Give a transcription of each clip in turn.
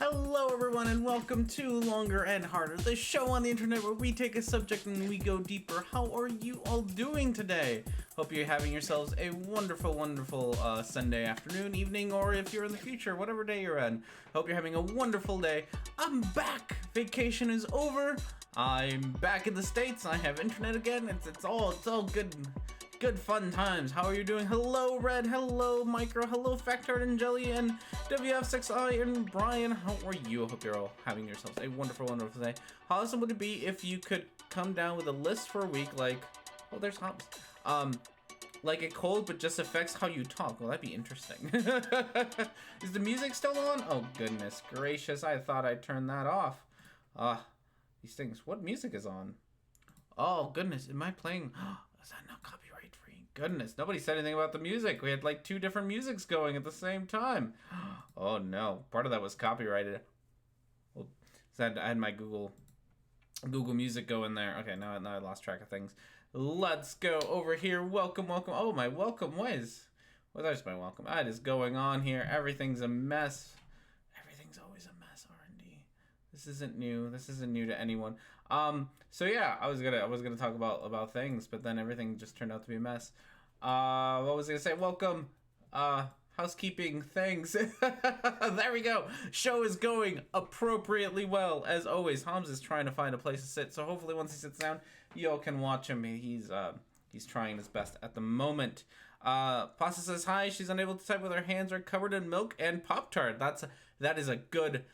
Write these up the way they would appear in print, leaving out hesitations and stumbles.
Hello everyone and welcome to Longer and Harder, the show on the internet where we take a subject and we go deeper. How are you all doing today? Hope you're having yourselves a wonderful Sunday afternoon, evening, or if you're in the future, whatever day you're in. Hope you're having a wonderful day. I'm back! Vacation is over. I'm back in the States. I have internet again. It's all good. Good fun times. How are you doing? Hello Red, hello Micro, hello Factard and Jelly and WF6I and Brian. How are you? I hope you're all having yourselves a wonderful day. How awesome would it be if you could come down with a list for a week like, oh, there's hops. Like a cold but just affects how you talk. Well, that'd be interesting. Is the music still on? Oh goodness gracious, I thought I'd turn that off. These things, what music is on? Oh goodness, am I playing? Is that not copyright free? Goodness, nobody said anything about the music. We had like two different musics going at the same time. Oh no, part of that was copyrighted. Well, I had my Google Music go in there. Okay, now I lost track of things. Let's go over here. Welcome. Oh, my welcome was. Well, there's my welcome. What is going on here? Everything's a mess. Everything's always a mess, R&D. This isn't new. This isn't new to anyone. So yeah, I was gonna talk about things, but then everything just turned out to be a mess. What was I gonna say? Welcome, housekeeping things. There we go. Show is going appropriately well as always. Hans is trying to find a place to sit, so hopefully once he sits down, you all can watch him. He's trying his best at the moment. Pasta says hi. She's unable to type with her hands are covered in milk and Pop-Tart. That is a good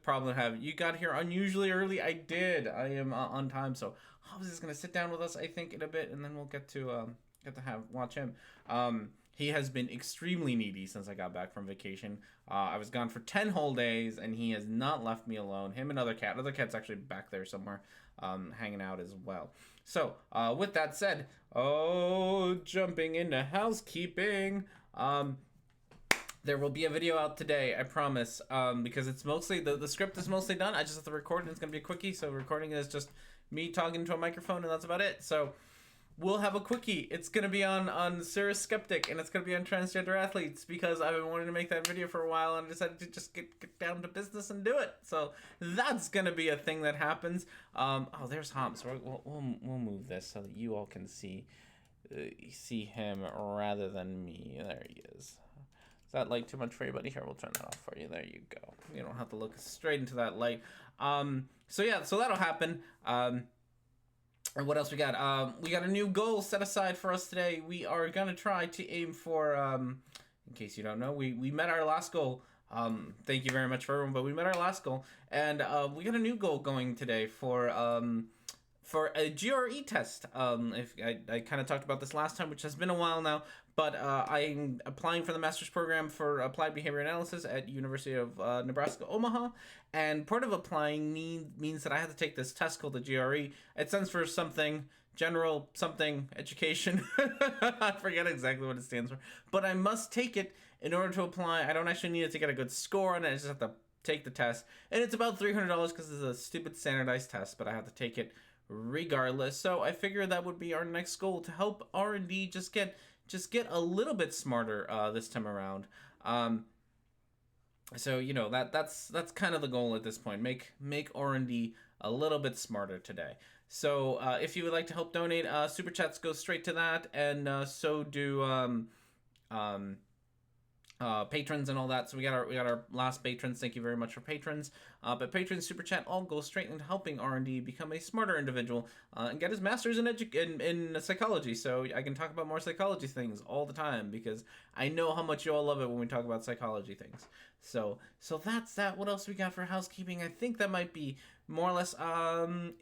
problem to have. You got here unusually early. I did. I am on time, so Hobbs is gonna sit down with us, I think, in a bit, and then we'll get to watch him. He has been extremely needy since I got back from vacation. I was gone for 10 whole days, and he has not left me alone. Him and other cat's actually back there somewhere, hanging out as well. So with that said, jumping into housekeeping. There will be a video out today, I promise, because it's mostly, the script is mostly done. I just have to record, and it's going to be a quickie, so recording is just me talking to a microphone, and that's about it. So we'll have a quickie. It's going to be on Serious Skeptic, and it's going to be on transgender athletes, because I've been wanting to make that video for a while, and I decided to just get down to business and do it. So that's going to be a thing that happens. Oh, there's Hobbs. We'll move this so that you all can see him rather than me. There he is. Is that light too much for you, buddy? Here, we'll turn that off for you. There you go. You don't have to look straight into that light. So that'll happen. And what else we got? We got a new goal set aside for us today. We are gonna try to aim for, in case you don't know, we met our last goal. Thank you very much for everyone, but we met our last goal, and we got a new goal going today for a GRE test. If I kind of talked about this last time, which has been a while now, but I'm applying for the master's program for applied behavior analysis at University of Nebraska Omaha, and part of applying means that I have to take this test called the GRE. It stands for general education. I forget exactly what it stands for, but I must take it in order to apply. I don't actually need it to get a good score on it. I just have to take the test, and it's about $300 because it's a stupid standardized test, but I have to take it regardless. So I figured that would be our next goal, to help R&D just get a little bit smarter this time around. So that's kind of the goal at this point. Make R&D a little bit smarter today. So if you would like to help donate, super chats go straight to that, and so do patrons and all that. So we got our last patrons. Thank you very much for patrons. But patrons, super chat, all go straight into helping R&D become a smarter individual and get his master's in psychology. So I can talk about more psychology things all the time, because I know how much you all love it when we talk about psychology things. So that's that. What else we got for housekeeping? I think that might be more or less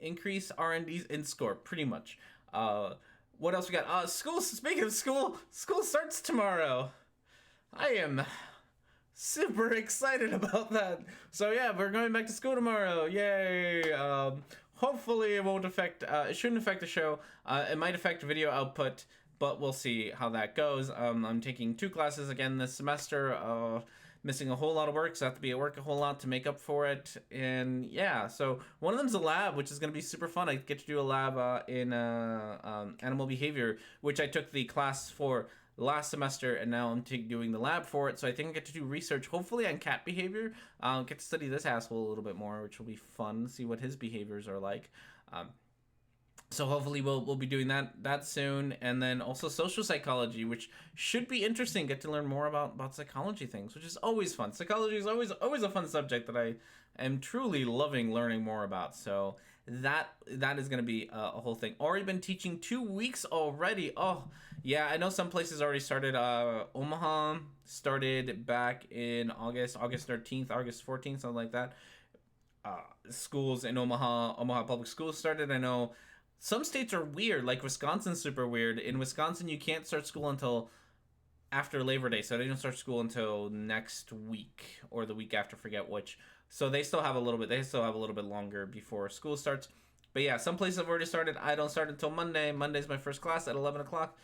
increase R&D's in score, pretty much. What else we got? School. Speaking of school starts tomorrow. I am super excited about that. So yeah, we're going back to school tomorrow. Yay! Hopefully it won't affect, it shouldn't affect the show. It might affect video output, but we'll see how that goes. I'm taking 2 classes again this semester, missing a whole lot of work, so I have to be at work a whole lot to make up for it. And yeah, so one of them's a lab, which is going to be super fun. I get to do a lab in animal behavior, which I took the class for last semester, and now I'm doing the lab for it. So I think I get to do research, hopefully on cat behavior. I'll get to study this asshole a little bit more, which will be fun. See what his behaviors are like. So hopefully we'll be doing that soon, and then also social psychology, which should be interesting. Get to learn more about psychology things, which is always fun. Psychology is always a fun subject that I am truly loving learning more about. So that is going to be a whole thing. Already been teaching 2 weeks already. Oh yeah, I know some places already started. Omaha started back in August 13th, August 14th, something like that. Schools in Omaha Public Schools started. I know some states are weird, like Wisconsin's super weird. In Wisconsin, you can't start school until after Labor Day, so they don't start school until next week or the week after, forget which. So they still have a little bit longer before school starts. But yeah, some places have already started. I don't start until Monday. Monday's my first class at 11 o'clock.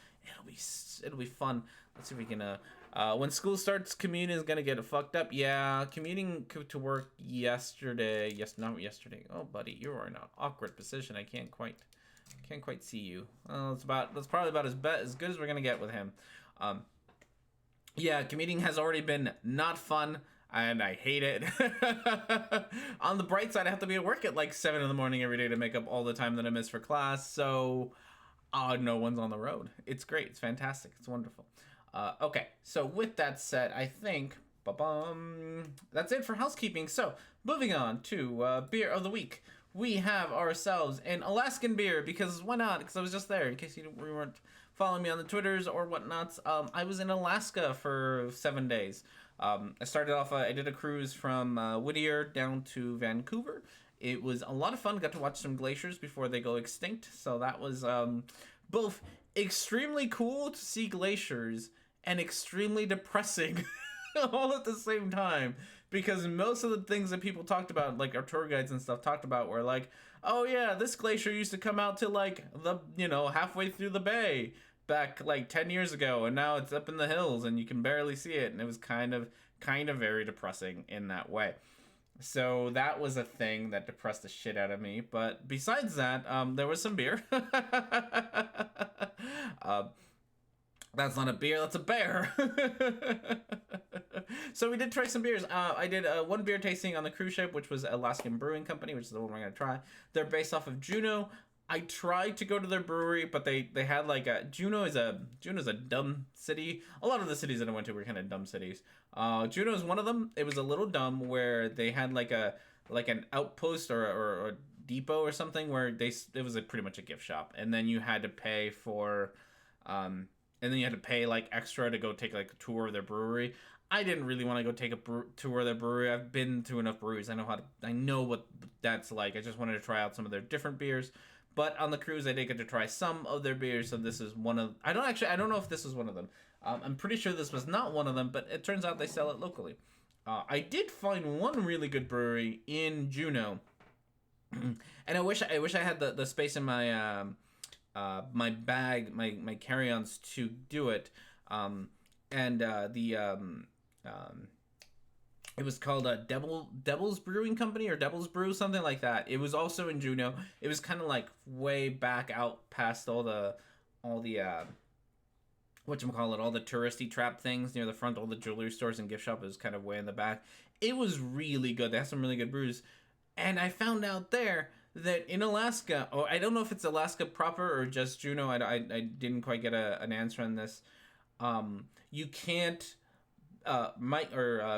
It'll be fun. Let's see if we can when school starts, commuting is gonna get fucked up. Yeah, commuting to work yesterday. Yes, not yesterday. Oh, buddy, you are in an awkward position. I can't quite see you. That's probably about as good as we're gonna get with him. Yeah, commuting has already been not fun, and I hate it. On the bright side, I have to be at work at like 7 in the morning every day to make up all the time that I miss for class. So, no one's on the road. It's great. It's fantastic. It's wonderful. Okay, so with that said, I think that's it for housekeeping. So, moving on to beer of the week. We have ourselves an Alaskan beer, because why not? Because I was just there, in case you weren't following me on the Twitters or whatnots. I was in Alaska for 7 days. I started off, I did a cruise from Whittier down to Vancouver. It was a lot of fun. Got to watch some glaciers before they go extinct. So that was both extremely cool to see glaciers and extremely depressing all at the same time. Because most of the things that people talked about, like our tour guides and stuff talked about, were like, oh yeah, this glacier used to come out to like halfway through the bay back like 10 years ago, and now it's up in the hills and you can barely see it. And it was kind of very depressing in that way. So that was a thing that depressed the shit out of me. But besides that, there was some beer. That's not a beer, that's a bear. So we did try some beers. I did one beer tasting on the cruise ship, which was Alaskan Brewing Company, which is the one we're going to try. They're based off of Juneau. I tried to go to their brewery, but they had like Juneau is a dumb city. A lot of the cities that I went to were kind of dumb cities. Juneau is one of them. It was a little dumb where they had like an outpost or a depot or something where it was pretty much a gift shop, and then you had to pay for like extra to go take like a tour of their brewery. I didn't really want to go take a tour of their brewery. I've been to enough breweries. I know what that's like. I just wanted to try out some of their different beers. But on the cruise, I did get to try some of their beers. So this is one of... I don't know if this was one of them. I'm pretty sure this was not one of them, but it turns out they sell it locally. I did find one really good brewery in Juneau. And I wish I had the space in my my bag, my carry-ons to do it. It was called Devil's Brewing Company or Devil's Brew, something like that. It was also in Juneau. It was kind of like way back out past all the whatchamacallit, all the touristy trap things near the front, all the jewelry stores and gift shop. It was kind of way in the back. It was really good. They had some really good brews. And I found out there that in Alaska, I don't know if it's Alaska proper or just Juneau. I didn't quite get an answer on this. You can't...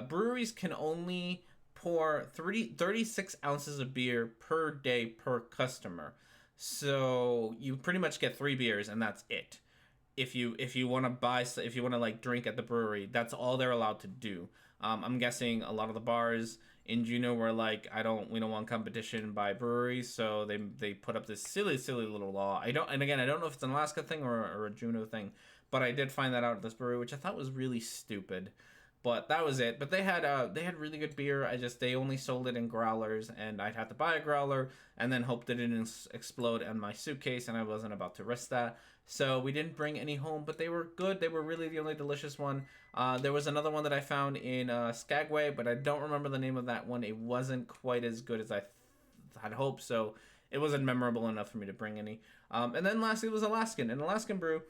breweries can only pour 36 ounces of beer per day per customer. So you pretty much get 3 beers and that's it. If you want to like drink at the brewery, that's all they're allowed to do. I'm guessing a lot of the bars in Juneau were like, we don't want competition by breweries, so they put up this silly little law. I don't know if it's an Alaska thing or a Juneau thing, but I did find that out at this brewery, which I thought was really stupid. But that was it. But they had really good beer. They only sold it in growlers, and I'd have to buy a growler and then hope that it didn't explode in my suitcase, and I wasn't about to risk that. So we didn't bring any home, but they were good. They were really the only delicious one. There was another one that I found in Skagway, but I don't remember the name of that one. It wasn't quite as good as I had hoped, so it wasn't memorable enough for me to bring any. And then lastly was an Alaskan brew.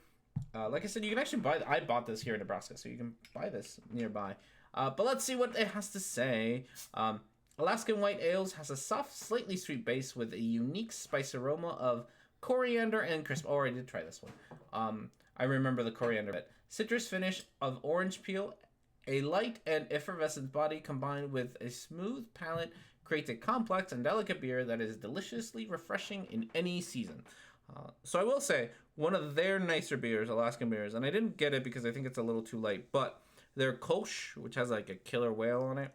Like I said, you can actually buy. I bought this here in Nebraska, so you can buy this nearby. But let's see what it has to say. Alaskan White Ales has a soft, slightly sweet base with a unique spice aroma of coriander and crisp. Oh, I did try this one. I remember the coriander bit. Citrus finish of orange peel, a light and effervescent body combined with a smooth palate creates a complex and delicate beer that is deliciously refreshing in any season. So I will say, one of their nicer beers, Alaskan beers, and I didn't get it because I think it's a little too light, but their Kolsch, which has like a killer whale on it,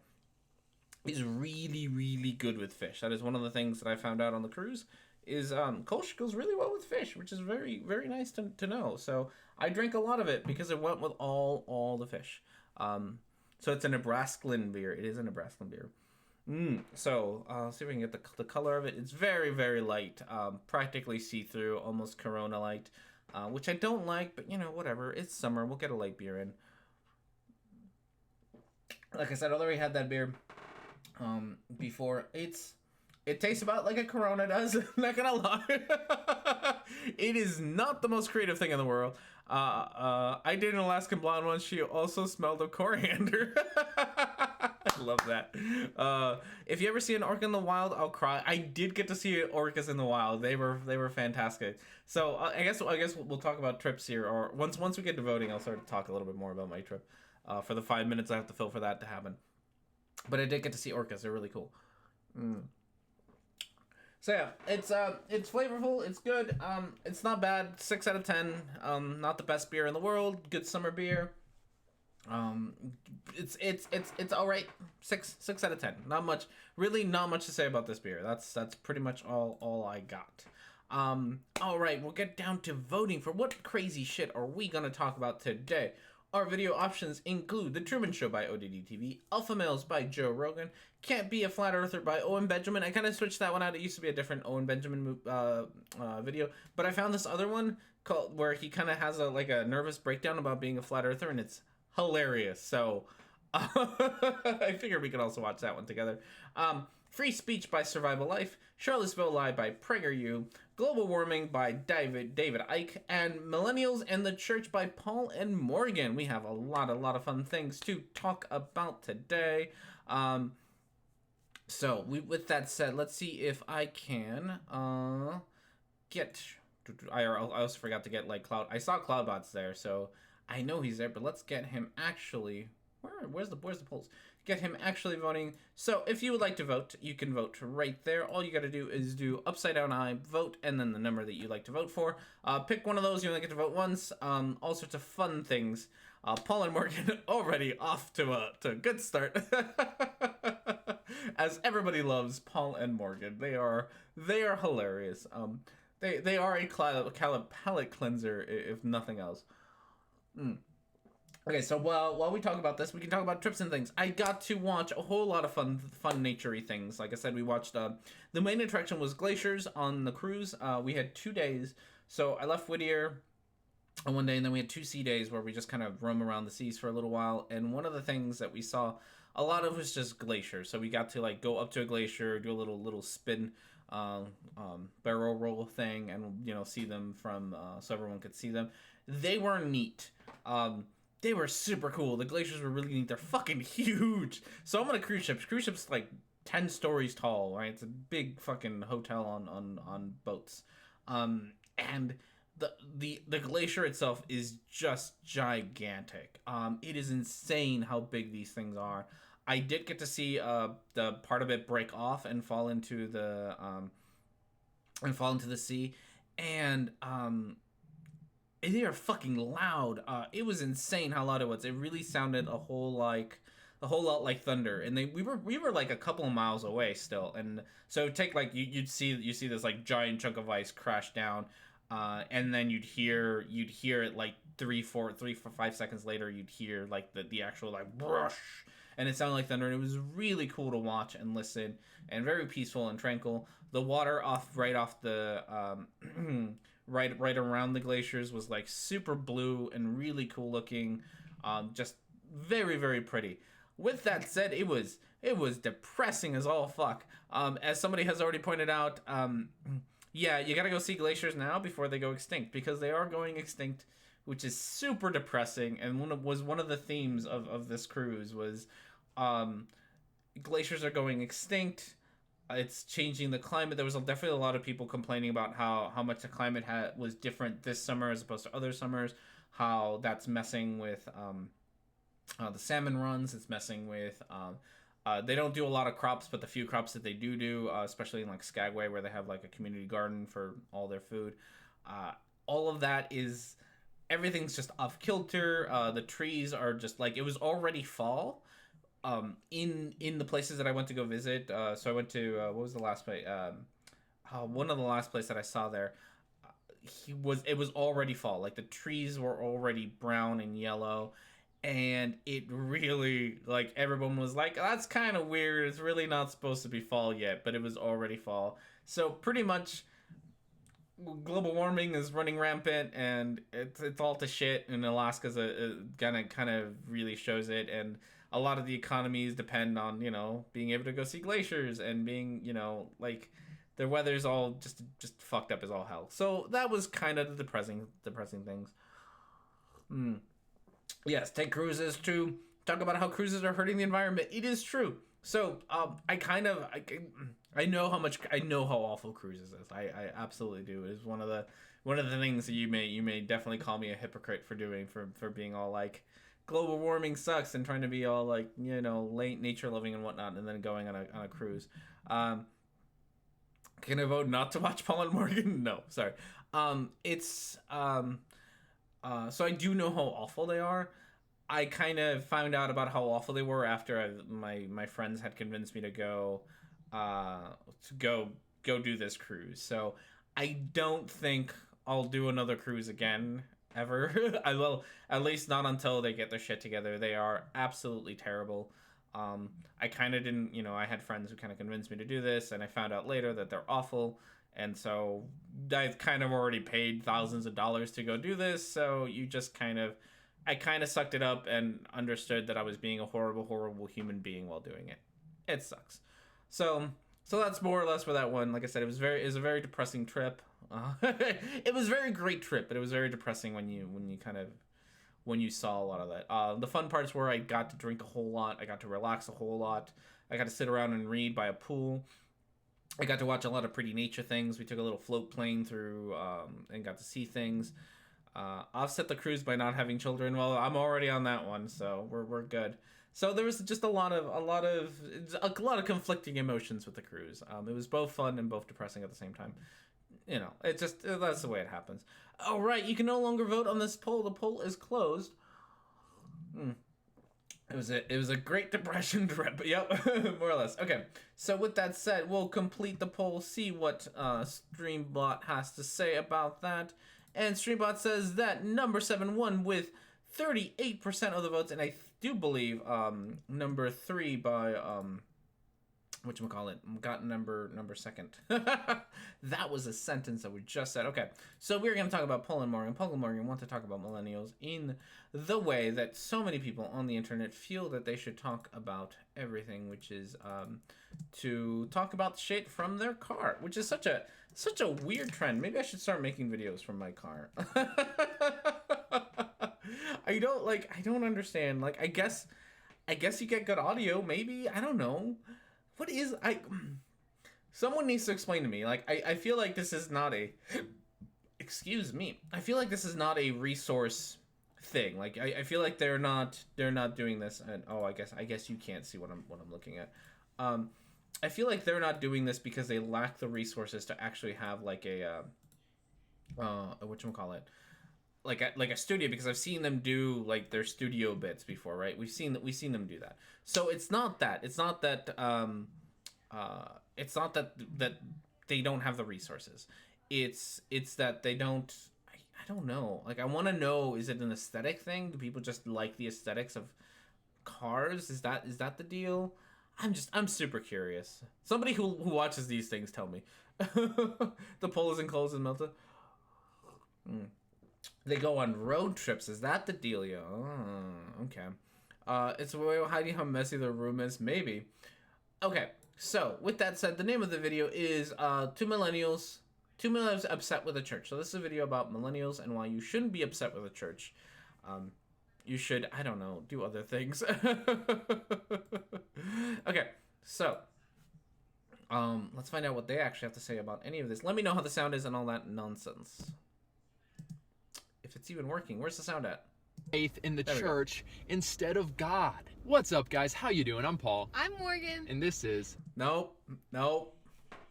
is really, really good with fish. That is one of the things that I found out on the cruise, is Kolsch goes really well with fish, which is very, very nice to know. So I drank a lot of it because it went with all the fish. So it's a Nebraskan beer. It is a Nebraskan beer. So see if we can get the color of it. It's very, very light, practically see-through, almost Corona light, which I don't like, but you know, whatever. It's summer. We'll get a light beer in. Like I said, I already had that beer before. It tastes about like a Corona does. I'm not gonna lie. It is not the most creative thing in the world. I did an Alaskan blonde once. She also smelled of coriander. I love that. If you ever see an orca in the wild, I'll cry. I did get to see orcas in the wild. They were fantastic. So I guess we'll talk about trips here, or once we get to voting, I'll start to talk a little bit more about my trip. For the 5 minutes I have to fill for that to happen. But I did get to see orcas. They're really cool. So yeah, it's flavorful, it's good, it's not bad, 6 out of 10, not the best beer in the world, good summer beer, it's all right, 6 out of 10, not much to say about this beer. That's pretty much all I got. All right, we'll get down to voting for what crazy shit are we gonna talk about today. Our video options include The Truman Show by ODD TV, Alpha Males by Joe Rogan, Can't Be a Flat Earther by Owen Benjamin. I kind of switched that one out. It used to be a different Owen Benjamin video, but I found this other one called where he kind of has a nervous breakdown about being a flat earther, and it's hilarious. So I figured we could also watch that one together. Free Speech by Survival Life, Charlottesville Live by PragerU, Global Warming by David Icke, and Millennials and the Church by Paul and Morgan. We have a lot of fun things to talk about today. So with that said, let's see if I can get. I also forgot to get Cloud. I saw Cloudbot's there, so I know he's there. But let's get him actually. Where's the polls? Get him actually voting. So if you would like to vote, you can vote right there. All you got to do is do upside down eye, vote, and then the number that you like to vote for. Pick one of those. You only get to vote once. All sorts of fun things. Paul and Morgan already off to a good start. As everybody loves Paul and Morgan. They are hilarious. They are a palate cleanser, if nothing else. Okay, so while we talk about this, we can talk about trips and things. I got to watch a whole lot of fun nature-y things. Like I said, we watched, the main attraction was glaciers on the cruise. We had 2 days. So I left Whittier on one day, and then we had 2 sea days where we just kind of roam around the seas for a little while. And one of the things that we saw a lot of was just glaciers. So we got to go up to a glacier, do a little spin barrel roll thing, and see them from so everyone could see them. They were neat. They were super cool. The glaciers were really neat. They're fucking huge. So I'm on a cruise ship. Cruise ship's 10 stories tall, right? It's a big fucking hotel on boats. And the glacier itself is just gigantic. It is insane how big these things are. I did get to see the part of it break off and fall into the sea, and they are fucking loud. It was insane how loud it was. It really sounded a whole lot like thunder. And we were a couple of miles away still, and so it'd take you'd see this giant chunk of ice crash down, and then you'd hear it 3, 4, 5 seconds later. You'd hear the actual brush, and it sounded like thunder. And it was really cool to watch and listen, and very peaceful and tranquil. The water right off the right around the glaciers was super blue and really cool looking, just very, very pretty. With that said, it was depressing as all fuck. As somebody has already pointed out, yeah, you gotta go see glaciers now before they go extinct, because they are going extinct which is super depressing. And one of the themes of this cruise was um, glaciers are going extinct. It's changing the climate. There was definitely a lot of people complaining about how much the climate was different this summer as opposed to other summers. How that's messing with the salmon runs. It's messing with they don't do a lot of crops, but the few crops that they do, especially in like Skagway, where they have like a community garden for all their food, all of that is everything's just off kilter. The trees are just like it was already fall. In the places that I went to go visit, so I went to what was the last place? One of the last place that I saw there, it was already fall. Like the trees were already brown and yellow, and it really like everyone was like, that's kind of weird. It's really not supposed to be fall yet, but it was already fall. So pretty much global warming is running rampant, and it's all to shit. And Alaska's kind of really shows it. And a lot of the economies depend on being able to go see glaciers and being like their weather's all just fucked up as all hell. So that was kind of the depressing things. Yes, take cruises to talk about how cruises are hurting the environment. It is true. So I know how awful cruises is. I absolutely do. It is one of the things that you may definitely call me a hypocrite for doing, for being all like global warming sucks and trying to be all like late nature loving and whatnot, and then going on a cruise. Can I vote not to watch Paul and Morgan? No, sorry. So I do know how awful they are. I kind of found out about how awful they were after my friends had convinced me to go do this cruise. So I don't think I'll do another cruise again ever. I will, at least not until they get their shit together. They are absolutely terrible. I kind of didn't, I had friends who kind of convinced me to do this, and I found out later that they're awful. And so I've kind of already paid thousands of dollars to go do this. So I kind of sucked it up and understood that I was being a horrible, horrible human being while doing it. It sucks. So that's more or less for that one. Like I said, it was a very depressing trip. It was a very great trip, but it was very depressing when you saw a lot of that. The fun parts were I got to drink a whole lot. I got to relax a whole lot. I got to sit around and read by a pool. I got to watch a lot of pretty nature things. We took a little float plane through and got to see things. Offset the cruise by not having children. Well, I'm already on that one, so we're good. So there was just a lot of conflicting emotions with the cruise. It was both fun and both depressing at the same time. That's the way it happens. All right, you can no longer vote on this poll. The poll is closed. It was a Great Depression trip. Yep, more or less. Okay, so with that said, we'll complete the poll, see what Streambot has to say about that. And Streambot says that number 7 won with 38% of the votes, and I do believe number 3 by whatchamacallit got number second. That was a sentence that we just said. Okay, so we're going to talk about Paul and Morgan. Paul and Morgan want to talk about millennials in the way that so many people on the internet feel that they should talk about everything, which is to talk about shit from their car, which is such a weird trend. Maybe I should start making videos from my car. I don't understand. Like, I guess you get good audio, maybe. I don't know. What is someone needs to explain to me. Like, I feel like this is not a excuse me. I feel like this is not a resource thing. Like, I feel like they're not doing this. And I guess you can't see what I'm looking at. I feel like they're not doing this because they lack the resources to actually have like a whatchamacallit, like a studio, because I've seen them do like their studio bits before, right? We've seen them do that. So it's not that they don't have the resources. It's that they don't. I don't know. Like, I want to know, is it an aesthetic thing? Do people just like the aesthetics of cars? Is that the deal? I'm super curious. Somebody who watches these things, tell me. The poll isn't closed and melted. They go on road trips. Is that the dealio? Oh, okay. It's a way of hiding how messy the room is. Maybe. Okay. So with that said, the name of the video is two millennials millennials upset with the church. So this is a video about millennials and why you shouldn't be upset with the church. You should, I don't know, do other things. Okay, so let's find out what they actually have to say about any of this. Let me know how the sound is and all that nonsense. If it's even working. Where's the sound at? Faith in the church instead of God. What's up, guys? How you doing? I'm Paul. I'm Morgan. And this is... Nope.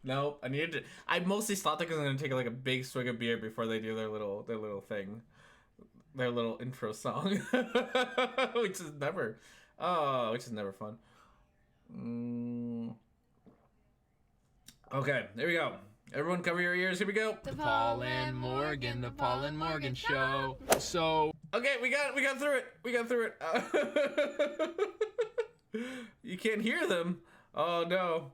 I mostly thought that because I'm gonna take like a big swig of beer before they do their little thing, their little intro song, which is never fun. Okay, there we go. Everyone, cover your ears. Here we go. The Paul and Morgan show. So okay, we got through it. You can't hear them. Oh no.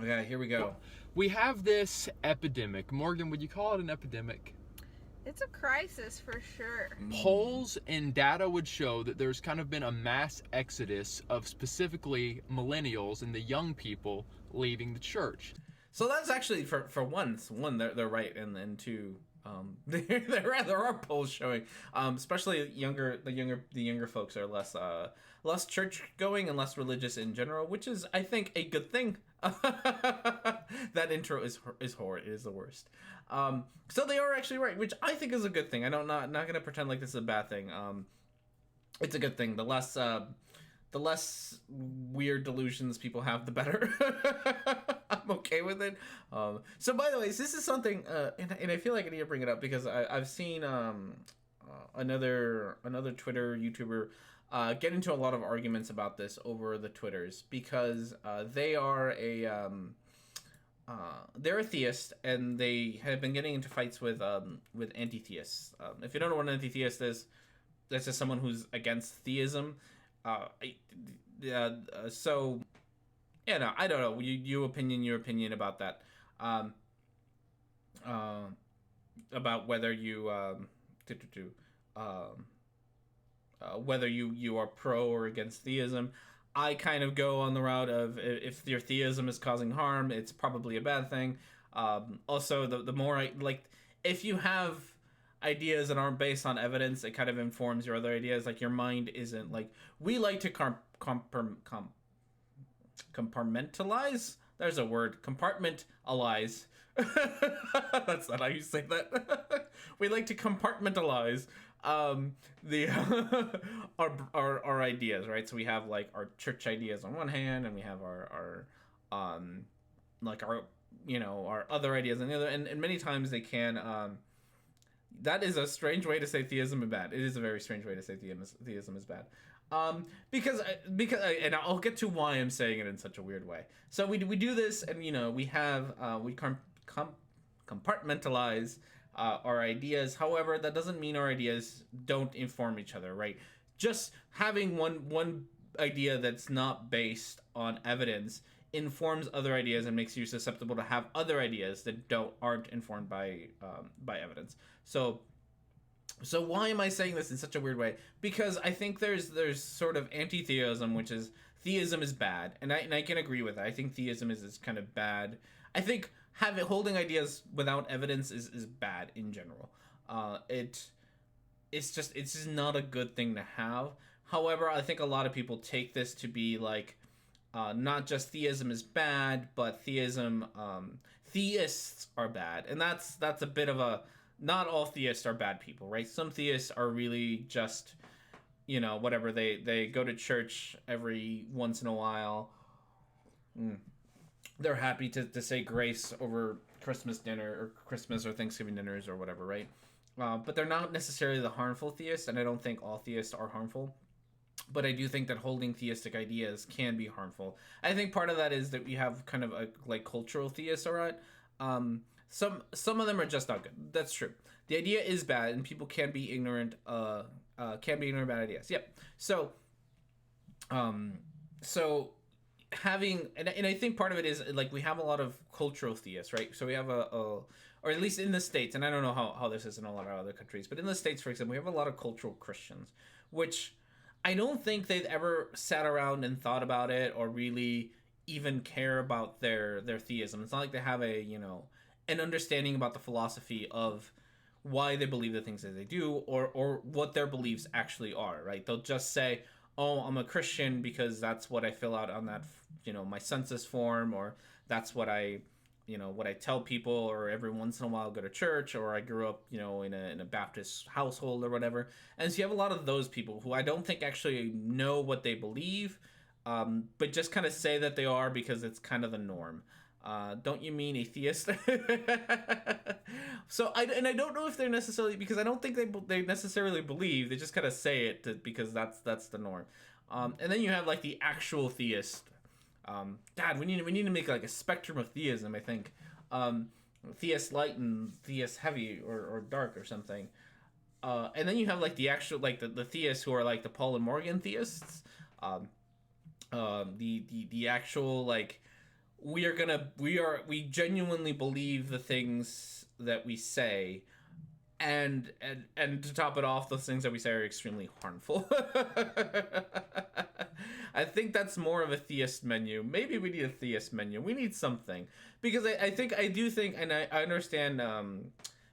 Okay, here we go. We have this epidemic. Morgan, would you call it an epidemic? It's a crisis for sure. Polls and data would show that there's kind of been a mass exodus of specifically millennials and the young people leaving the church. So that's actually for one they're right, and two there are polls showing especially the younger folks are less church going and less religious in general, which is I think a good thing. That intro is horrid. It is the worst. So they are actually right, which I think is a good thing. I don't not gonna pretend like this is a bad thing. It's a good thing. The less weird delusions people have, the better. I'm okay with it. So by the way, this is something, and I feel like I need to bring it up because I've seen another Twitter YouTuber get into a lot of arguments about this over the Twitters because they're a theist and they have been getting into fights with anti-theists. If you don't know what an anti-theist is, that's just someone who's against theism. So yeah, no, I don't know. Your opinion about that. About whether you whether you are pro or against theism. I kind of go on the route of if your theism is causing harm, it's probably a bad thing. Also, the more I like, if you have ideas that aren't based on evidence, it kind of informs your other ideas. Like your mind isn't like, we like to compartmentalize. There's a word, compartmentalize. That's not how you say that. We like to compartmentalize the our ideas, right? So we have like our church ideas on one hand, and we have our like our our other ideas on the other, and many times they can that is a strange way to say theism is bad. It is a very strange way to say theism is bad. Because and I'll get to why I'm saying it in such a weird way. So we do this, and we have we compartmentalize our ideas. However, that doesn't mean our ideas don't inform each other, right? Just having one idea that's not based on evidence informs other ideas and makes you susceptible to have other ideas that aren't informed by evidence. So why am I saying this in such a weird way? Because I think there's sort of anti-theism, which is theism is bad, and I can agree with that. I think theism is kind of bad. I think holding ideas without evidence is bad in general. It's just not a good thing to have. However, I think a lot of people take this to be like not just theism is bad, but theists are bad, and that's a bit of a, not all theists are bad people, right? Some theists are really just whatever, they go to church every once in a while. They're happy to say grace over Christmas dinner or Christmas or Thanksgiving dinners or whatever, right? But they're not necessarily the harmful theists, and I don't think all theists are harmful. But I do think that holding theistic ideas can be harmful. I think part of that is that we have kind of like cultural theists, all right? Some of them are just not good. That's true. The idea is bad, and people can be ignorant. Can be ignorant about ideas. Yep. So having, and I think part of it is like we have a lot of cultural theists, right? So we have or at least in the States, and I don't know how this is in a lot of other countries, but in the States, for example, we have a lot of cultural Christians, which I don't think they've ever sat around and thought about it or really even care about their theism. It's not like they have and understanding about the philosophy of why they believe the things that they do, or what their beliefs actually are, right? They'll just say, oh, I'm a Christian because that's what I fill out on that, my census form, or that's what what I tell people, or every once in a while I'll go to church, or I grew up, in a Baptist household or whatever. And so you have a lot of those people who I don't think actually know what they believe, but just kind of say that they are because it's kind of the norm. Don't you mean atheist? So I don't know if they're necessarily, because I don't think they necessarily believe. They just kind of say it because that's the norm. And then you have like the actual theist. God, we need to make like a spectrum of theism, I think. Theist light and theist heavy or dark or something. And then you have like the actual, like the theists who are like the Paul and Morgan theists. The actual, like, we genuinely believe the things that we say, and to top it off, those things that we say are extremely harmful. I think that's more of a theist menu. Maybe we need a theist menu. We need something, because I do think, and I understand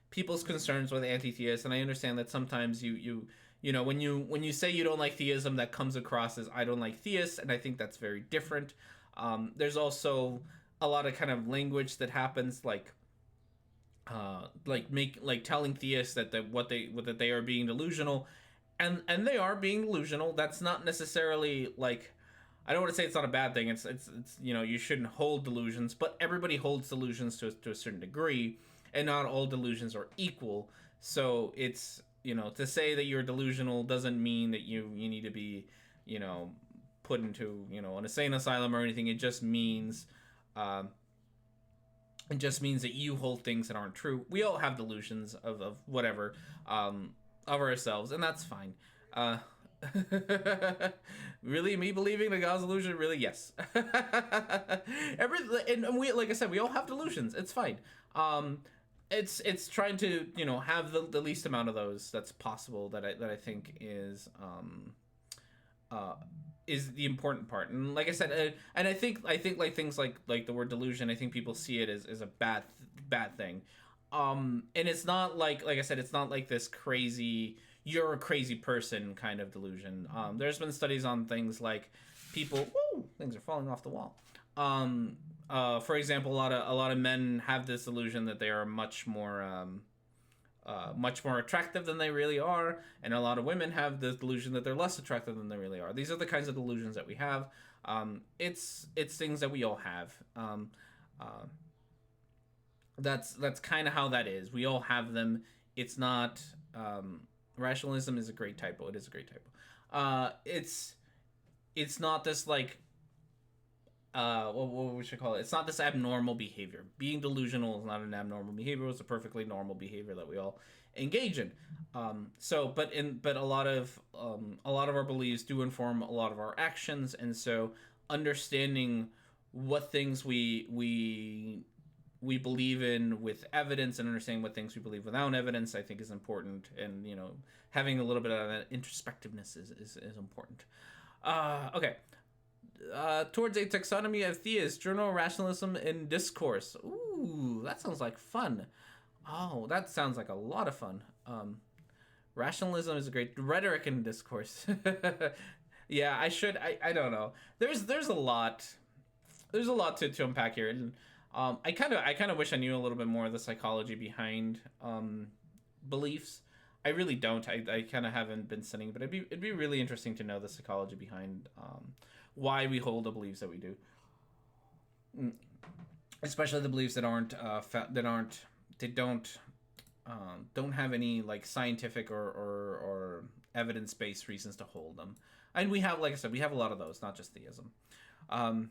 people's concerns with anti-theists, and I understand that sometimes you when you say you don't like theism, that comes across as I don't like theists, and I think that's very different. There's also a lot of kind of language that happens, like telling theists that they are being delusional, and they are being delusional. That's not necessarily, like, I don't want to say it's not a bad thing. It's you shouldn't hold delusions, but everybody holds delusions to a certain degree, and not all delusions are equal. So it's, to say that you're delusional doesn't mean that you need to be, put into, an insane asylum or anything. It just means that you hold things that aren't true. We all have delusions of whatever, of ourselves, and that's fine. Really, me believing the God's delusion? Really, yes. And we, like I said, we all have delusions. It's fine. It's trying to, have the least amount of those that's possible, that I think is the important part. And like I said, and I think like things like the word delusion, I think people see it as a bad thing. And it's not like I said, it's not like this crazy, you're a crazy person kind of delusion. There's been studies on things like people, things are falling off the wall. For example, a lot of men have this illusion that they are much more attractive than they really are, and a lot of women have the delusion that they're less attractive than they really are. These are the kinds of delusions that we have. It's things that we all have. That's kind of how that is. We all have them. It's not. Rationalism is a great typo. It is a great typo. It's not this, like, what we should call it. It's not this abnormal behavior. Being delusional is not an abnormal behavior. It's a perfectly normal behavior that we all engage in. But a lot of our beliefs do inform a lot of our actions, and so understanding what things we believe in with evidence, and understanding what things we believe without evidence, I think is important. And having a little bit of that introspectiveness is important. Okay. Towards a taxonomy of theists, journal rationalism and discourse. Ooh, that sounds like fun. Oh, that sounds like a lot of fun. Rationalism is a great. Rhetoric and discourse. Yeah, I don't know. There's a lot. There's a lot to unpack here, and I kind of wish I knew a little bit more of the psychology behind beliefs. I really don't. I kind of haven't been studying, but it'd be really interesting to know the psychology behind why we hold the beliefs that we do, especially the beliefs that don't have any, like, scientific or evidence-based reasons to hold them. And we have, like I said, we have a lot of those, not just theism. I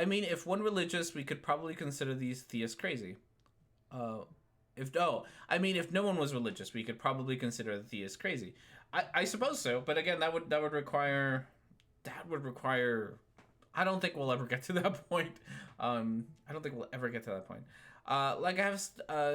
mean, if one religious, we could probably consider these theists crazy. If no one was religious, we could probably consider the theists crazy. I suppose so, but again, that would require. I don't think we'll ever get to that point. Like, I have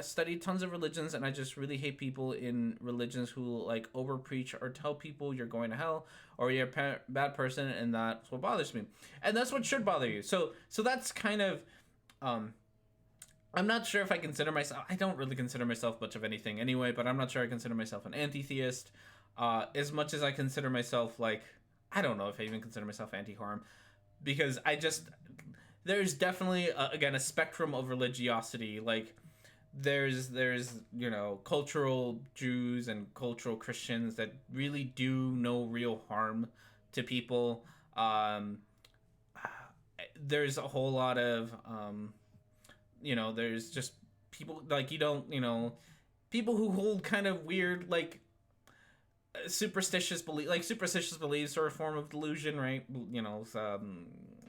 studied tons of religions, and I just really hate people in religions who, like, over preach or tell people you're going to hell or you're a bad person, and that's what bothers me. And that's what should bother you. So that's kind of I'm not sure if I consider myself. I don't really consider myself much of anything anyway, but I'm not sure I consider myself an anti-theist. As much as I consider myself like, I don't know if I even consider myself anti-harm, because I just, there's definitely again a spectrum of religiosity. Like there's cultural Jews and cultural Christians that really do no real harm to people. Um, there's a whole lot of there's just people like you don't people who hold kind of weird like superstitious beliefs are a form of delusion, right?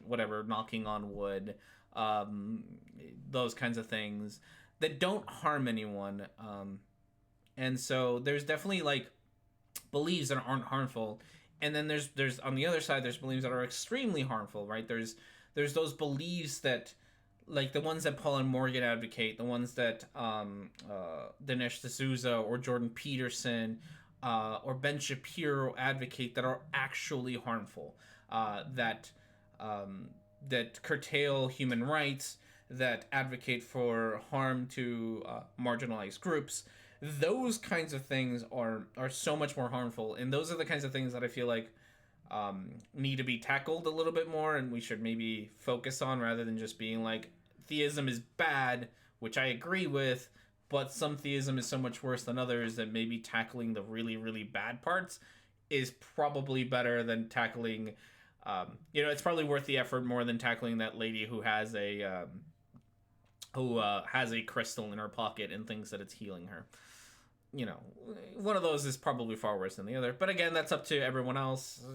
Whatever, knocking on wood, um, those kinds of things that don't harm anyone. And so there's definitely like beliefs that aren't harmful, and then there's on the other side there's beliefs that are extremely harmful, right? There's those beliefs that like the ones that Paul and Morgan advocate, the ones that Dinesh D'Souza or Jordan Peterson or Ben Shapiro advocate that are actually harmful, that that curtail human rights, that advocate for harm to marginalized groups. Those kinds of things are so much more harmful, and those are the kinds of things that I feel like need to be tackled a little bit more, and we should maybe focus on rather than just being like theism is bad, which I agree with, but some theism is so much worse than others that maybe tackling the really, really bad parts is probably better than tackling, it's probably worth the effort more than tackling that lady who has a crystal in her pocket and thinks that it's healing her. One of those is probably far worse than the other. But again, that's up to everyone else.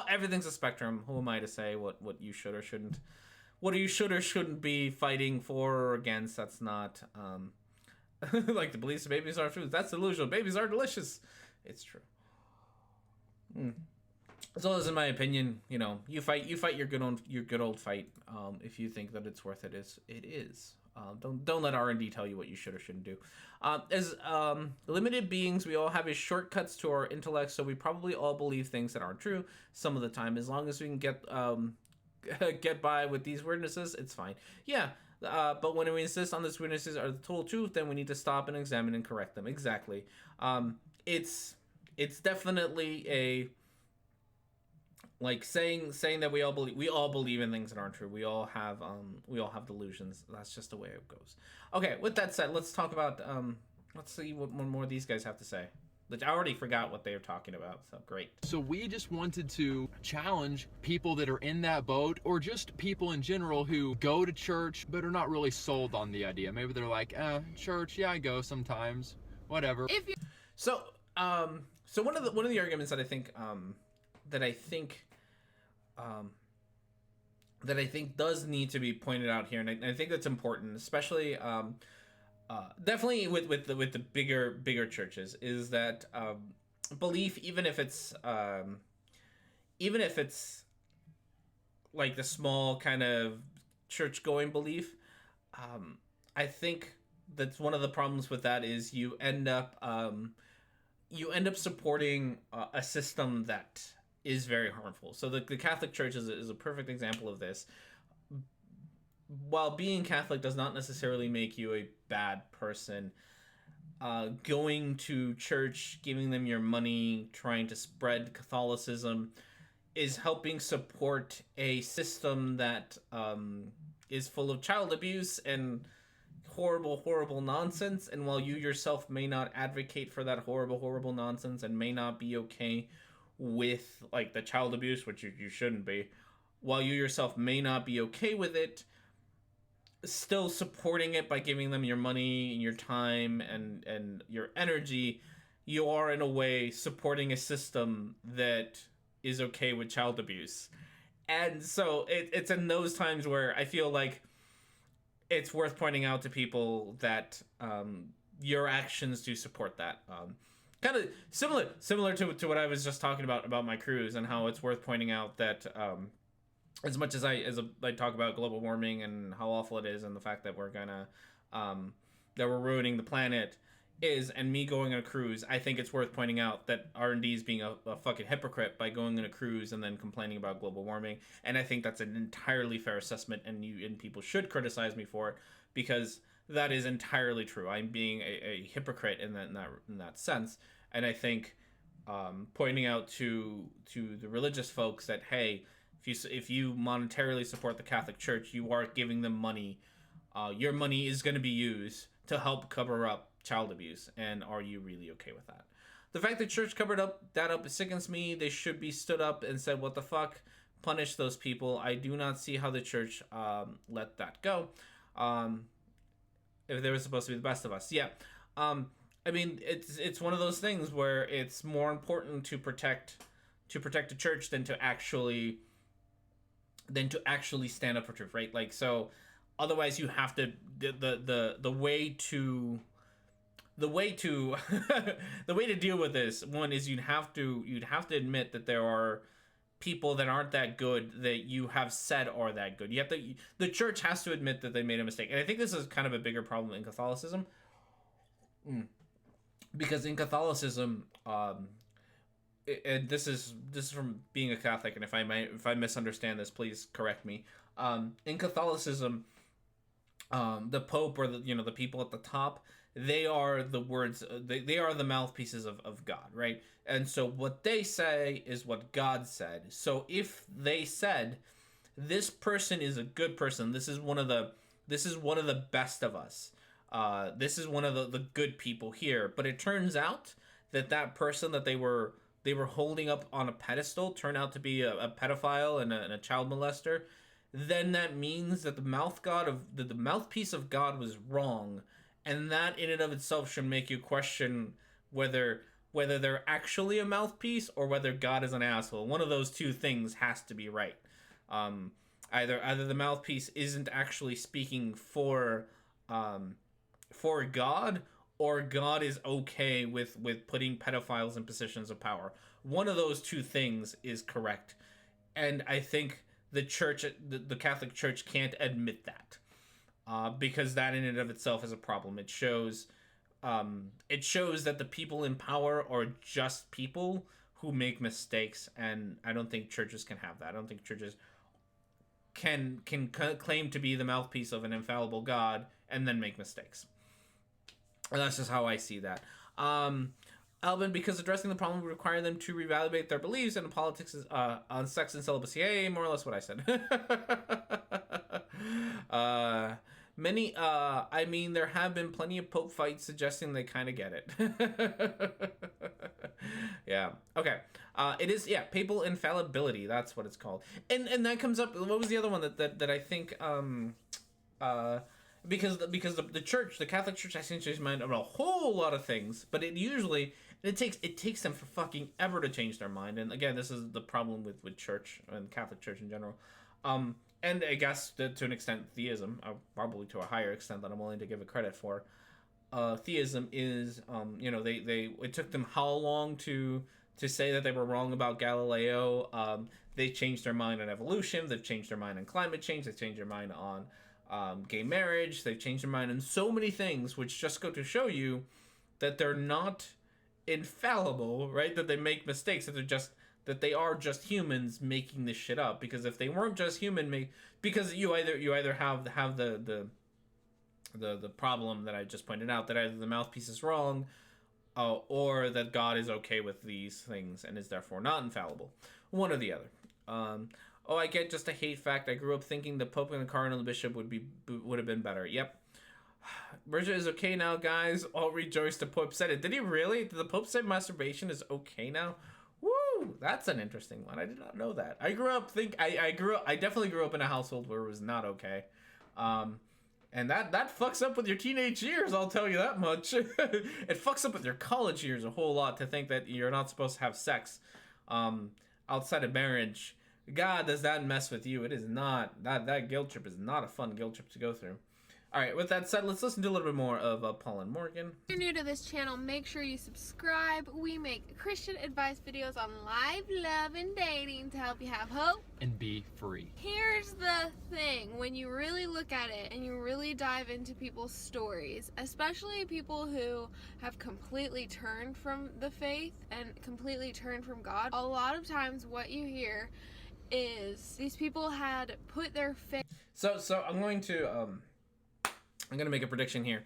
Everything's a spectrum. Who am I to say what you should or shouldn't? What you should or shouldn't be fighting for or against? That's not like the beliefs of babies are true. That's delusional. Babies are delicious. It's true. As well as in my opinion, you fight your good old fight. If you think that it's worth it, it is. Don't let R&D tell you what you should or shouldn't do. As limited beings, we all have a shortcuts to our intellect, so we probably all believe things that aren't true some of the time. As long as we can get by with these weirdnesses, it's fine. Yeah, but when we insist on these weirdnesses are the total truth, then we need to stop and examine and correct them. Exactly. It's definitely a like saying that we all believe in things that aren't true. We all have delusions. That's just the way it goes. Okay, with that said, let's talk about let's see what more these guys have to say. I already forgot what they were talking about, so great. So we just wanted to challenge people that are in that boat, or just people in general who go to church but are not really sold on the idea. Maybe they're like, church, yeah, I go sometimes, whatever. So one of the arguments that I think does need to be pointed out here, and I think that's important, especially definitely with the bigger churches, is that belief, even if it's like the small kind of church going belief, I think that's one of the problems with that is you end up supporting a system that is very harmful. So the Catholic Church is a perfect example of this. While being Catholic does not necessarily make you a bad person, going to church, giving them your money, trying to spread Catholicism is helping support a system that is full of child abuse and horrible nonsense. And while you yourself may not advocate for that horrible nonsense and may not be okay with like the child abuse, which you shouldn't be, while you yourself may not be okay with it, still supporting it by giving them your money and your time and your energy, you are in a way supporting a system that is okay with child abuse. And so it's in those times where I feel like it's worth pointing out to people that your actions do support that. Kind of similar to what I was just talking about my cruise, and how it's worth pointing out that as much as I talk about global warming and how awful it is, and the fact that we're ruining the planet, is, and me going on a cruise, I think it's worth pointing out that R&D is being a fucking hypocrite by going on a cruise and then complaining about global warming. And I think that's an entirely fair assessment, and people should criticize me for it, because that is entirely true. I'm being a hypocrite in that sense. And I think pointing out to the religious folks that, hey, if you monetarily support the Catholic Church, you are giving them money. Your money is going to be used to help cover up child abuse, and are you really okay with that? The fact that church covered that up sickens me. They should be stood up and said, what the fuck, punish those people. I do not see how the church let that go, if they were supposed to be the best of us. Yeah. I mean, it's one of those things where it's more important to protect the church than to actually stand up for truth, right? Like, so otherwise you have to the way to the way to deal with this one is you'd have to admit that there are people that aren't that good that you have said are that good. The church has to admit that they made a mistake. And I think this is kind of a bigger problem in Catholicism. Because in Catholicism, and this is from being a Catholic, and if I misunderstand this, please correct me. In Catholicism, the Pope, or the people at the top, they are the words, they are the mouthpieces of God, right? And so what they say is what God said. So if they said, this person is a good person, this is one of the best of us, this is one of the good people here, but it turns out that person that they were holding up on a pedestal turned out to be a pedophile and a child molester, then that means that the mouthpiece of God was wrong, and that in and of itself should make you question whether they're actually a mouthpiece or whether God is an asshole. One of those two things has to be right. Either the mouthpiece isn't actually speaking for God, or God is okay with putting pedophiles in positions of power. One of those two things is correct, and I think the Catholic Church can't admit that, because that in and of itself is a problem. It shows that the people in power are just people who make mistakes, and I don't think churches can have that. I don't think churches can claim to be the mouthpiece of an infallible God and then make mistakes. And that's just how I see that. Alvin, because addressing the problem would require them to reevaluate their beliefs and the politics on sex and celibacy. Hey, more or less what I said. I mean, there have been plenty of Pope fights suggesting they kind of get it. Yeah. Okay. It is, yeah, papal infallibility. That's what it's called. And that comes up. What was the other one that I think, because the church, the Catholic Church, has changed their mind about a whole lot of things, but it takes them for fucking ever to change their mind. And again, this is the problem with church and Catholic Church in general. And I guess to an extent, theism, probably to a higher extent that I'm willing to give it credit for. Theism is, it took them how long to say that they were wrong about Galileo. They changed their mind on evolution. They've changed their mind on climate change. They've changed their mind on gay marriage. They've changed their mind on so many things, which just go to show you that they're not infallible, right? That they make mistakes. That they are just humans making this shit up. Because if they weren't just human, because you either have the problem that I just pointed out, that either the mouthpiece is wrong, or that God is okay with these things and is therefore not infallible. One or the other. I get just a hate fact. I grew up thinking the Pope and the Cardinal and the Bishop would have been better. Yep. Bridget is okay now, guys. All rejoice. The Pope said it. Did he really? Did the Pope say masturbation is okay now? Woo! That's an interesting one. I did not know that. I definitely grew up in a household where it was not okay. And that fucks up with your teenage years, I'll tell you that much. It fucks up with your college years a whole lot to think that you're not supposed to have sex outside of marriage. God, does that mess with you? It is not. That guilt trip is not a fun guilt trip to go through. All right, with that said, let's listen to a little bit more of Paul and Morgan. If you're new to this channel, make sure you subscribe. We make Christian advice videos on life, love, and dating to help you have hope and be free. Here's the thing, when you really look at it and you really dive into people's stories, especially people who have completely turned from the faith and completely turned from God, a lot of times what you hear is these people had put their faith. So I'm going to make a prediction here,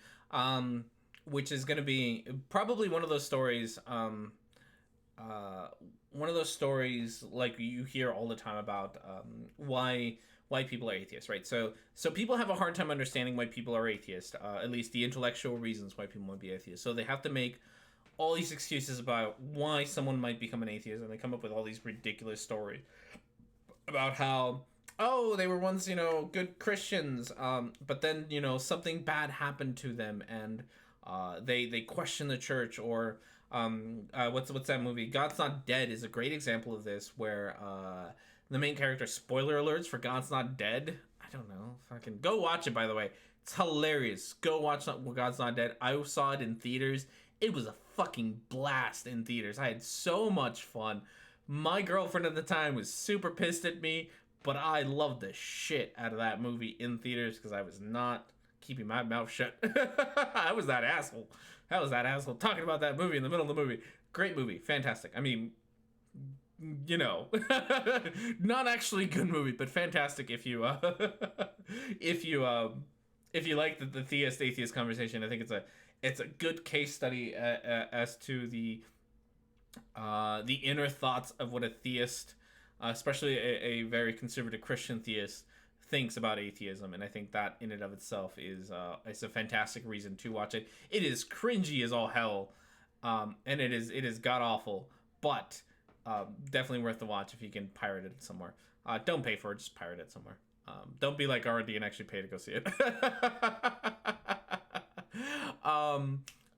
which is going to be probably one of those stories, like you hear all the time about why people are atheists, right? So people have a hard time understanding why people are atheists, at least the intellectual reasons why people might be atheists. So they have to make all these excuses about why someone might become an atheist, and they come up with all these ridiculous stories about how, oh, they were once, good Christians, but then, something bad happened to them, and they question the church, or what's that movie? God's Not Dead is a great example of this, where the main character, spoiler alerts for God's Not Dead. I don't know, fucking go watch it, by the way. It's hilarious. Go watch God's Not Dead. I saw it in theaters. It was a fucking blast in theaters. I had so much fun. My girlfriend at the time was super pissed at me, but I loved the shit out of that movie in theaters because I was not keeping my mouth shut. I was that asshole. Talking about that movie in the middle of the movie. Great movie. Fantastic. I mean, not actually a good movie, but fantastic if you if you like the theist atheist conversation. I think it's a good case study as to the inner thoughts of what a theist, especially a very conservative Christian theist, thinks about atheism. And I think that in and of itself is a fantastic reason to watch it. It is cringy as all hell, and it is god awful, but definitely worth the watch if you can pirate it somewhere. Don't pay for it, just pirate it somewhere. Don't be like RD and actually pay to go see it.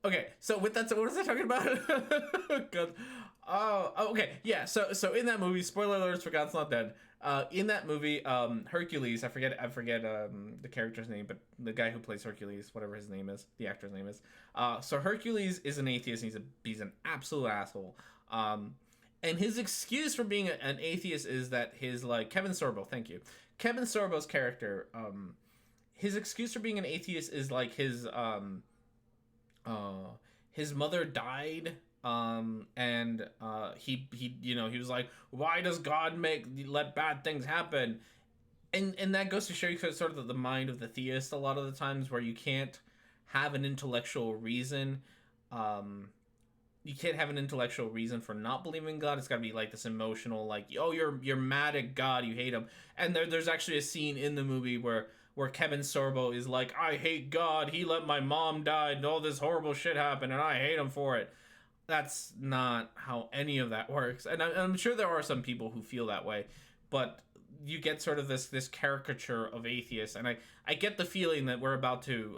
Okay, so with that, so what was I talking about? God. Okay, yeah. So in that movie, spoiler alerts for God's Not Dead. In that movie, Hercules, I forget the character's name, but the guy who plays Hercules, whatever his name is, the actor's name is. So Hercules is an atheist. And he's an absolute asshole. And his excuse for being an atheist is that Kevin Sorbo, thank you, Kevin Sorbo's character. His excuse for being an atheist is like his mother died, and he was like, why does God let bad things happen? And that goes to show you sort of the mind of the theist a lot of the times, where you can't have an intellectual reason. You can't have an intellectual reason for not believing in God. It's got to be like this emotional, like, oh, you're mad at God, you hate him. And there's actually a scene in the movie where Kevin Sorbo is like, I hate God, he let my mom die, and all this horrible shit happened, and I hate him for it. That's not how any of that works. And I'm sure there are some people who feel that way, but you get sort of this caricature of atheists, and I get the feeling that we're about to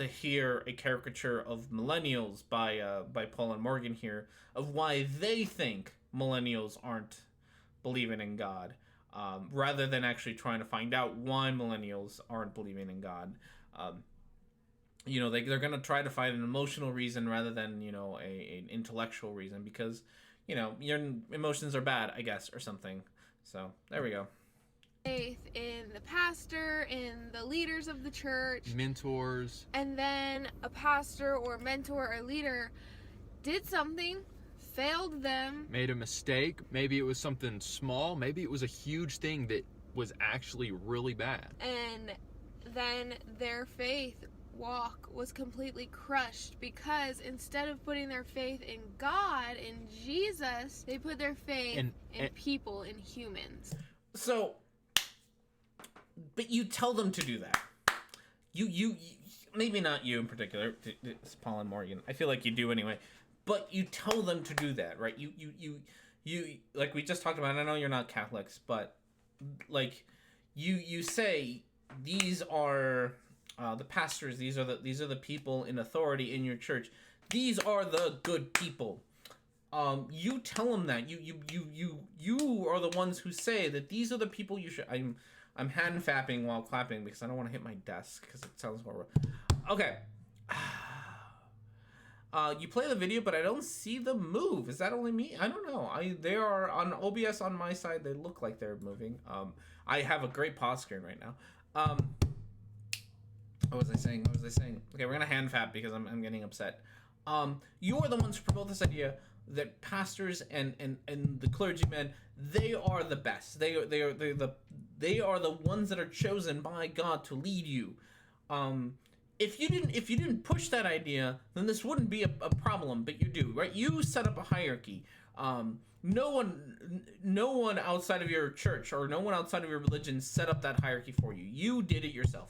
hear a caricature of millennials by Paul and Morgan here, of why they think millennials aren't believing in God. Rather than actually trying to find out why millennials aren't believing in God. They're going to try to find an emotional reason rather than, an intellectual reason, because, your emotions are bad, I guess, or something. So, there we go. Faith in the pastor, in the leaders of the church. Mentors. And then a pastor or mentor or leader did something, failed them, made a mistake. Maybe it was something small, maybe it was a huge thing that was actually really bad, and then their faith walk was completely crushed, because instead of putting their faith in God, in Jesus, they put their faith in people, in humans. So, but you tell them to do that. You maybe not you in particular, it's Paul and Morgan, I feel like you do anyway. But you tell them to do that, right? You like we just talked about, I know you're not Catholics, but like you say, these are the pastors, these are the people in authority in your church. These are the good people. You tell them that. You are the ones who say that these are the people you should. I'm hand fapping while clapping because I don't want to hit my desk because it sounds horrible. Okay. You play the video, but I don't see them move. Is that only me? I don't know. They are on OBS on my side. They look like they're moving. I have a great pause screen right now. What was I saying? Okay, we're gonna hand fap because I'm getting upset. You are the ones who promote this idea that pastors and the clergymen, they are the best. They are the ones that are chosen by God to lead you. If you didn't push that idea, then this wouldn't be a problem, but you do, right? You set up a hierarchy. No one outside of your church or no one outside of your religion set up that hierarchy for you. You did it yourself.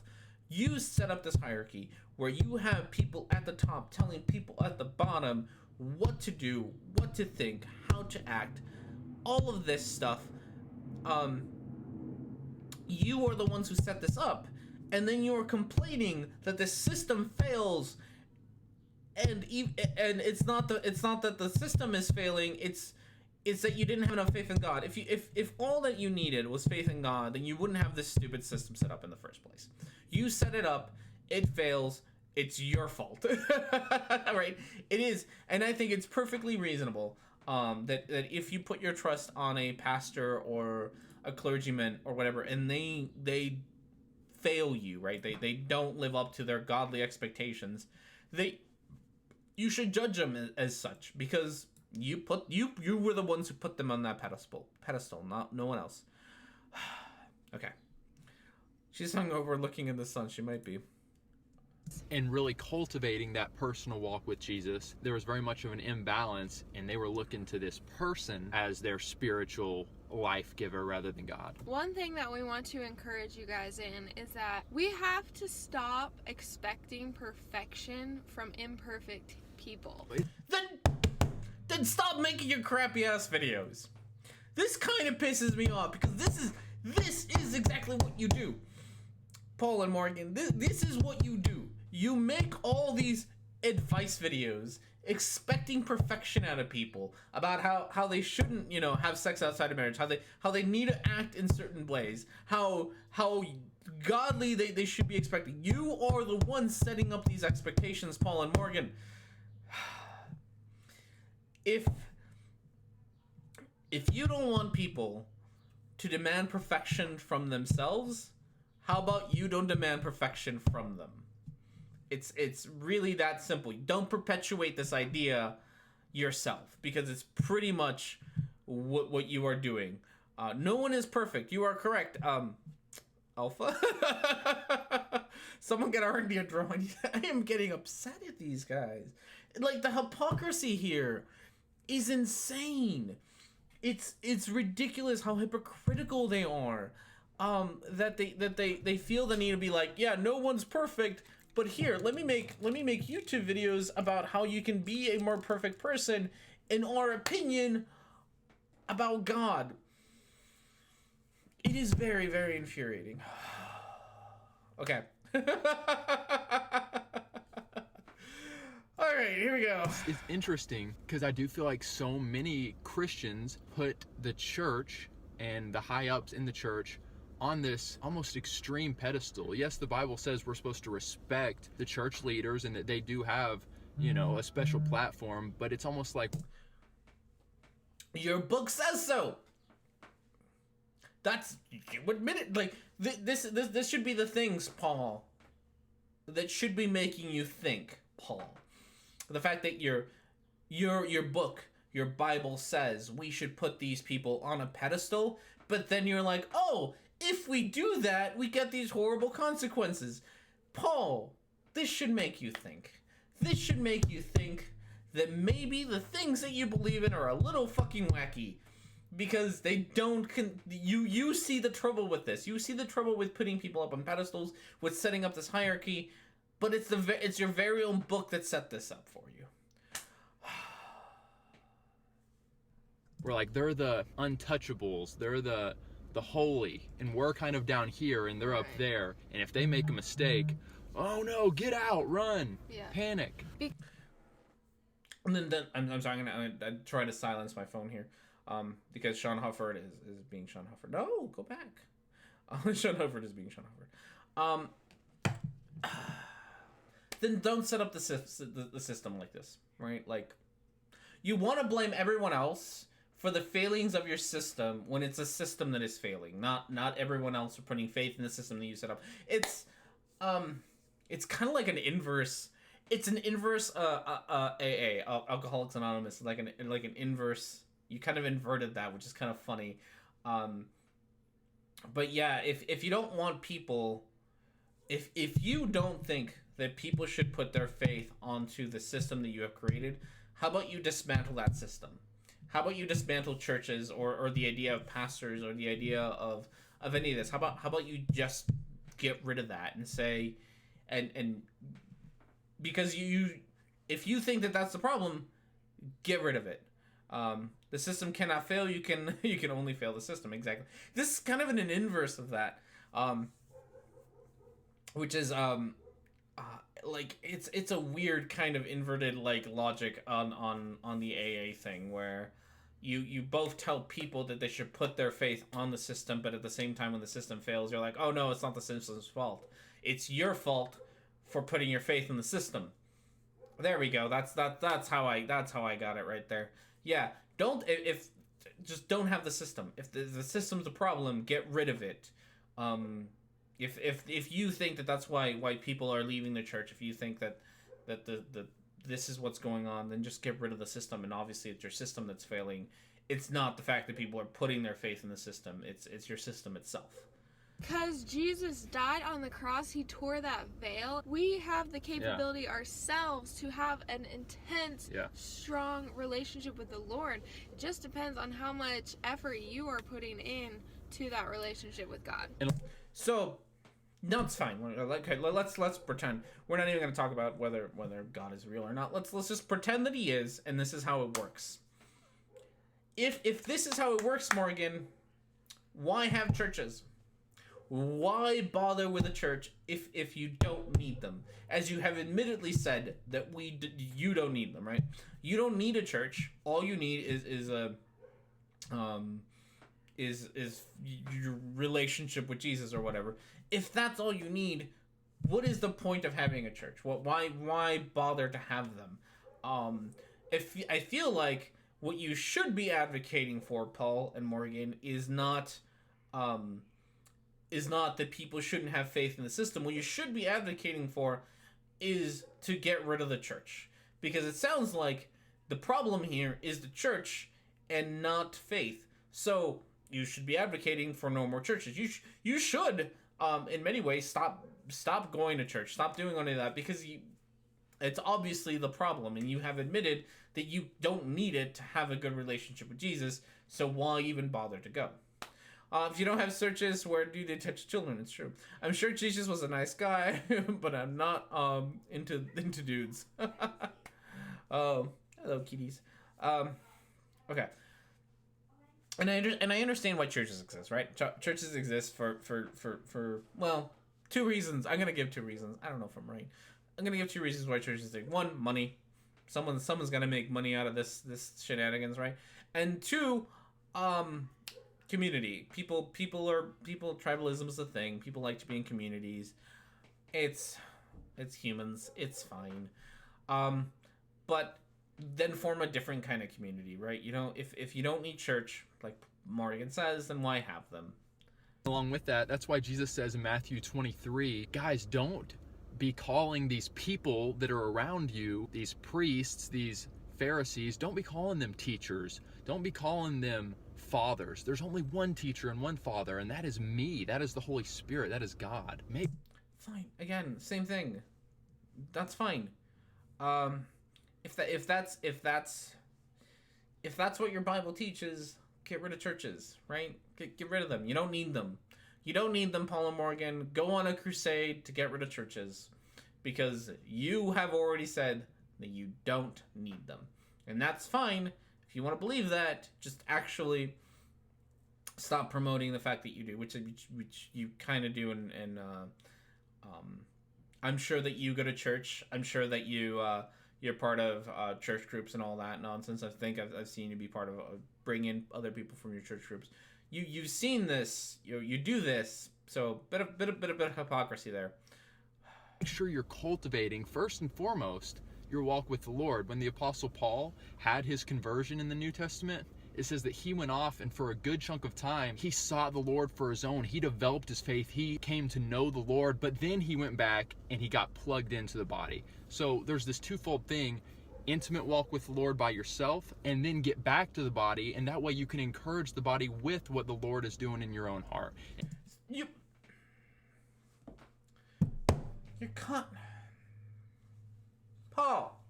You set up this hierarchy where you have people at the top telling people at the bottom what to do, what to think, how to act, all of this stuff. You are the ones who set this up, and then you are complaining that the system fails, and it's not that the system is failing, it's that you didn't have enough faith in God. If all that you needed was faith in God, then you wouldn't have this stupid system set up in the first place. You set it up, it fails, it's your fault. Right? It is, and I think it's perfectly reasonable that if you put your trust on a pastor or a clergyman or whatever, and they fail you, right? They don't live up to their godly expectations, you should judge them as such, because you were the ones who put them on that pedestal, not no one else. Okay. She's hungover looking in the sun. She might be. And really cultivating that personal walk with Jesus, there was very much of an imbalance, and they were looking to this person as their spiritual life giver rather than God. One thing that we want to encourage you guys in is that we have to stop expecting perfection from imperfect people. Then stop making your crappy ass videos. This kind of pisses me off because this is exactly what you do. Paul and Morgan, this is what you do. You make all these advice videos expecting perfection out of people about how they shouldn't, have sex outside of marriage, how they need to act in certain ways, how godly they should be expecting. You are the ones setting up these expectations, Paul and Morgan. If you don't want people to demand perfection from themselves, how about you don't demand perfection from them? It's really that simple. Don't perpetuate this idea yourself, because it's pretty much what you are doing. No one is perfect. You are correct. Alpha? Someone get R&D a drawing. I am getting upset at these guys. Like, the hypocrisy here is insane. It's ridiculous how hypocritical they are. That they feel the need to be like, yeah, no one's perfect, but here, let me make YouTube videos about how you can be a more perfect person in our opinion about God. It is very, very infuriating. Okay. All right, here we go. It's interesting because I do feel like so many Christians put the church and the high ups in the church on this almost extreme pedestal. Yes, the Bible says we're supposed to respect the church leaders and that they do have, a special platform, but it's almost like your book says so. That's, you admit it. Like, this should be the things, Paul, that should be making you think, Paul. The fact that your book, your Bible says we should put these people on a pedestal, but then you're like, oh, if we do that, we get these horrible consequences. Paul, this should make you think. This should make you think that maybe the things that you believe in are a little fucking wacky. Because they don't, you see the trouble with this. You see the trouble with putting people up on pedestals, with setting up this hierarchy, but it's your very own book that set this up for you. we're like, they're the untouchables, they're the holy, and we're kind of down here and they're up there, and if they make a mistake, oh no, get out, run, panic. And then I'm sorry, I'm trying to silence my phone here, because Sean Hufford is being Sean Hufford. No, go back. Schoenhofer is being Schoenhofer. Then don't set up the system like this, right? Like, you want to blame everyone else for the failings of your system when it's a system that is failing, not everyone else for putting faith in the system that you set up. It's kind of like an inverse. It's an inverse AA, Alcoholics Anonymous, like an inverse. You kind of inverted that, which is kind of funny. But yeah, if you don't want people, if you don't think that people should put their faith onto the system that you have created, how about you dismantle that system? How about you dismantle churches or the idea of pastors or the idea of any of this? How about you just get rid of that and say, and because if you think that that's the problem, get rid of it. The system cannot fail. You can only fail the system. Exactly. This is kind of an inverse of that, which is like it's a weird kind of inverted like logic on the AA thing where you both tell people that they should put their faith on the system, but at the same time when the system fails, you're like, oh no, it's not the system's fault. It's your fault for putting your faith in the system. There we go. That's how I got it right there. Yeah, just don't have the system. If the system's a problem, get rid of it. If you think that that's why people are leaving the church, if you think that this is what's going on, then just get rid of the system. And obviously it's your system that's failing. It's not the fact that people are putting their faith in the system. It's your system itself. Because Jesus died on the cross, he tore that veil. We have the capability ourselves to have an intense, strong relationship with the Lord. It just depends on how much effort you are putting in to that relationship with God. So, no, it's fine. Okay, let's pretend we're not even going to talk about whether God is real or not. Let's just pretend that he is, and this is how it works. If this is how it works, Morgan, why have churches? Why bother with a church if you don't need them? As you have admittedly said that you don't need them, right? You don't need a church. All you need is your relationship with Jesus or whatever. If that's all you need, what is the point of having a church? Why bother to have them? If I feel like what you should be advocating for, Paul and Morgan, is not that people shouldn't have faith in the system. What you should be advocating for is to get rid of the church. Because it sounds like the problem here is the church and not faith. So you should be advocating for no more churches. You should, in many ways, stop going to church. Stop doing any of that because it's obviously the problem. And you have admitted that you don't need it to have a good relationship with Jesus. So why even bother to go? If you don't have churches, where do they touch children? It's true. I'm sure Jesus was a nice guy, but I'm not into dudes. Oh, hello, kitties. Okay. And I understand why churches exist, right? Churches exist for well, two reasons. I'm gonna give two reasons. I don't know if I'm right. I'm gonna give two reasons why churches exist. One, money. Someone's gonna make money out of this shenanigans, right? And two, community. Tribalism is a thing. People like to be in communities. It's humans. It's fine. But then form a different kind of community, right? You know, if you don't need church, like Morgan says, then why have them? Along with that, that's why Jesus says in Matthew 23, guys, don't be calling these people that are around you, these priests, these Pharisees, don't be calling them teachers. Don't be calling them fathers. There's only one teacher and one father, and that is me. That is the Holy Spirit. That is God. Fine. Again, same thing. That's fine. If that's what your Bible teaches, get rid of churches, right? Get rid of them. You don't need them. You don't need them, Paul and Morgan. Go on a crusade to get rid of churches because you have already said that you don't need them. And that's fine. If you want to believe that, just actually stop promoting the fact that you do, which you kind of do. And I'm sure that you go to church. I'm sure that you're part of church groups and all that nonsense. I think I've seen you be part of bring in other people from your church groups. You've seen this. You do this So bit of hypocrisy there. Make sure you're cultivating, first and foremost, your walk with the Lord. When the Apostle Paul had his conversion in the New Testament, it says that he went off and for a good chunk of time, he sought the Lord for his own. He developed his faith. He came to know the Lord, but then he went back and he got plugged into the body. So there's this twofold thing: intimate walk with the Lord by yourself, and then get back to the body, and that way you can encourage the body with what the Lord is doing in your own heart. You can't. Paul,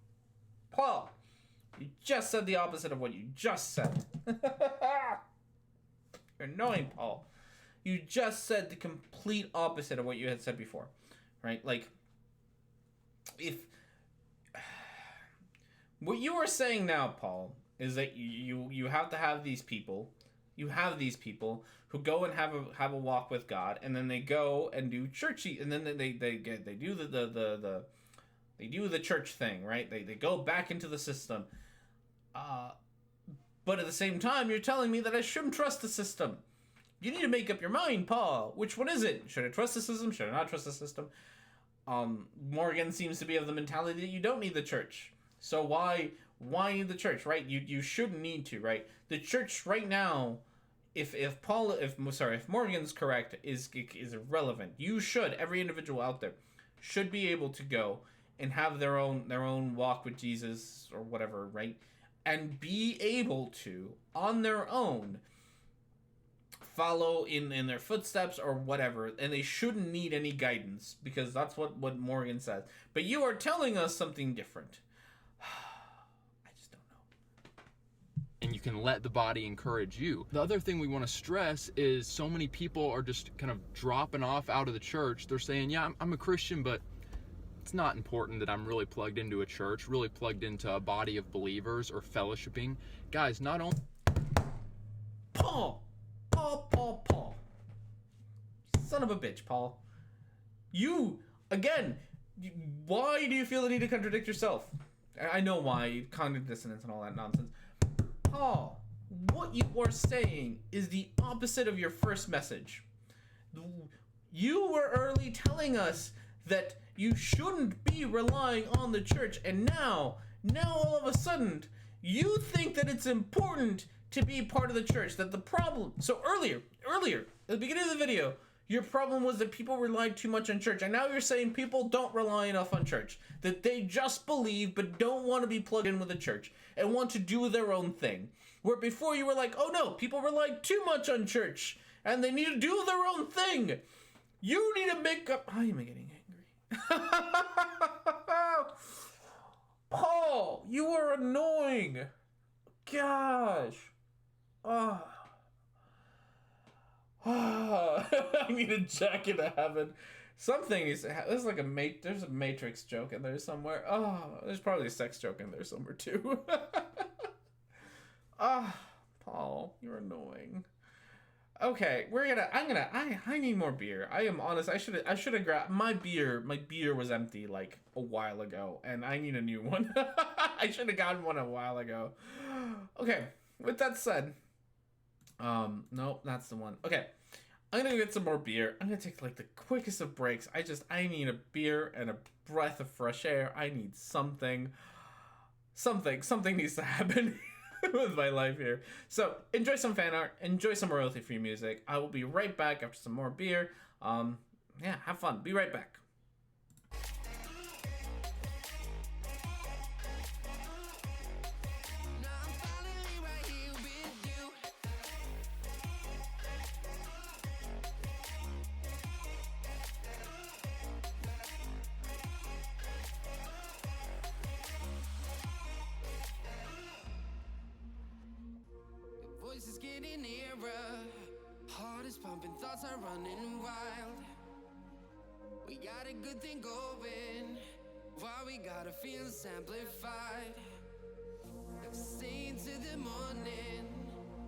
you just said the opposite of what you just said. You're annoying, Paul. You just said the complete opposite of what you had said before, right? Like, if what you are saying now, Paul, is that you have to have these people. You have these people who go and have a walk with God, and then they go and do churchy, and then they do they do the church thing, right? They go back into the system. But at the same time, you're telling me that I shouldn't trust the system. You need to make up your mind, Paul. Which one is it? Should I trust the system? Should I not trust the system? Morgan seems to be of the mentality that you don't need the church. So why need the church, right? You shouldn't need to, right? The church right now, if Morgan's correct, is irrelevant. You should, every individual out there should be able to go and have their own walk with Jesus or whatever, right? And be able to, on their own, follow in their footsteps or whatever, and they shouldn't need any guidance, because that's what Morgan says. But you are telling us something different. I just don't know. And you can let the body encourage you. The other thing we want to stress is so many people are just kind of dropping off out of the church. They're saying, yeah, I'm a Christian, but it's not important that I'm really plugged into a church, really plugged into a body of believers or fellowshipping. Guys, not only... Paul! Son of a bitch, Paul. You, again, why do you feel the need to contradict yourself? I know why, cognitive dissonance and all that nonsense. Paul, what you are saying is the opposite of your first message. You were early telling us that you shouldn't be relying on the church, and now all of a sudden, you think that it's important to be part of the church, that the problem... So earlier, at the beginning of the video, your problem was that people relied too much on church, and now you're saying people don't rely enough on church, that they just believe but don't want to be plugged in with the church and want to do their own thing. Where before you were like, oh no, people rely too much on church and they need to do their own thing. You need to make up... I am getting angry. Paul, you are annoying. Gosh. Oh. I need a jacket to heaven. Something is... There's like there's a Matrix joke in there somewhere. Oh, there's probably a sex joke in there somewhere too. Paul, you're annoying. Okay, I need more beer. I am honest. I should have grabbed my beer. My beer was empty like a while ago, and I need a new one. I should have gotten one a while ago. Okay, with that said, nope, that's the one. Okay, I'm gonna get some more beer. I'm gonna take like the quickest of breaks. I need a beer and a breath of fresh air. I need something needs to happen with my life here. So enjoy some fan art, enjoy some royalty-free music. I will be right back after some more beer. Yeah, have fun. Be right back. Voices getting nearer, heart is pumping, thoughts are running wild. We got a good thing going, why we gotta feel amplified. Staying to the morning,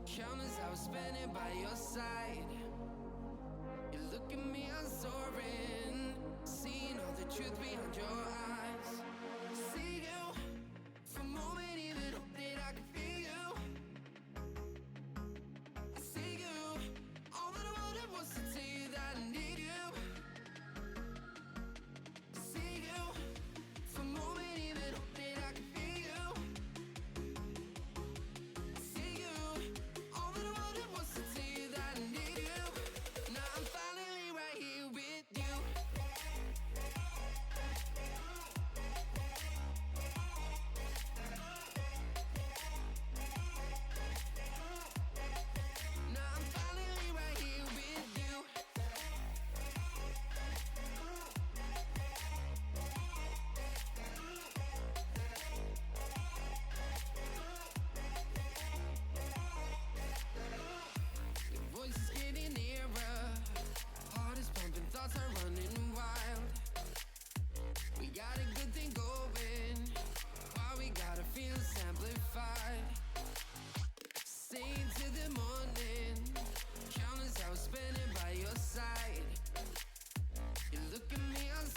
countless hours spending by your side. You look at me, I'm soaring, seeing all the truth behind your eyes. See you, for a moment even hope that I can feel you. I see you, all that I wanted was to tell you that I need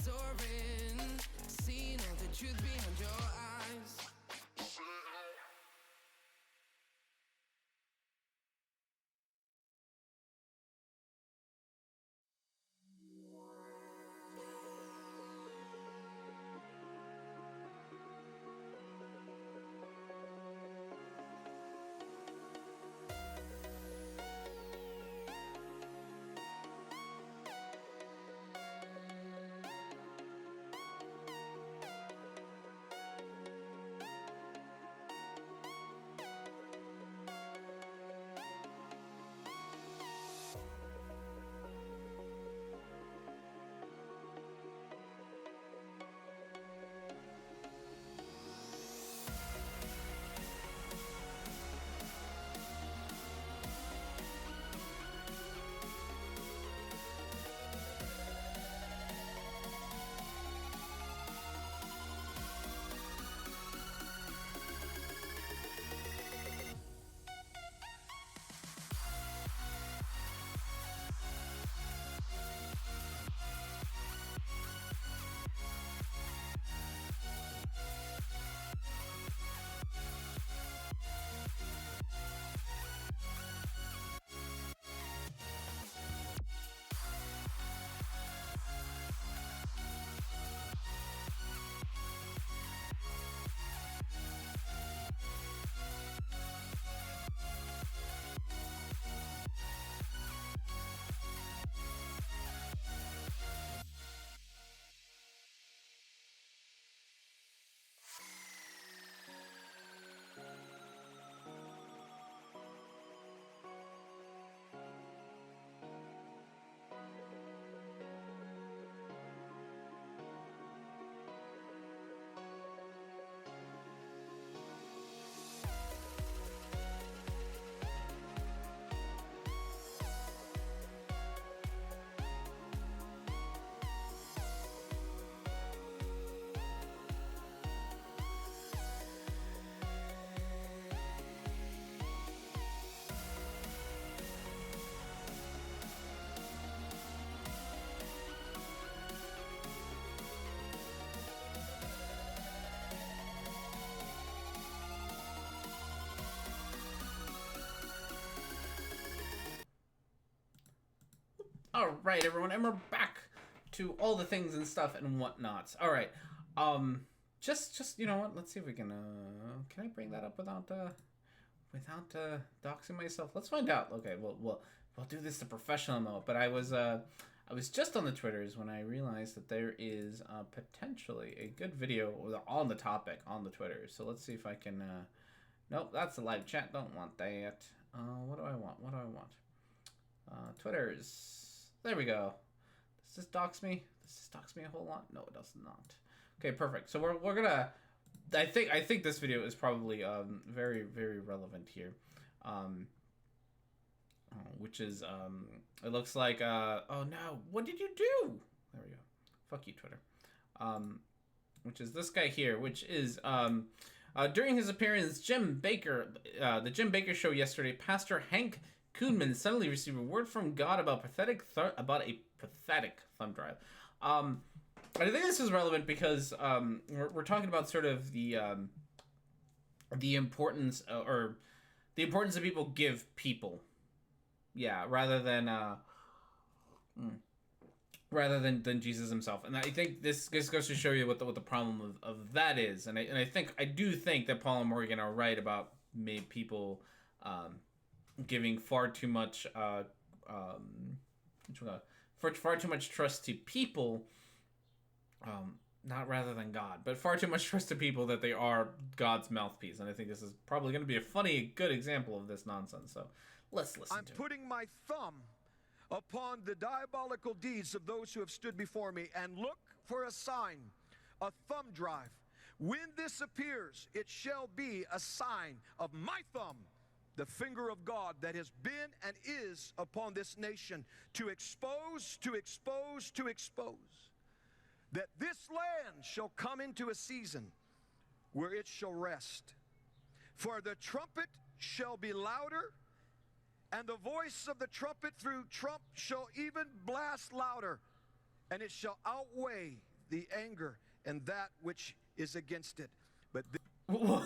soaring, seeing all the truth behind your eyes. All right, everyone, and we're back to all the things and stuff and whatnots. All right, just you know what? Let's see if we can. Can I bring that up without doxing myself? Let's find out. Okay, we'll do this the professional mode. But I was just on the Twitters when I realized that there is potentially a good video on the topic on the Twitters. So let's see if I can. Nope, that's the live chat. Don't want that. What do I want? Twitters. There we go. Does this dox me? Does this dox me a whole lot? No, it does not. Okay, perfect. So we're gonna. I think this video is probably very very relevant here, which is it looks like oh no, what did you do? There we go. Fuck you, Twitter. Which is this guy here, which is during his appearance, the Jim Baker show yesterday, Pastor Hank Kuhnman suddenly received a word from God about a pathetic thumb drive. I think this is relevant because we're talking about sort of the importance of people give people, yeah, rather than Jesus himself. And I think this goes to show you what the problem of that is. And I do think that Paul and Morgan are right about people giving far too much far too much trust to people, not rather than God, but far too much trust to people that they are God's mouthpiece. And I think this is probably going to be a good example of this nonsense. So let's listen to it. I'm putting my thumb upon the diabolical deeds of those who have stood before me, and look for a sign, a thumb drive. When this appears, it shall be a sign of my thumb, the finger of God that has been and is upon this nation, to expose, that this land shall come into a season where it shall rest. For the trumpet shall be louder, and the voice of the trumpet through trump shall even blast louder, and it shall outweigh the anger and that which is against it. But What?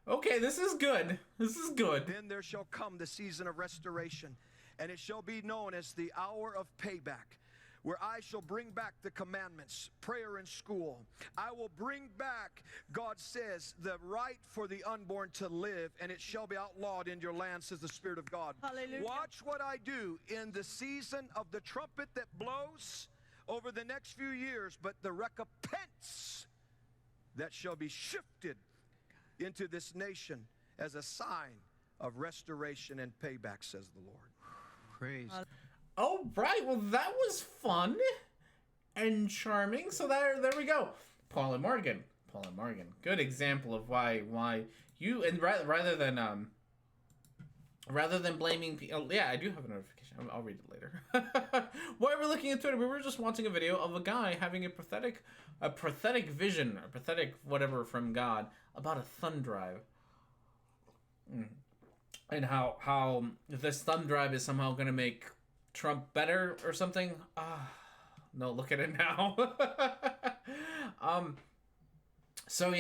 Okay, this is good. This is good. then there shall come the season of restoration, and it shall be known as the hour of payback, where I shall bring back the commandments, prayer in school. I will bring back, God says, the right for the unborn to live, and it shall be outlawed in your land, says the Spirit of God. Hallelujah. Watch what I do in the season of the trumpet that blows over the next few years, but the recompense that shall be shifted into this nation as a sign of restoration and payback, says the Lord. Praise. All right, well, that was fun and charming. So there we go. Paul and Morgan, good example of why you, and rather than blaming people. Yeah, I do have a notification. I'll read it later. While we're looking at Twitter, we were just watching a video of a guy having a prophetic vision, or prophetic whatever from God about a thumb drive. And how this thumb drive is somehow going to make Trump better or something. No, look at it now. So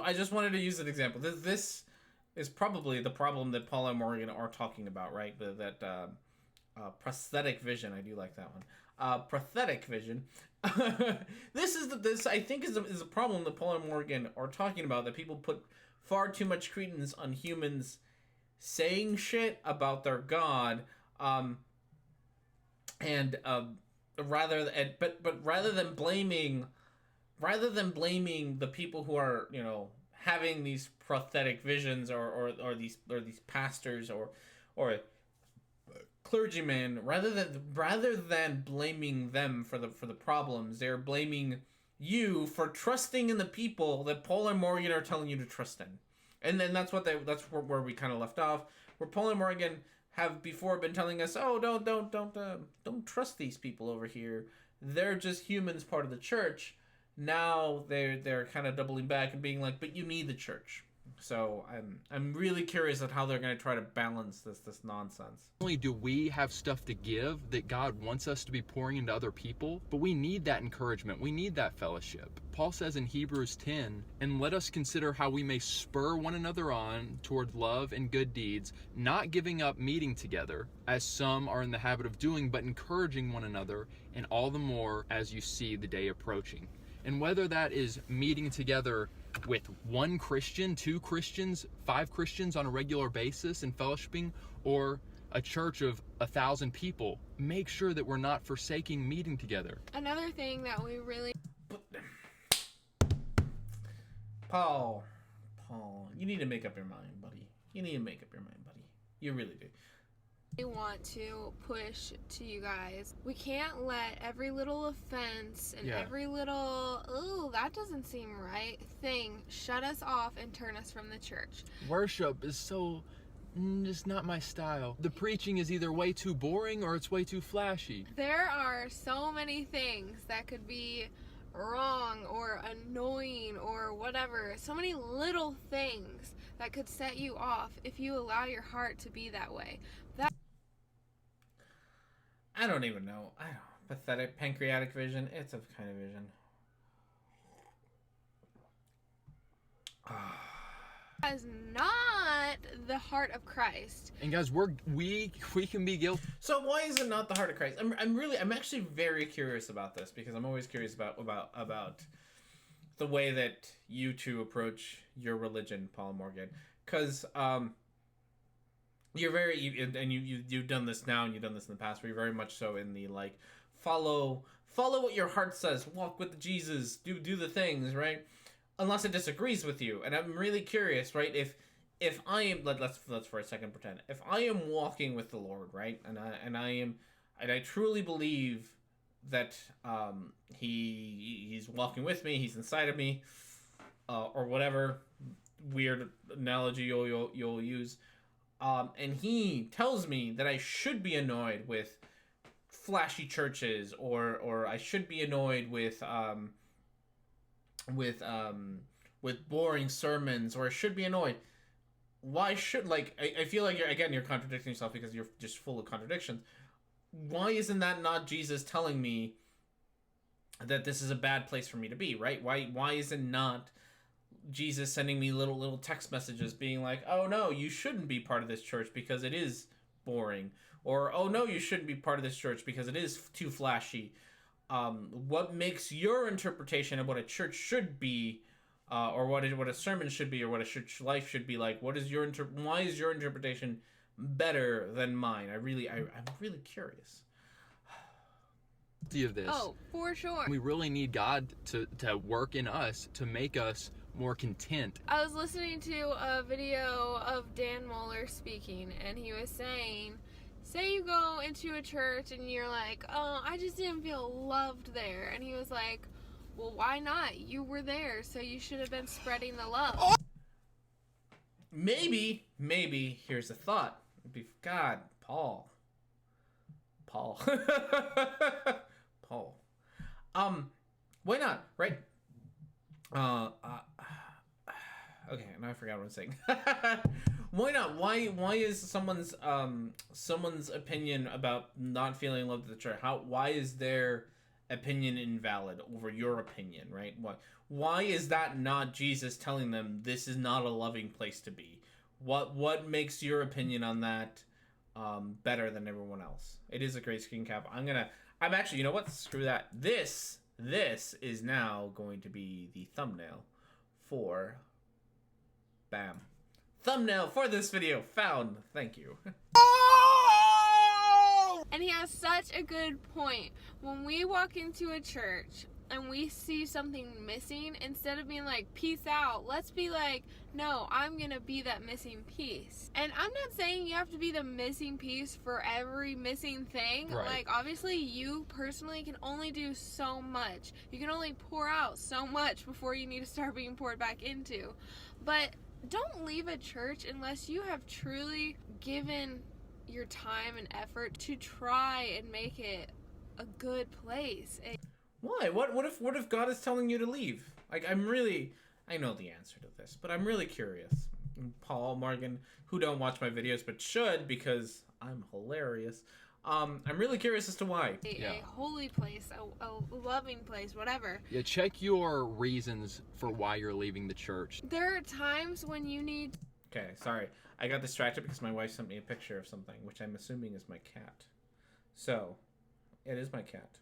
I just wanted to use an example. This is probably the problem that Paul and Morgan are talking about, right? That prosthetic vision. I do like that one. Prosthetic vision. This I think is a problem that Paul and Morgan are talking about, that people put far too much credence on humans saying shit about their God, rather than blaming the people who are, having these prosthetic visions, or these pastors or clergymen, rather than blaming them for the problems, they're blaming you for trusting in the people that Paul and Morgan are telling you to trust in. And then that's where we kind of left off, where Paul and Morgan have before been telling us, oh, don't trust these people over here. They're just humans, part of the church. Now they're kind of doubling back and being like, but you need the church. So I'm really curious at how they're going to try to balance this nonsense. Not only do we have stuff to give that God wants us to be pouring into other people, but we need that encouragement. We need that fellowship. Paul says in Hebrews 10, and let us consider how we may spur one another on toward love and good deeds, not giving up meeting together, as some are in the habit of doing, but encouraging one another, and all the more as you see the day approaching. And whether that is meeting together with one Christian, 2 Christians, 5 Christians on a regular basis and fellowshipping, or a church of 1,000 people, make sure that we're not forsaking meeting together. Another thing that we really Paul, you need to make up your mind, buddy. You really do. want to push to you guys, we can't let every little offense and every little, oh, that doesn't seem right thing shut us off and turn us from the church. Worship is so just not my style. The preaching is either way too boring or it's way too flashy. There are so many things that could be wrong or annoying or whatever. So many little things that could set you off if you allow your heart to be that way. I don't even know. Pathetic pancreatic vision. It's a kind of vision. That is not the heart of Christ. And guys, we can be guilty. So why is it not the heart of Christ? I'm actually very curious about this, because I'm always curious about the way that you two approach your religion, Paul and Morgan. Because you've done this now, and you've done this in the past, where you're very much so in the like follow what your heart says, walk with Jesus, do the things, right? Unless it disagrees with you. And I'm really curious, right? If I am, let's for a second pretend, if I am walking with the Lord, right, and I truly believe that he's walking with me, he's inside of me, or whatever weird analogy you'll use. And he tells me that I should be annoyed with flashy churches, or I should be annoyed with boring sermons, or I should be annoyed. Why should, I feel like you're contradicting yourself, because you're just full of contradictions. Why isn't that not Jesus telling me that this is a bad place for me to be, right? Why is it not Jesus sending me little text messages being like, oh no, you shouldn't be part of this church because it is boring, or oh no, you shouldn't be part of this church because it is too flashy. What makes your interpretation of what a church should be, or what a sermon should be, or what a church life should be like? Why is your interpretation better than mine? I'm really curious. Of this. Oh, for sure. We really need God to work in us to make us more content. I was listening to a video of Dan Mohler speaking, and he was saying, say you go into a church and you're like, oh, I just didn't feel loved there. And he was like, well, why not? You were there, so you should have been spreading the love. Maybe, here's a thought. God, Paul. Why not, right? Okay, now I forgot what I'm saying. Why not? Why is someone's opinion about not feeling loved at the church? Why is their opinion invalid over your opinion, right? Why is that not Jesus telling them this is not a loving place to be? What makes your opinion on that better than everyone else? It is a great screen cap. I'm actually, you know what? Screw that. This is now going to be the thumbnail for thumbnail for this video found. Thank you. And he has such a good point. When we walk into a church and we see something missing, instead of being like, peace out, let's be like, no, I'm gonna be that missing piece. And I'm not saying you have to be the missing piece for every missing thing. Right. Like, obviously, you personally can only do so much. You can only pour out so much before you need to start being poured back into. But don't leave a church unless you have truly given your time and effort to try and make it a good place. Why? What if God is telling you to leave? Like, I know the answer to this, but I'm really curious. Paul, Morgan, who don't watch my videos but should because I'm hilarious. I'm really curious as to why. A holy place, a loving place, whatever. Yeah, check your reasons for why you're leaving the church. There are times when you need... Okay, sorry. I got distracted because my wife sent me a picture of something, which I'm assuming is my cat. So, it is my cat.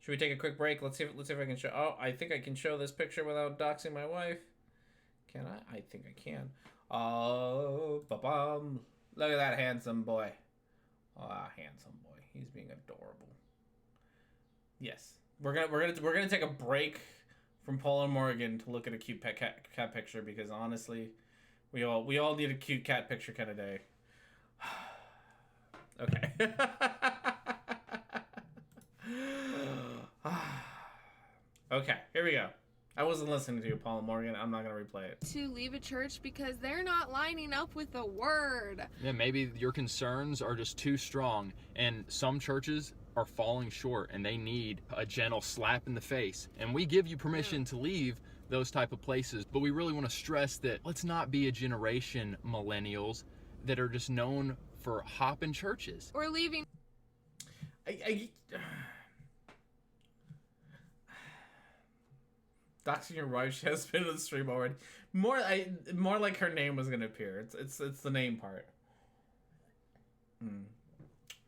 Should we take a quick break? Let's see if I can show... Oh, I think I can show this picture without doxing my wife. Can I? I think I can. Oh, ba-bum. Look at that handsome boy. Ah, handsome boy. He's being adorable. Yes. We're gonna take a break from Paul and Morgan to look at a cute cat picture because honestly, we all need a cute cat picture kind of day. Okay. Okay, here we go. I wasn't listening to you, Paul and Morgan. I'm not going to replay it. To leave a church because they're not lining up with the word. Yeah, maybe your concerns are just too strong, and some churches are falling short, and they need a gentle slap in the face. And we give you permission to leave those type of places, but we really want to stress that let's not be a generation, millennials, that are just known for hopping churches. Or leaving... Doxing your wife, she has been in the stream already. More like her name was gonna appear. It's the name part.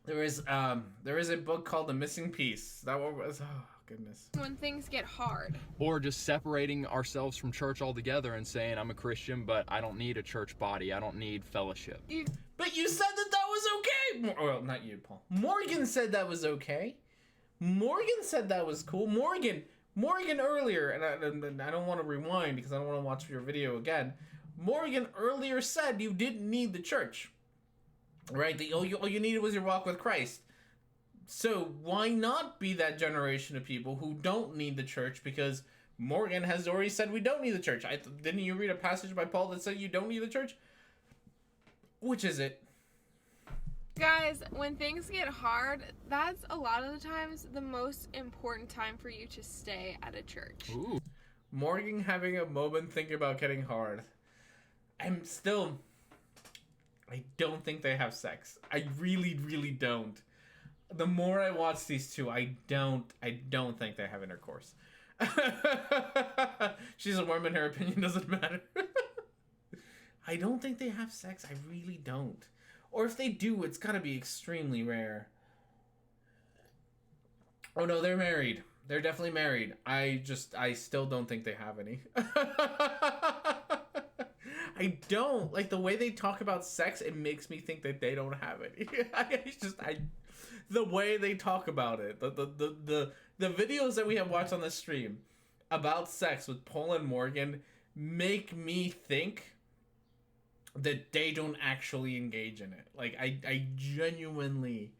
There is a book called The Missing Piece. That one was, oh goodness. When things get hard. Or just separating ourselves from church altogether and saying, I'm a Christian, but I don't need a church body. I don't need fellowship. But you said that was okay. Well, not you, Paul. Morgan said that was okay. Morgan said that was cool. Morgan earlier, and I don't want to rewind because I don't want to watch your video again. Morgan earlier said you didn't need the church, right? That all you needed was your walk with Christ. So why not be that generation of people who don't need the church? Because Morgan has already said we don't need the church. Didn't you read a passage by Paul that said you don't need the church? Which is it? Guys, when things get hard, that's a lot of the times the most important time for you to stay at a church. Ooh. Morgan having a moment thinking about getting hard. I don't think they have sex. I really, really don't. the more I watch these two, I don't think they have intercourse. She's a Mormon, her opinion doesn't matter. I don't think they have sex. I really don't. Or if they do, it's gotta be extremely rare. Oh no, they're married. They're definitely married. I still don't think they have any. I don't. Like, the way they talk about sex, it makes me think that they don't have any. The way they talk about it. The videos that we have watched on the stream about sex with Paul and Morgan make me think that they don't actually engage in it. Like, I genuinely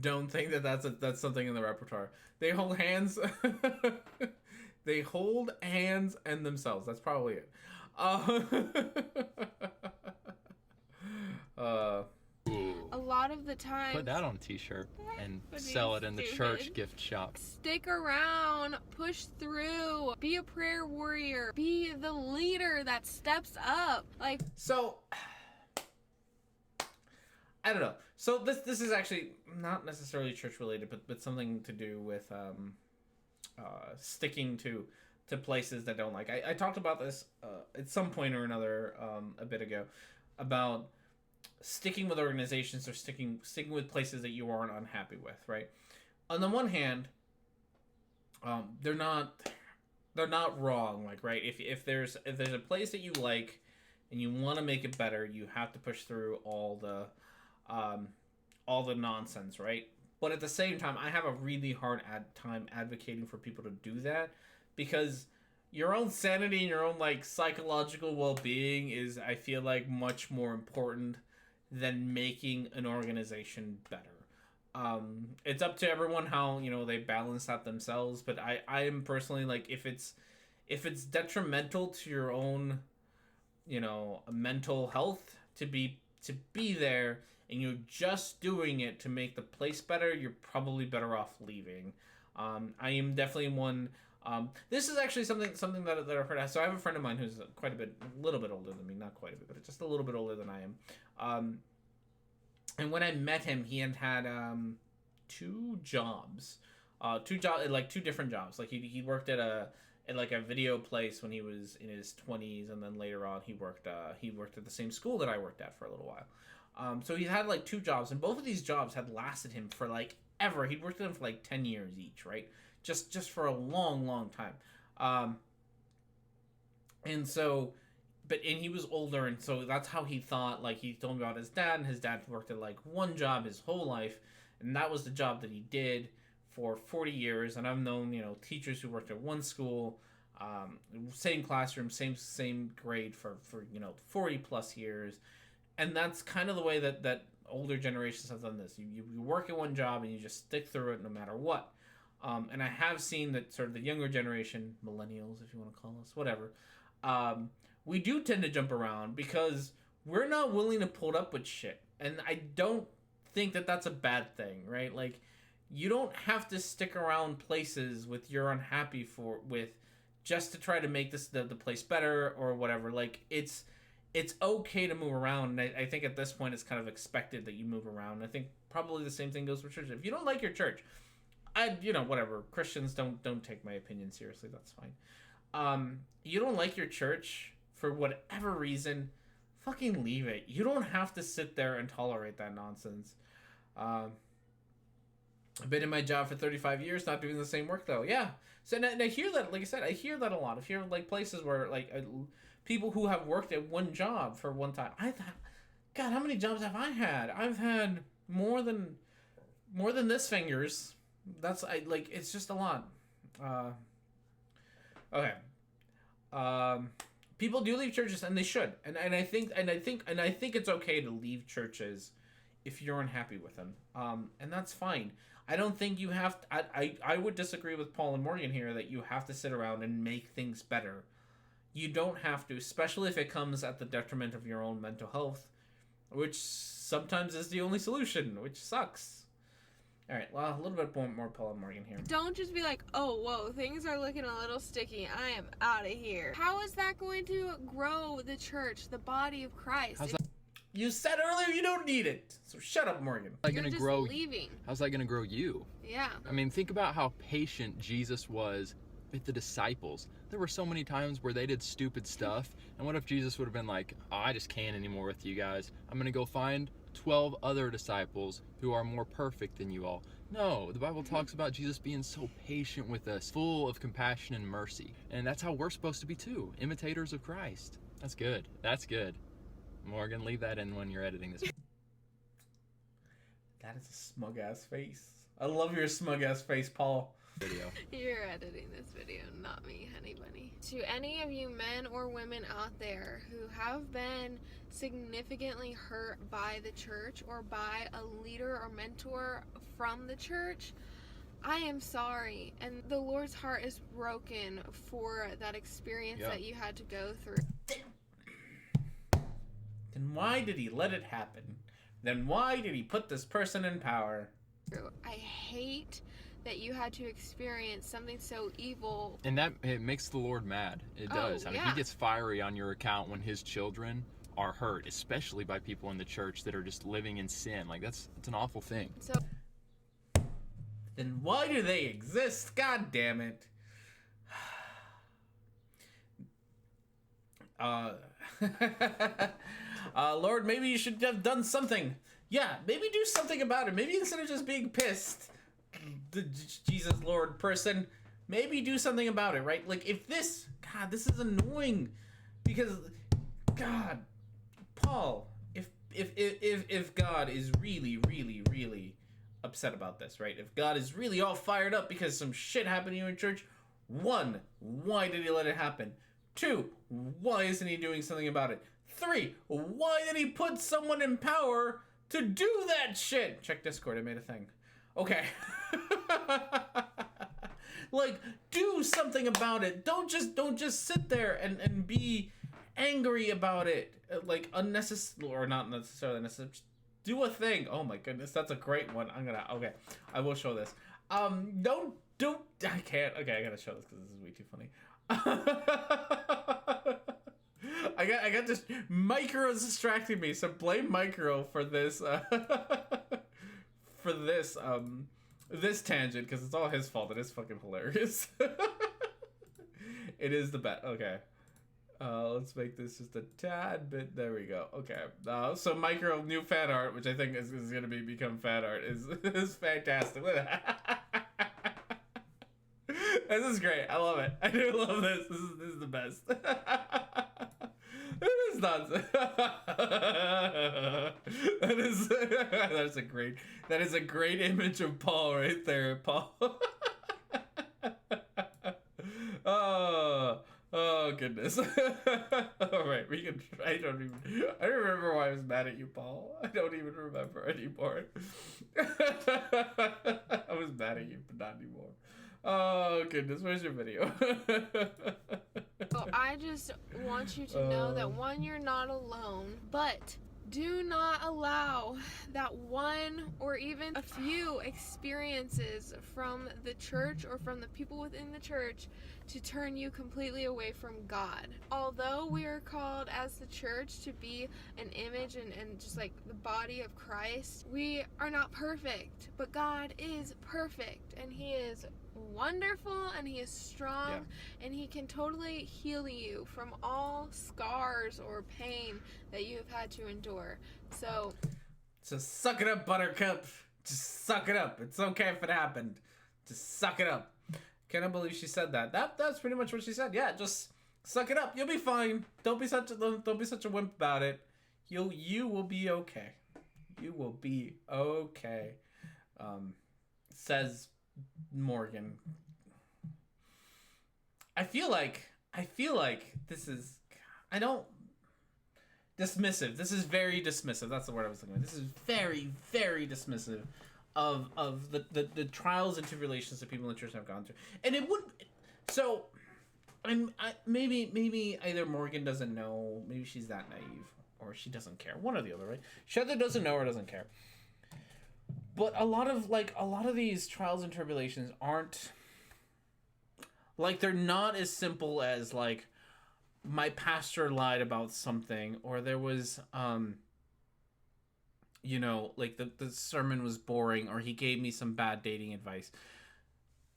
don't think that that's something in the repertoire. They hold hands. They hold hands and themselves. That's probably it. A lot of the time, Put that on a t-shirt and sell it in the church gift shop. stick around, push through, be a prayer warrior, be the leader that steps up. Like, so I don't know. So this is actually not necessarily church related, but something to do with sticking to places that don't like. I talked about this at some point or another a bit ago about sticking with organizations or sticking with places that you aren't unhappy with, right? On the one hand, they're not wrong, like, right? If there's a place that you like and you want to make it better, you have to push through all the nonsense, right? But at the same time, I have a really hard time advocating for people to do that, because your own sanity and your own, like, psychological well-being is, I feel like, much more important than making an organization better. It's up to everyone how, they balance that themselves, but I am personally, like, if it's detrimental to your own, mental health to be there, and you're just doing it to make the place better, you're probably better off leaving. I am definitely one. This is actually something that I've heard. So I have a friend of mine who's a little bit older than me, not quite a bit, but just a little bit older than I am. And when I met him, he had two jobs, like two different jobs. Like he worked at a video place when he was in his 20s, and then later on he worked at the same school that I worked at for a little while. So he had like two jobs, and both of these jobs had lasted him for like ever. He'd worked at them for like 10 years each, right? Just for a long time. And he was older, and so that's how he thought. Like, he told me about his dad, and his dad worked at like one job his whole life, and that was the job that he did for 40 years. And I've known, teachers who worked at one school, same classroom, same grade for 40 plus years. And that's kind of the way that older generations have done this. You work at one job and you just stick through it no matter what. And I have seen that sort of the younger generation, millennials, if you want to call us, whatever, we do tend to jump around because we're not willing to put up with shit. And I don't think that that's a bad thing, right? Like, you don't have to stick around places you're unhappy with just to try to make the place better or whatever. Like, it's okay to move around. And I think at this point it's kind of expected that you move around. I think probably the same thing goes for church. If you don't like your church, whatever. Christians don't take my opinion seriously. That's fine. You don't like your church for whatever reason, fucking leave it. You don't have to sit there and tolerate that nonsense. I've been in my job for 35 years, not doing the same work though. Yeah. So and I hear that, like I said, I hear that a lot. I hear like places where like people who have worked at one job for one time. I thought, God, how many jobs have I had? I've had more than this fingers. It's just a lot. Okay. People do leave churches, and they should. And I think it's okay to leave churches if you're unhappy with them. And that's fine. I don't think you have to, I would disagree with Paul and Morgan here that you have to sit around and make things better. You don't have to, especially if it comes at the detriment of your own mental health, which sometimes is the only solution, which sucks. All right, well, a little bit more Paul and Morgan here. don't just be like, oh, whoa, things are looking a little sticky. I am out of here. How is that going to grow the church, the body of Christ? You said earlier you don't need it. So shut up, Morgan. How's that You're gonna just grow? leaving. How's that gonna grow you? Yeah. I mean, think about how patient Jesus was with the disciples. There were so many times where they did stupid stuff, and what if Jesus would have been like, oh, I just can't anymore with you guys. I'm gonna go find 12 other disciples who are more perfect than you all. No, the Bible talks about Jesus being so patient with us, full of compassion and mercy. And that's how we're supposed to be too, imitators of Christ. That's good. That's good. Morgan, leave that in when you're editing this. That is a smug ass face. I love your smug ass face, Paul. Video. You're editing this video, not me, honey bunny. To any of you men or women out there who have been significantly hurt by the church or by a leader or mentor from the church, I am sorry. And the Lord's heart is broken for that experience that you had to go through. Then why did he let it happen? Then why did he put this person in power? I hate that you had to experience something so evil. And that, it makes the Lord mad. It does. I mean, he gets fiery on your account when his children are hurt, especially by people in the church that are just living in sin. Like, it's an awful thing. So Then why do they exist? God damn it. Lord, maybe you should have done something. Yeah, maybe do something about it. Maybe instead of just being pissed, the Jesus Lord person, maybe do something about it, right? Like, if this, God, this is annoying, because, God, Paul, if God is really, really, really upset about this, right? If God is really all fired up because some shit happened to you in church, 1, why did he let it happen? 2, why isn't he doing something about it? 3, why did he put someone in power to do that shit? Check Discord, I made a thing. Okay. Like, do something about it. Don't just sit there and be angry about it. Like, unnecessary, or not necessarily necessary. Just do a thing. Oh my goodness, that's a great one. Okay, I will show this. Don't, I can't. Okay, I gotta show this because this is way too funny. I got this. Micro's distracting me, so blame Micro for this. For this this tangent, because it's all his fault. It is fucking hilarious. It is the best. Okay. Let's make this just a tad bit. There we go. Okay. So Micro new fan art, which I think is gonna become fan art, is fantastic. Look at that. This is great. I love it. I do love this. This is the best. It is nonsense. That is a great image of Paul right there, Paul. Oh goodness. All right, we can. I don't remember why I was mad at you, Paul. I don't even remember anymore. I was mad at you, but not anymore. Oh goodness, where's your video? So I just want you to know that, one, you're not alone, but do not allow that one or even a few experiences from the church or from the people within the church to turn you completely away from God. Although we are called as the church to be an image and just like the body of Christ, we are not perfect, but God is perfect, and he is wonderful, and he is strong, and he can totally heal you from all scars or pain that you have had to endure. So suck it up, Buttercup. Just suck it up. It's okay if it happened. Just suck it up. Can't believe she said that. That's pretty much what she said. Yeah, just suck it up. You'll be fine. Don't be such a wimp about it. You will be okay. You will be okay. Says Morgan. I feel like this is, dismissive. This is very dismissive. That's the word I was looking for. This is very, very dismissive of the trials and tribulations that people in the church have gone through. And it would, so maybe either Morgan doesn't know, maybe she's that naive, or she doesn't care. One or the other, right? She either doesn't know or doesn't care. But a lot of these trials and tribulations aren't, like, they're not as simple as, like, my pastor lied about something, or there was you know, like the sermon was boring, or he gave me some bad dating advice.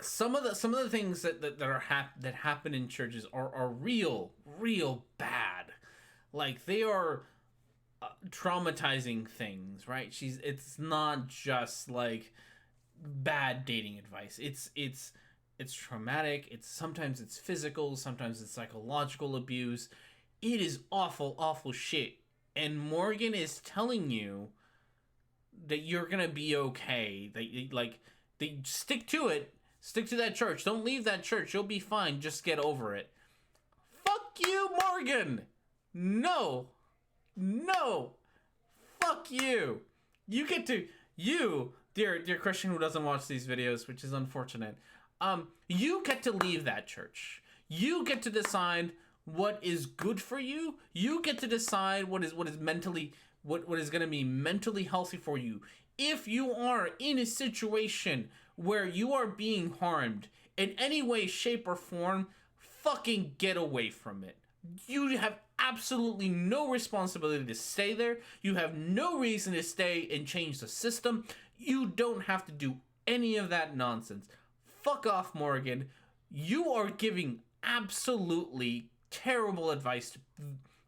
Some of the things that happen in churches are real bad. Like, they are traumatizing things, right? It's not just like bad dating advice. It's traumatic. Sometimes it's physical, sometimes it's psychological abuse. It is awful shit. And Morgan is telling you that you're gonna be okay. They stick to it. Stick to that church. Don't leave that church. You'll be fine. Just get over it. Fuck you, Morgan. No. Fuck you. You, dear Christian who doesn't watch these videos, which is unfortunate. You get to leave that church. You get to decide what is good for you. You get to decide what is mentally what is going to be mentally healthy for you. If you are in a situation where you are being harmed in any way, shape, or form, fucking get away from it. You have absolutely no responsibility to stay there. You have no reason to stay and change the system. You don't have to do any of that nonsense. Fuck off, Morgan. You are giving absolutely terrible advice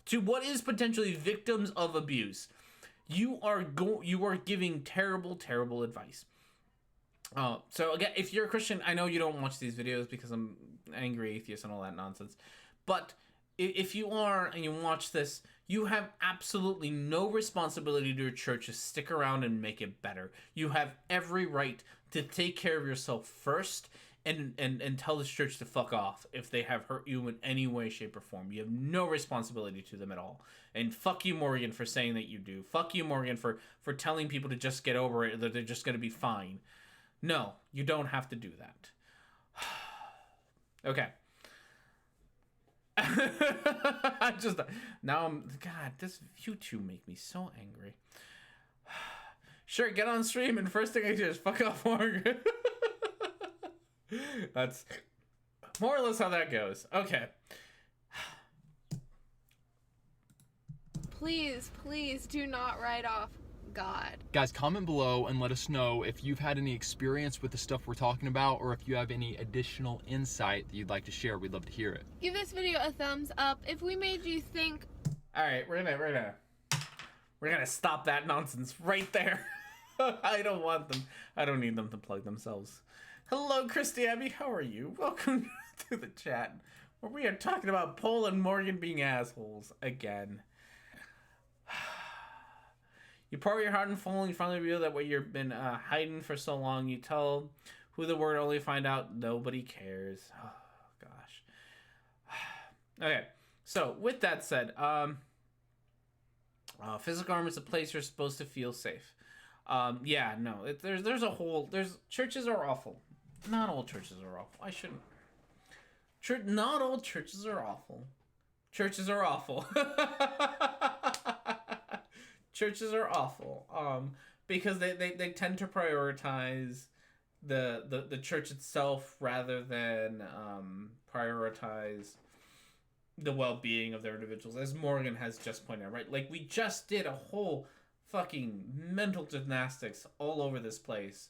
to what is potentially victims of abuse. You are giving terrible advice. So again, if you're a Christian, I know you don't watch these videos because I'm angry atheist and all that nonsense, but if you are and you watch this, you have absolutely no responsibility to your church to stick around and make it better. You have every right to take care of yourself first and tell this church to fuck off if they have hurt you in any way, shape, or form. You have no responsibility to them at all. And fuck you, Morgan, for saying that you do. Fuck you, Morgan, for telling people to just get over it, that they're just going to be fine. No, you don't have to do that. Okay. You two make me so angry. Sure, get on stream and first thing I do is fuck off Morgan. That's more or less how that goes. Okay. Please do not write off God. Guys, comment below and let us know if you've had any experience with the stuff we're talking about, or if you have any additional insight that you'd like to share. We'd love to hear it. Give this video a thumbs up if we made you think. All right, we're gonna stop that nonsense right there. I don't want them. I don't need them to plug themselves. Hello, Christy Abby. How are you? Welcome to the chat, where we are talking about Paul and Morgan being assholes again. You pour your heart and finally reveal that what you've been hiding for so long. You tell who the word, only find out nobody cares. Oh, gosh. Okay, so with that said, physical harm is a place you're supposed to feel safe. Yeah, no, churches are awful. Not all churches are awful. I shouldn't. Not all churches are awful. Churches are awful. Churches are awful. Because they tend to prioritize the church itself rather than prioritize the well-being of their individuals, as Morgan has just pointed out, right? Like, we just did a whole fucking mental gymnastics all over this place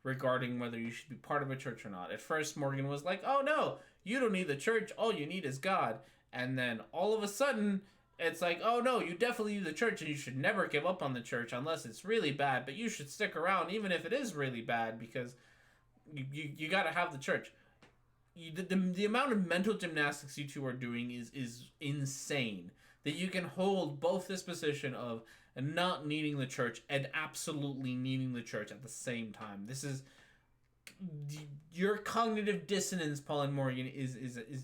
regarding whether you should be part of a church or not. At first, Morgan was like, oh no, you don't need the church, all you need is God. And then all of a sudden, it's like, oh no, you definitely need the church and you should never give up on the church unless it's really bad, but you should stick around even if it is really bad because you gotta have the church. The amount of mental gymnastics you two are doing is insane. That you can hold both this position of not needing the church and absolutely needing the church at the same time. This is your cognitive dissonance, Paul and Morgan, is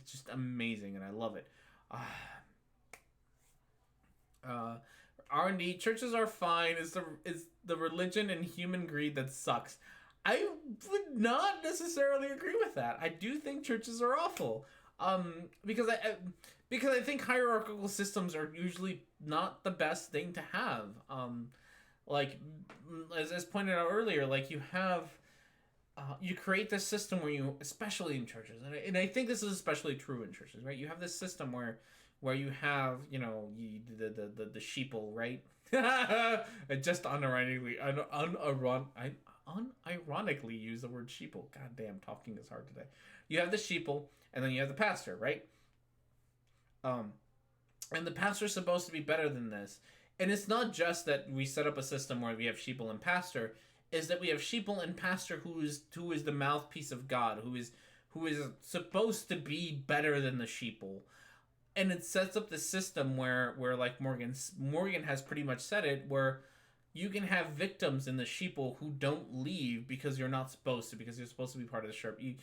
just amazing, and I love it. R&D, churches are fine. It's the religion and human greed that sucks. I would not necessarily agree with that. I do think churches are awful. Because I think hierarchical systems are usually not the best thing to have. Like, as pointed out earlier, like, you have, you create this system where you, especially in churches, and I think this is especially true in churches, right? You have this system where you have, you know, the sheeple, right? I just unironically use the word sheeple. God damn, talking is hard today. You have the sheeple, and then you have the pastor, right? And the pastor's supposed to be better than this. And it's not just that we set up a system where we have sheeple and pastor, is that we have sheeple and pastor who is the mouthpiece of God, who is supposed to be better than the sheeple. And it sets up the system where like Morgan has pretty much said it, where you can have victims in the sheeple who don't leave because you're not supposed to, because you're supposed to be part of the sheep.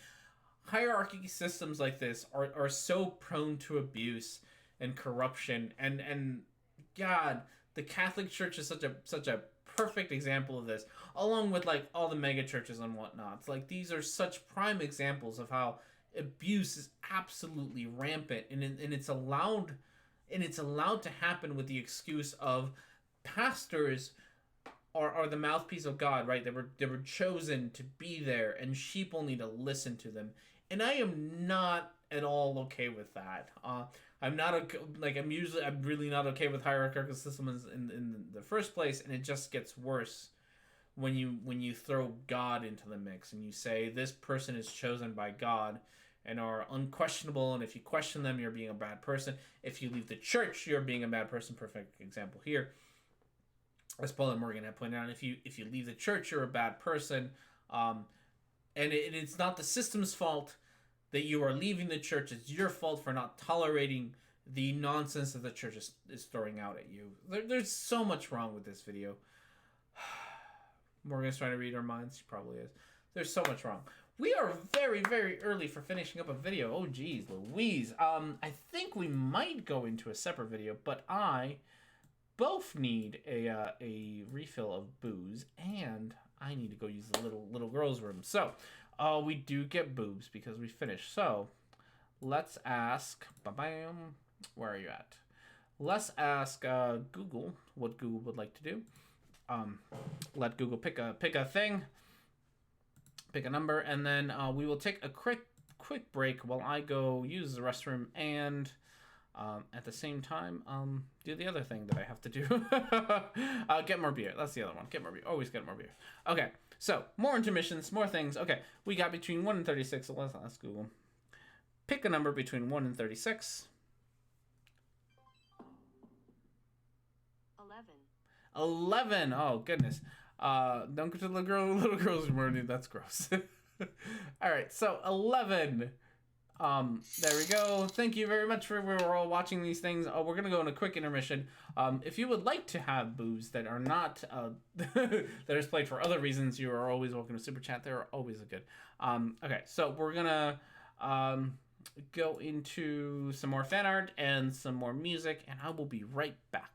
Hierarchy systems like this are so prone to abuse and corruption, and God, the Catholic Church is such a perfect example of this, along with like all the mega churches and whatnot. It's like these are such prime examples of how abuse is absolutely rampant, and it's allowed to happen with the excuse of pastors are the mouthpiece of God, right? They were chosen to be there, and sheeple need to listen to them. And I am not at all okay with that. I'm really not okay with hierarchical systems in the first place, and it just gets worse when you throw God into the mix and you say this person is chosen by God and are unquestionable, and if you question them, you're being a bad person. If you leave the church, you're being a bad person. Perfect example here, as Paul and Morgan have pointed out. If you leave the church, you're a bad person, and it's not the system's fault that you are leaving the church. It's your fault for not tolerating the nonsense that the church is throwing out at you. There's so much wrong with this video. Morgan's trying to read our minds. She probably is. There's so much wrong. We are very, very early for finishing up a video. Oh, geez, Louise. I think we might go into a separate video, but I both need a refill of booze, and I need to go use the little girl's room. So, we do get boobs because we finished. So, let's ask. Bam. Where are you at? Let's ask Google what Google would like to do. Let Google pick a thing. Pick a number, and then we will take a quick break while I go use the restroom and at the same time do the other thing that I have to do. Get more beer. That's the other one. Get more beer. Always get more beer. Okay, so more intermissions, more things. Okay, we got between 1 and 36. So let's ask Google. Pick a number between 1 and 36. 11. Oh goodness. Don't go to the little girl's room. That's gross. All right, so 11. There we go. Thank you very much for we're all watching these things. We're gonna go in a quick intermission. If you would like to have boobs that are not that is played for other reasons, you are always welcome to super chat. They're always a good. Okay, so we're gonna go into some more fan art and some more music, and I will be right back.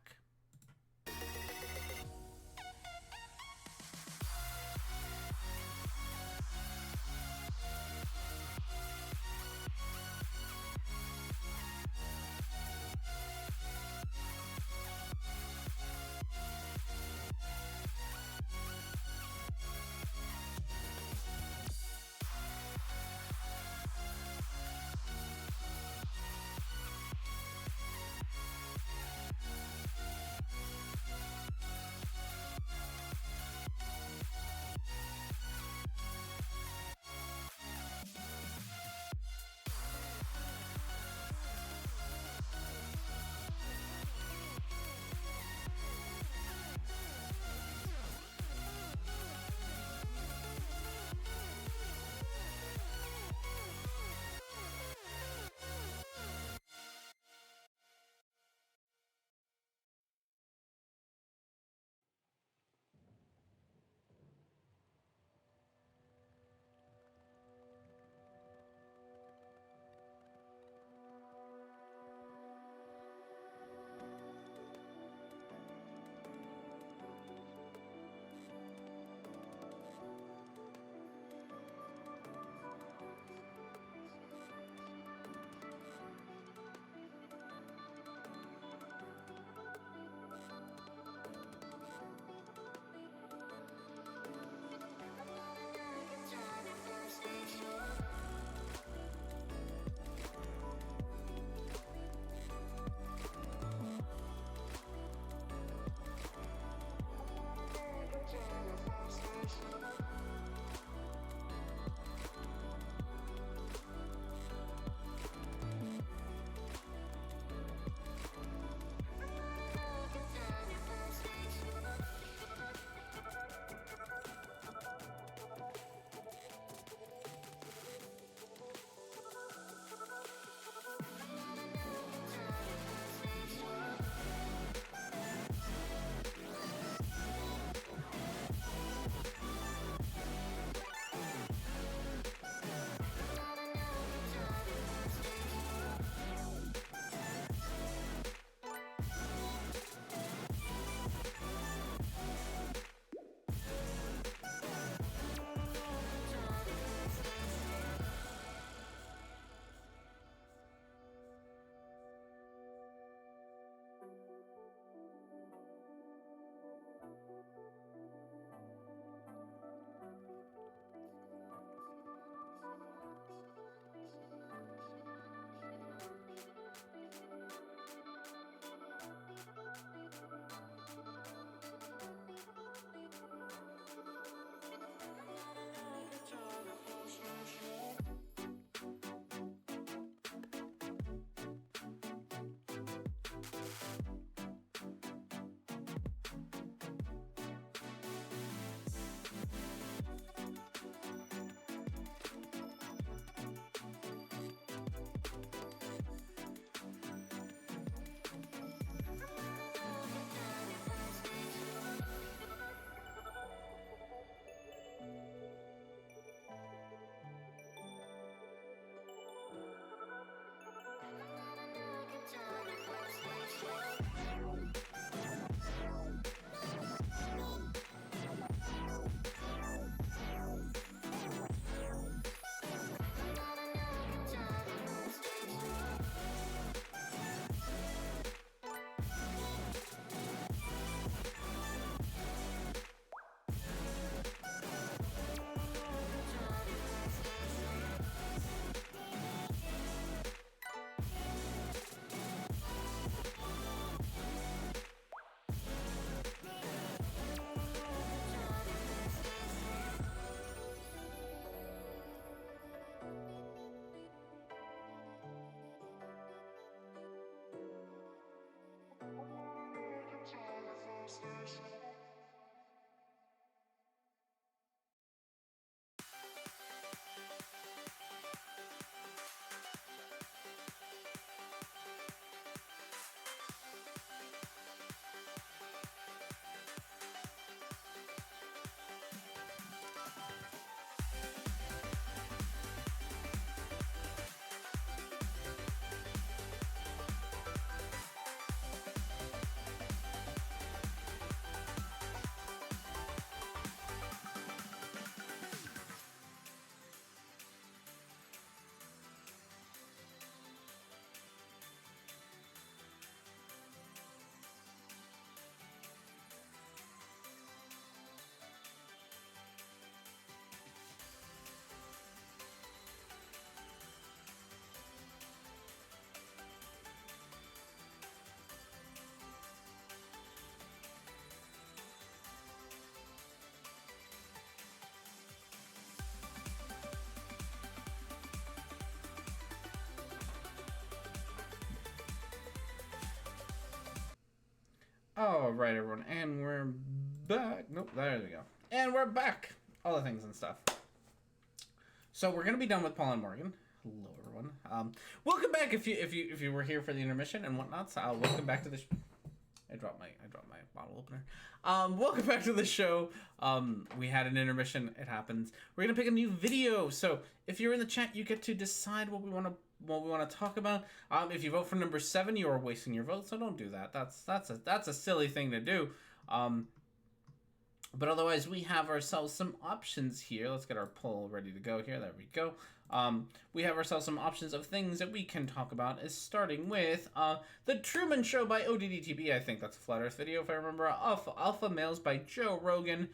All right, everyone, and we're back. Nope, there we go. And we're back. All the things and stuff. So we're gonna be done with Paul and Morgan. Hello, everyone. Welcome back if you were here for the intermission and whatnot. So, welcome back to the. I dropped my bottle opener. Welcome back to the show. We had an intermission. It happens. We're gonna pick a new video. So if you're in the chat, you get to decide what we want to talk about. If you vote for number 7, you are wasting your vote. So don't do that. That's a silly thing to do. But otherwise, we have ourselves some options here. Let's get our poll ready to go here. There we go. We have ourselves some options of things that we can talk about, is starting with The Truman Show by ODDTB. I think that's a Flat Earth video, if I remember. Alpha Males by Joe Rogan.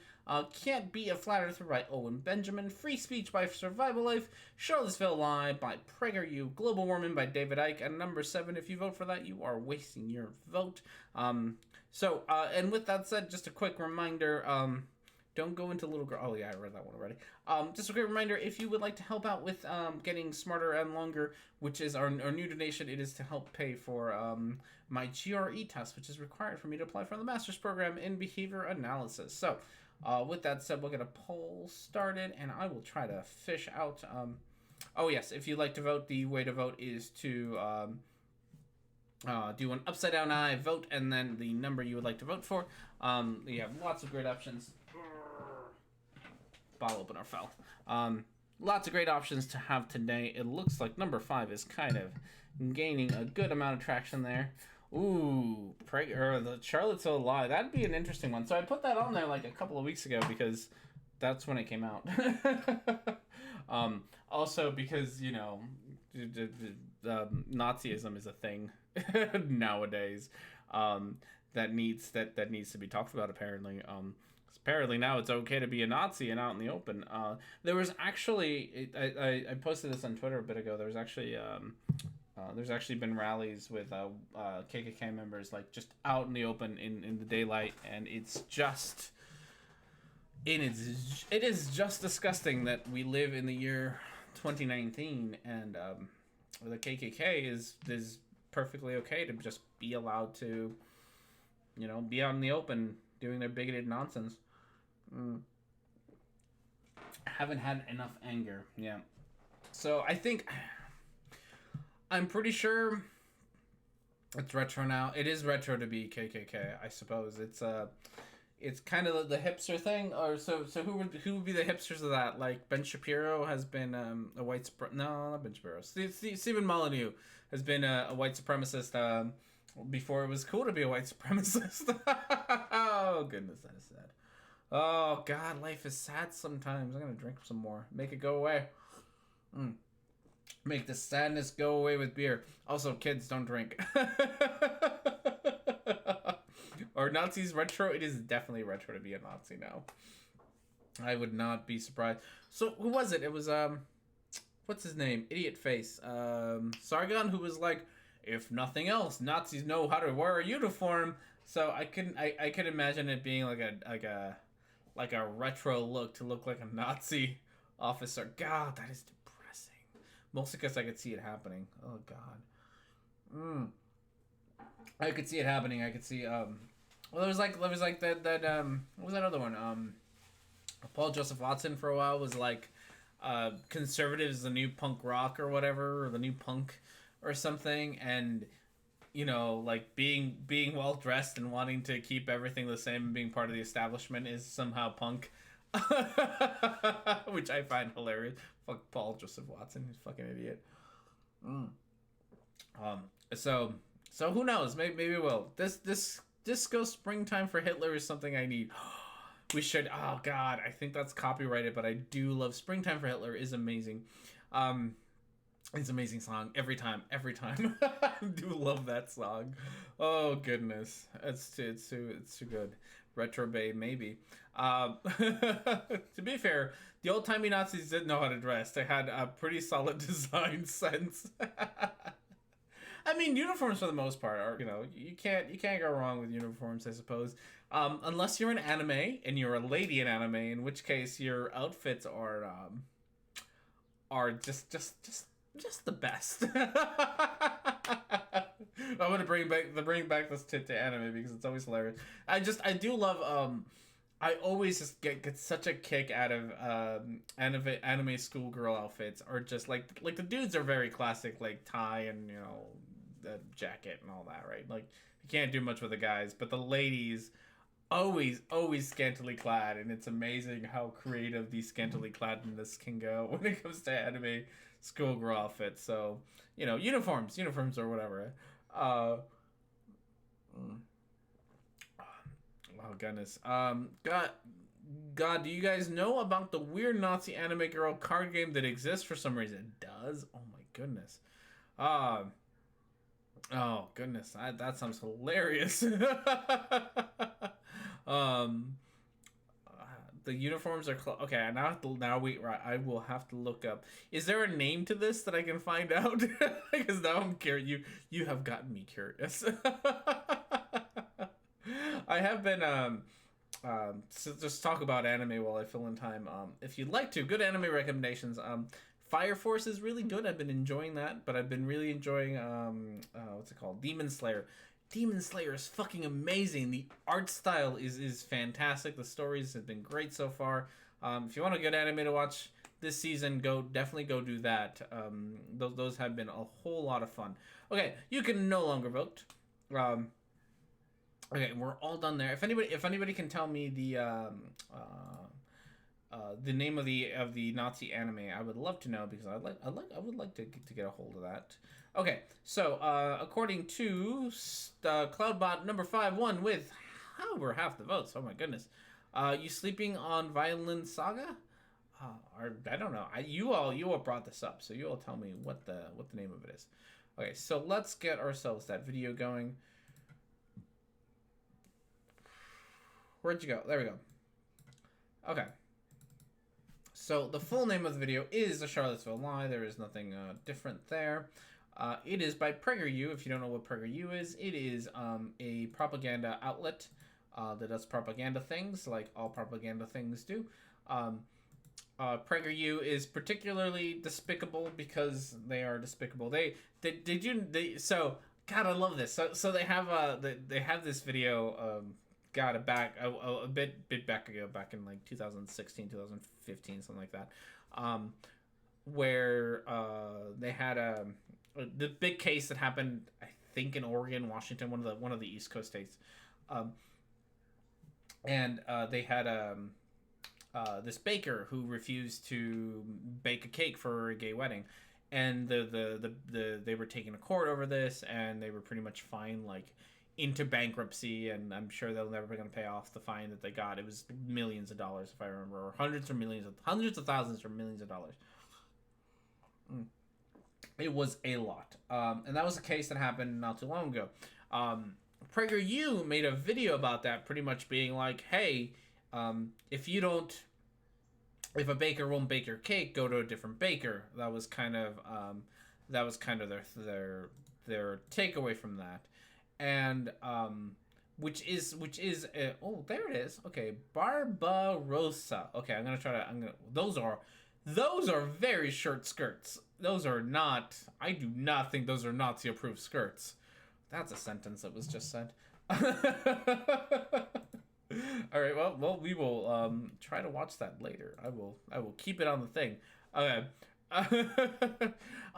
Can't Be a Flat Earther by Owen Benjamin. Free Speech by Survival Life. Charlottesville Lie by PragerU. Global Warming by David Icke. And number 7, if you vote for that, you are wasting your vote. And with that said, just a quick reminder, don't go into Little Girl. Oh, yeah, I read that one already. Just a quick reminder, if you would like to help out with getting Smarter and Longer, which is our new donation, it is to help pay for my GRE test, which is required for me to apply for the master's program in behavior analysis. So, with that said, we'll get a poll started, and I will try to fish out. Oh, yes, if you'd like to vote, the way to vote is to do an upside down eye, vote, and then the number you would like to vote for. You have lots of great options. Bottle opener fell. Lots of great options to have today. It looks like number 5 is kind of gaining a good amount of traction there. Ooh, the Charlottesville Lie. That'd be an interesting one. So I put that on there like a couple of weeks ago because that's when it came out. Also because, you know, Nazism is a thing nowadays that needs to be talked about, apparently. Apparently now it's okay to be a Nazi and out in the open. There was actually, I posted this on Twitter a bit ago. There's actually been rallies with KKK members, like, just out in the open in the daylight, and it is just disgusting that we live in the year 2019 and the KKK is perfectly okay to just be allowed to, you know, be out in the open doing their bigoted nonsense. Haven't had enough anger. Yeah. So I'm pretty sure it's retro now. It is retro to be KKK, I suppose. It's kind of the hipster thing, or so who would be the hipsters of that? Like, Ben Shapiro has been a white no, not Ben Shapiro. Stephen Molyneux has been a white supremacist before it was cool to be a white supremacist. Oh goodness, that is sad. Oh God, life is sad sometimes. I'm gonna drink some more. Make it go away. Make the sadness go away with beer. Also, kids, don't drink. Are Nazis retro? It is definitely retro to be a Nazi now. I would not be surprised. So, who was it? It was, what's his name? Idiot face. Sargon, who was like, if nothing else, Nazis know how to wear a uniform. So, I could imagine it being like a retro look to look like a Nazi officer. God, that is depressing. Mostly because I could see it happening. Oh, God. I could see it happening. I could see, well, there was like that what was that other one? Paul Joseph Watson for a while was like, conservatives, the new punk rock or whatever, or the new punk or something, and, you know, like being well dressed and wanting to keep everything the same and being part of the establishment is somehow punk. Which I find hilarious. Fuck Paul Joseph Watson, he's a fucking idiot. So who knows? Maybe we'll. This Disco Springtime for Hitler is something I need. We should. Oh God, I think that's copyrighted, but I do love Springtime for Hitler. Is amazing. It's an amazing song every time. I do love that song. Oh goodness, it's too good. Retro Bay maybe. To be fair, the old timey Nazis didn't know how to dress. They had a pretty solid design sense. I mean, uniforms for the most part are, you know, you can't go wrong with uniforms, I suppose. Unless you're in anime and you're a lady in anime, in which case your outfits are just the best. I'm gonna bring back this to anime because it's always hilarious. I do love I always just get such a kick out of anime schoolgirl outfits, or just like the dudes are very classic, like tie and the jacket and all that, right? Like you can't do much with the guys, but the ladies always scantily clad, and it's amazing how creative the scantily cladness can go when it comes to anime schoolgirl outfits. So uniforms or whatever. Oh goodness. God, do you guys know about the weird Nazi anime girl card game that exists for some reason? It does? Oh my goodness. Oh goodness, that sounds hilarious. The uniforms are okay. I will have to look up. Is there a name to this that I can find out? Because now I'm curious. You have gotten me curious. I have been so just talk about anime while I fill in time. If you'd like to, good anime recommendations. Fire Force is really good. I've been enjoying that, but I've been really enjoying what's it called? Demon Slayer. Demon Slayer is fucking amazing. The art style is fantastic. The stories have been great so far. If you want a good anime to watch this season, definitely go do that. Those have been a whole lot of fun. Okay, you can no longer vote. Okay, we're all done there. If anybody can tell me the name of the Nazi anime, I would love to know, because I would like to get a hold of that. Okay, so according to Cloudbot number 5-1 with over half the votes. Oh my goodness, you sleeping on Violin Saga? Or I don't know. You all brought this up, so you all tell me what the name of it is. Okay, so let's get ourselves that video going. Where'd you go? There we go. Okay. So the full name of the video is The Charlottesville Lie. There is nothing different there. It is by PragerU. If you don't know what PragerU is, it is a propaganda outlet that does propaganda things, like all propaganda things do. PragerU is particularly despicable because they are despicable. So God, I love this. So they have this video. Got it back a bit back ago, back in like 2016, 2015, something like that, where they had the big case that happened, I think, in Oregon, Washington, one of the East Coast states, and they had this baker who refused to bake a cake for a gay wedding, and they were taking to court over this, and they were pretty much fined like into bankruptcy, and I'm sure they'll never be going to pay off the fine that they got. It was millions of dollars, if I remember, or hundreds of thousands or millions of dollars. It was a lot, and that was a case that happened not too long ago. PragerU made a video about that, pretty much being like, "Hey, if a baker won't bake your cake, go to a different baker." That was kind of their takeaway from that. And which is oh, there it is. Okay, Barbarossa. Okay, those are very short skirts. Those are not, I do not think those are Nazi approved skirts. That's a sentence that was just said. All right, well we will try to watch that later. I will keep it on the thing. Okay.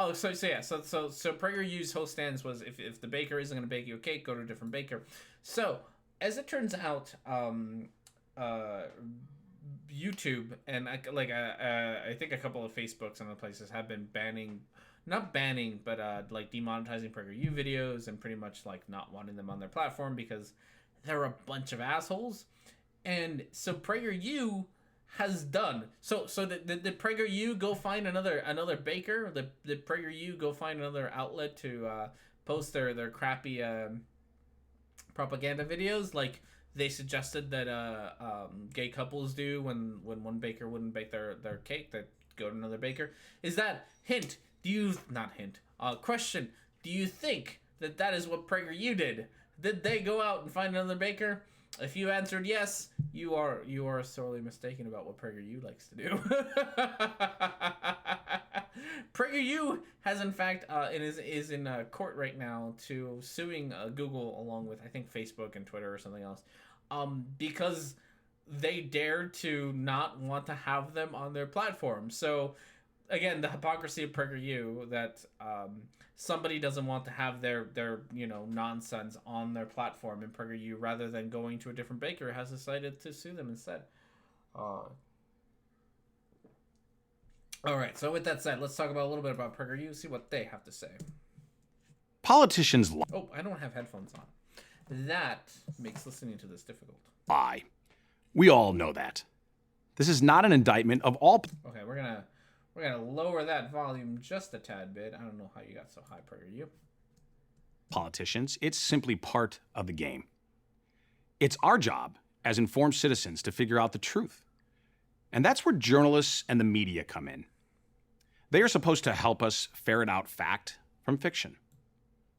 Oh, so PragerU's whole stance was, if the baker isn't going to bake you a cake, go to a different baker. So as it turns out, YouTube and I think a couple of Facebooks and other places have been not banning, but like demonetizing PragerU videos, and pretty much like not wanting them on their platform because they're a bunch of assholes. And so PragerU has done so did PragerU go find another baker? Did PragerU go find another outlet to post their crappy propaganda videos, like they suggested that gay couples do when one baker wouldn't bake their cake, that go to another baker? Is that question, do you think that is what PragerU did? Did they go out and find another baker? If you answered yes, you are sorely mistaken about what PragerU likes to do. PragerU has in fact is in court right now to suing Google along with I think Facebook and Twitter or something else, because they dared to not want to have them on their platform. So again, the hypocrisy of PragerU that somebody doesn't want to have their nonsense on their platform in PragerU rather than going to a different baker has decided to sue them instead. All right, so with that said, let's talk about a little bit about PragerU, see what they have to say. Politicians Oh, I don't have headphones on. That makes listening to this difficult. lie. We all know that. This is not an indictment of all Okay, we're gonna lower that volume just a tad bit. I don't know how you got so high, PragerU. politicians. It's simply part of the game. It's our job as informed citizens to figure out the truth. And that's where journalists and the media come in. They are supposed to help us ferret out fact from fiction.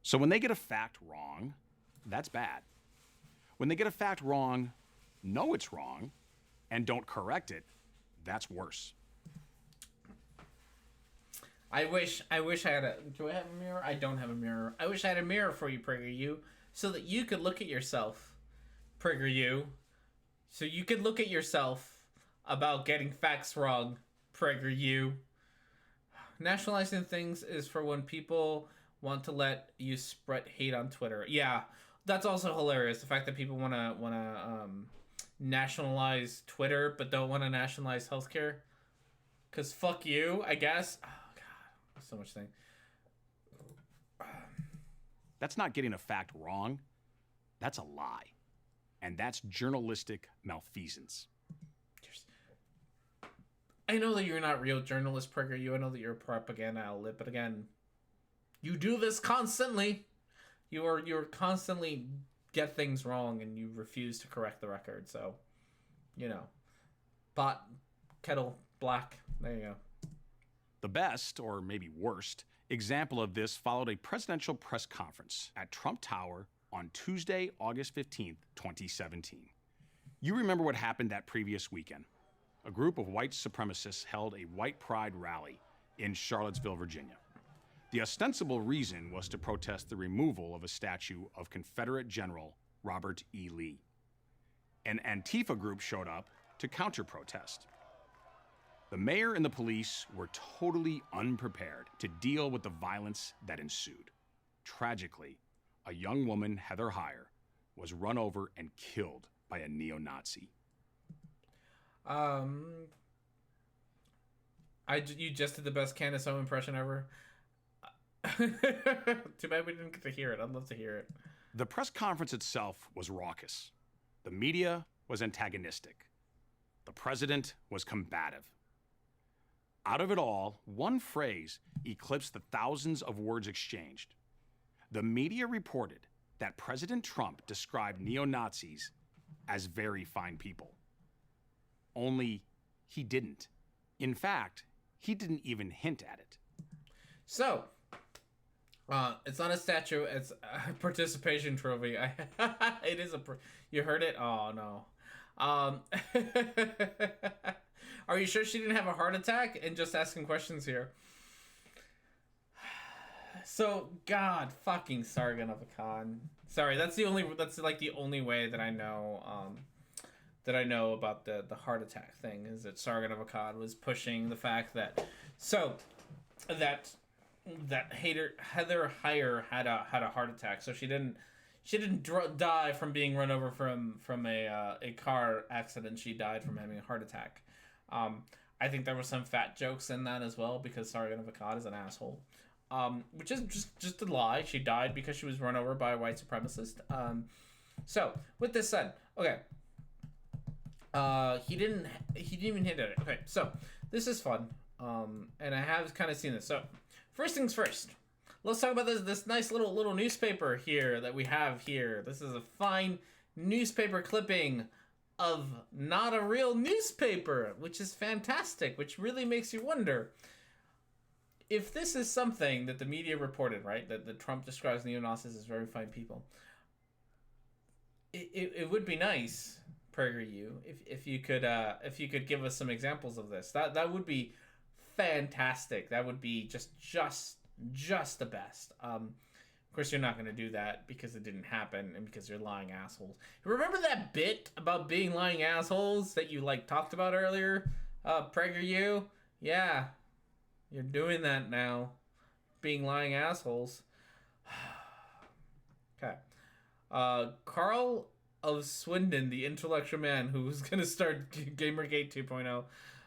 So when they get a fact wrong, that's bad. When they get a fact wrong, know it's wrong, and don't correct it, that's worse. I wish I had a. Do I have a mirror? I don't have a mirror. I wish I had a mirror for you, PragerU, so that you could look at yourself, PragerU, so you could look at yourself about getting facts wrong, PragerU. Nationalizing things is for when people want to let you spread hate on Twitter. Yeah, that's also hilarious. The fact that people wanna nationalize Twitter but don't want to nationalize healthcare. Cause fuck you, I guess. Oh god, so much thing. That's not getting a fact wrong. That's a lie. And that's journalistic malfeasance. I know that you're not real journalist, PragerU. I know that you're a propaganda outlet, but again, you do this constantly. You're constantly get things wrong and you refuse to correct the record. So, pot, kettle, black. There you go. The best, or maybe worst, example of this followed a presidential press conference at Trump Tower on Tuesday, August 15th, 2017. You remember what happened that previous weekend. A group of white supremacists held a white pride rally in Charlottesville, Virginia. The ostensible reason was to protest the removal of a statue of Confederate General Robert E. Lee. An Antifa group showed up to counter-protest. The mayor and the police were totally unprepared to deal with the violence that ensued. Tragically, a young woman, Heather Heyer, was run over and killed by a neo-Nazi. You just did the best Candace Owens impression ever. Too bad we didn't get to hear it. I'd love to hear it. The press conference itself was raucous. The media was antagonistic. The president was combative. Out of it all, one phrase eclipsed the thousands of words exchanged. The media reported that President Trump described neo-Nazis as very fine people. Only he didn't. In fact, he didn't even hint at it. So, it's not a statue, it's a participation trophy. It is you heard it? Oh, no. Are you sure she didn't have a heart attack? And just asking questions here. So, God fucking Sargon of Akkad. Sorry, that's like the only way that I know, about the heart attack thing, is that Sargon of Akkad was pushing the fact that Heather Heyer had a heart attack, so she didn't die from being run over from a car accident. She died from having a heart attack. I think there were some fat jokes in that as well, because Sargon of Akkad is an asshole. Which is just a lie. She died because she was run over by a white supremacist. So with this said, okay. He didn't even hint at it. Okay, so this is fun. And I have kind of seen this. So first things first, let's talk about this nice little newspaper here that we have here. This is a fine newspaper clipping of not a real newspaper, which is fantastic, which really makes you wonder if this is something that the media reported, right? That Trump describes neo-Nazis as very fine people. It would be nice, PragerU, if you could give us some examples of this. That would be fantastic. That would be just the best. Of course, you're not going to do that because it didn't happen and because you're lying assholes. Remember that bit about being lying assholes that you like talked about earlier? PragerU? Yeah, you're doing that now. Being lying assholes. Okay. Carl of Swindon, the intellectual man who's going to start Gamergate 2.0.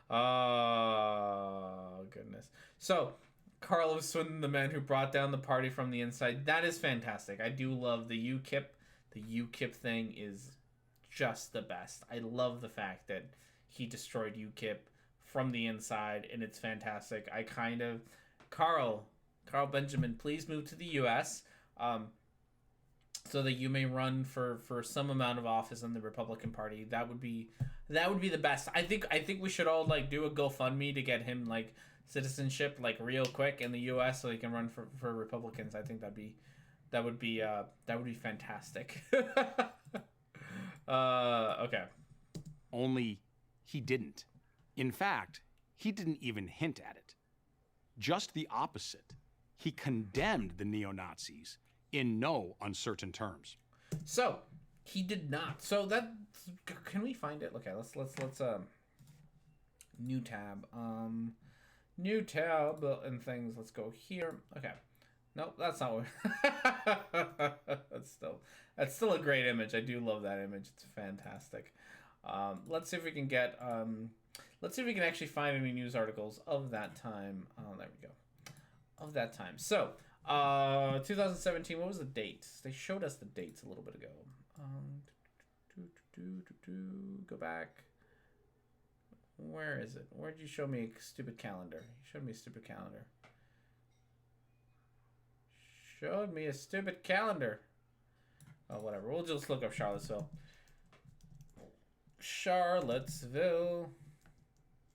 Oh, goodness. So, Carl of Swindon, the man who brought down the party from the inside. That is fantastic. I do love the UKIP. The UKIP thing is just the best. I love the fact that he destroyed UKIP from the inside, and it's fantastic. Carl Benjamin, please move to the U.S., so that you may run for some amount of office in the Republican Party. That would be the best. I think we should all like do a GoFundMe to get him like citizenship like real quick in the U.S. so he can run for Republicans. I think that would be fantastic. Okay. Only he didn't. In fact, he didn't even hint at it. Just the opposite. He condemned the neo-Nazis in no uncertain terms. So, he did not. So that, can we find it? Okay, let's new tab. New tab and things. Let's go here. Okay. Nope, that's not what that's still a great image. I do love that image. It's fantastic. Let's see if we can get let's see if we can actually find any news articles of that time. There we go. Of that time. So, 2017, what was the date? They showed us the dates a little bit ago. Go back. Where is it? Where'd you show me a stupid calendar? You showed me a stupid calendar. Showed me a stupid calendar. Oh, whatever. We'll just look up Charlottesville. Charlottesville.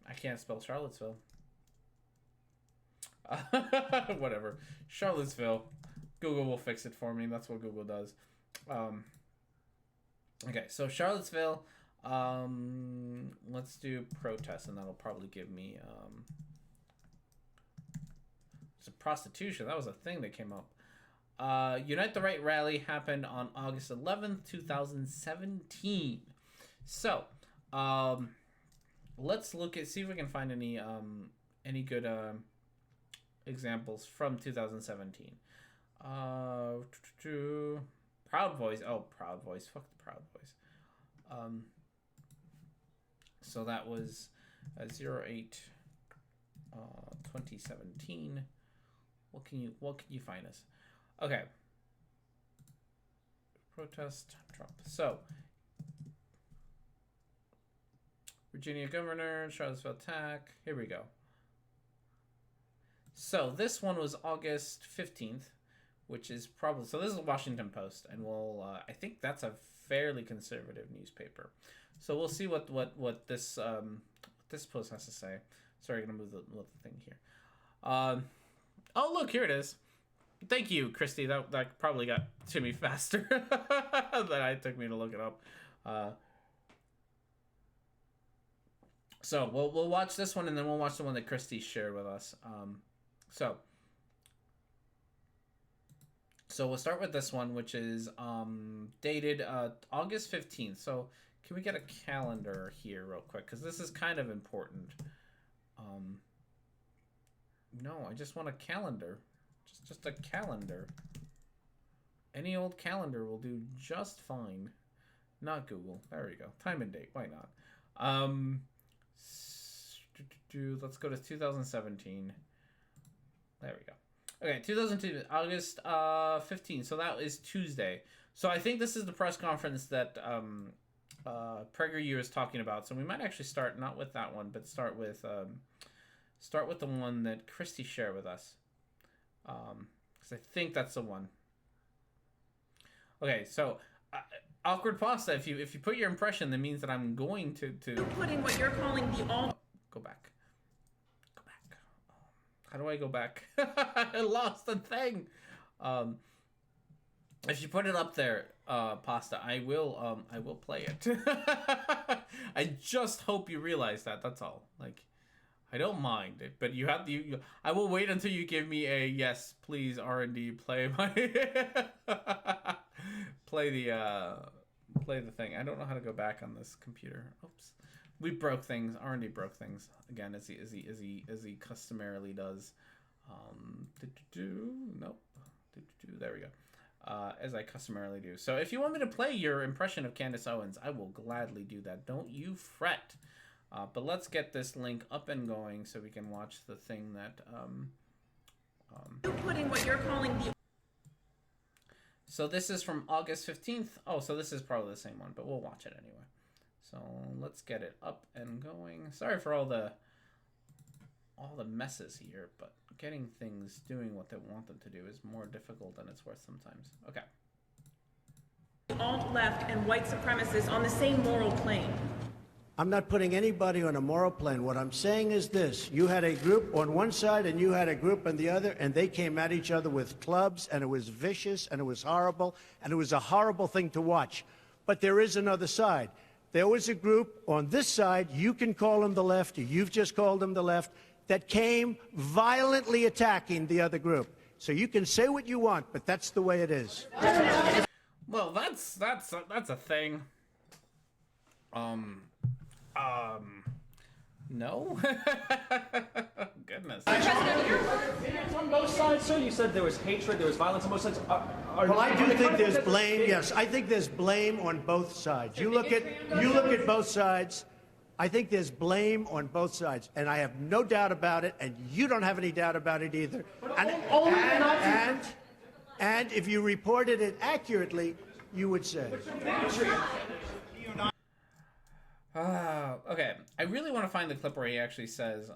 I can't spell Charlottesville. Whatever. Charlottesville. Google will fix it for me. That's what Google does. Okay, so Charlottesville. Let's do protest, and that'll probably give me it's a prostitution. That was a thing that came up. Unite the Right rally happened on August 11th, 2017. So, let's see if we can find any good examples from 2017. Proud Boys. Oh, Proud Boys. Fuck the Proud Boys. So that was 08 2017. What can you find us? Okay. Protest Trump. So Virginia governor, Charlottesville attack. Here we go. So this one was August 15th, which is probably, so this is the Washington Post, and I think that's a fairly conservative newspaper. So we'll see what this this post has to say. Sorry, I'm gonna move the thing here. Oh look, here it is. Thank you, Christy. That probably got to me faster than it took me to look it up. So we'll watch this one, and then we'll watch the one that Christy shared with us. So we'll start with this one, which is dated August 15th. So can we get a calendar here real quick? Because this is kind of important. No, I just want a calendar. Just a calendar. Any old calendar will do just fine. Not Google. There we go. Time and date. Why not? Let's go to 2017. There we go. Okay, 2002, August 15th. So that is Tuesday. So I think this is the press conference that PragerU is talking about. So we might actually start not with that one, but start with the one that Christy shared with us. Because I think that's the one. Okay, so awkward pasta. If you put your impression, that means that I'm going to. You're putting what you're calling the all. Go back. How do I go back? I lost the thing. If you put it up there, pasta, I will play it. I just hope you realize that. That's all. Like, I don't mind it, but you have to. I will wait until you give me a yes, please. R&D play my play the thing. I don't know how to go back on this computer. Oops, we broke things. R&D broke things again, as he customarily does. Nope. There we go. As I customarily do. So if you want me to play your impression of Candace Owens, I will gladly do that. Don't you fret. But let's get this link up and going so we can watch the thing that... You putting what you're calling the... So this is from August 15th. Oh, so this is probably the same one, but we'll watch it anyway. So let's get it up and going. Sorry for all the messes here, but getting things doing what they want them to do is more difficult than it's worth sometimes. Okay. alt-left and white supremacists on the same moral plane. I'm not putting anybody on a moral plane. What I'm saying is this. You had a group on one side and you had a group on the other, and they came at each other with clubs, and it was vicious, and it was horrible, and it was a horrible thing to watch. But there is another side. There was a group on this side, you can call them the left, or you've just called them the left, that came violently attacking the other group. So you can say what you want, but that's the way it is. Well, that's a thing. No? Goodness. It's on both sides, sir. You said there was hatred, there was violence on both sides. Well, I do think there's blame. Yes, I think there's blame on both sides. You look at both sides. I think there's blame on both sides, and I have no doubt about it, and you don't have any doubt about it either. And if you reported it accurately, you would say. Okay. I really want to find the clip where he actually says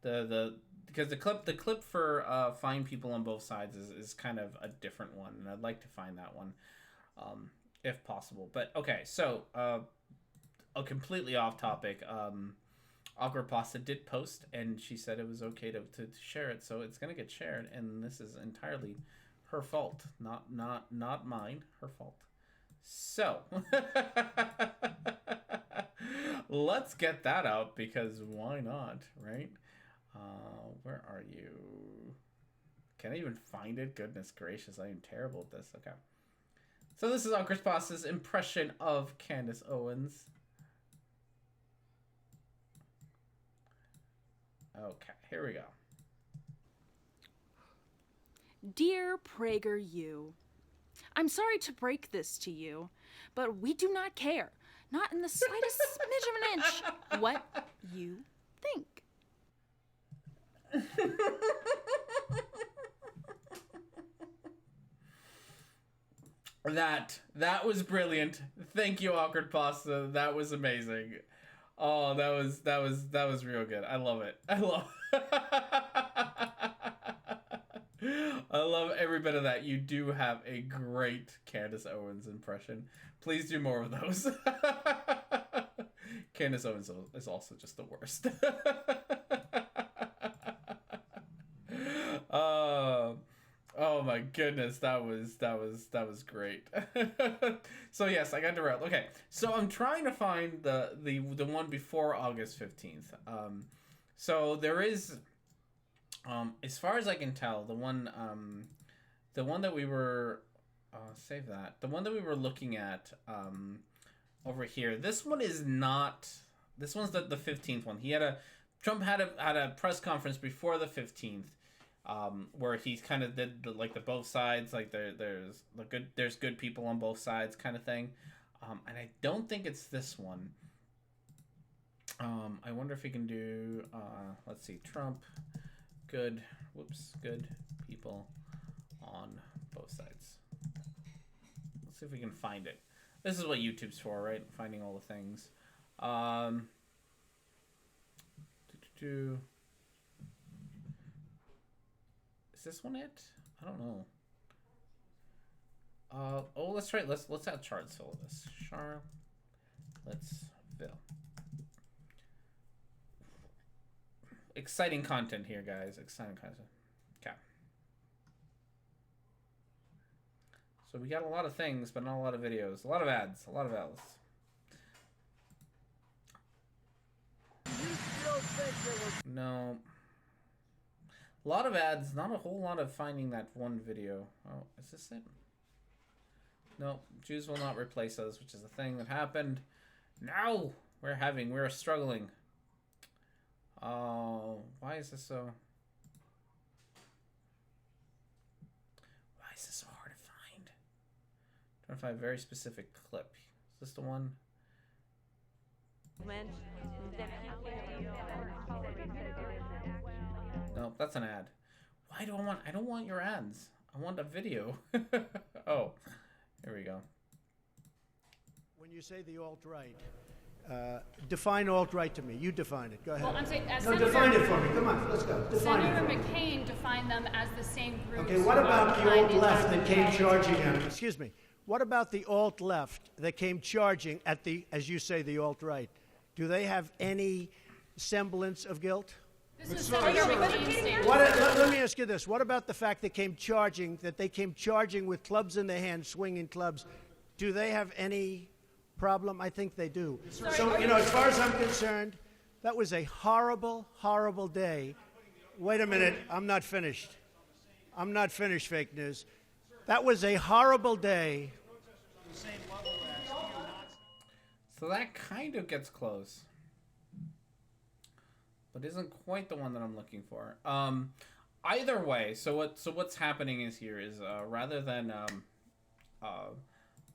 because the clip for fine people on both sides is kind of a different one, and I'd like to find that one if possible. But okay, so completely off topic. Awkward Pasta did post, and she said it was okay to share it, so it's gonna get shared, and this is entirely her fault, not mine. Her fault. So let's get that out, because why not, right? Where are you? Can I even find it? Goodness gracious, I am terrible at this. Okay. So this is Awkward Pasta's impression of Candace Owens. Okay, here we go. Dear PragerU, I'm sorry to break this to you, but we do not care, not in the slightest smidge of an inch, what you think. That was brilliant. Thank you, Awkward Pasta. That was amazing. Oh, that was real good. I love it. I love every bit of that. You do have a great Candace Owens impression. Please do more of those. Candace Owens is also just the worst. Oh my goodness, that was great. So yes, I got derailed. Okay, so I'm trying to find the one before August 15th. So there is, as far as I can tell, the one that we were save that. The one that we were looking at over here. This one is not. This one's the 15th one. Trump had a press conference before the 15th. Where he kind of did the both sides, like there's good people on both sides kind of thing, and I don't think it's this one. I wonder if he can do. Let's see, Trump, good people on both sides. Let's see if we can find it. This is what YouTube's for, right? Finding all the things. Is this one it? I don't know. Oh, let's try. Let's have Charlottesville with this. Charlottesville. Exciting content here, guys. Exciting content. Okay. So we got a lot of things, but not a lot of videos. A lot of ads. A lot of ads. You still No. A lot of ads, not a whole lot of finding that one video. Oh, is this it? No, Jews will not replace us, which is a thing that happened. No! We're struggling. Oh, why is this so... Why is this so hard to find? Trying to find a very specific clip. Is this the one? No, that's an ad. Why do I don't want your ads. I want a video. Oh, here we go. When you say the alt-right, define alt-right to me. You define it. Go ahead. Well, I'm saying, define it for me. Come on, let's go. Define Senator it for me. McCain defined them as the same group. Okay, what about the alt-left that came charging at him? Excuse me. What about the alt-left that came charging at the, as you say, the alt-right? Do they have any semblance of guilt? This was Senator McCain's statement. Let me ask you this. What about the fact they came charging with clubs in their hands, swinging clubs? Do they have any problem? I think they do. So, you know, as far as I'm concerned, that was a horrible, horrible day. Wait a minute. I'm not finished. I'm not finished, fake news. That was a horrible day. So that kind of gets close. But isn't quite the one that I'm looking for. Either way, so what's happening is rather than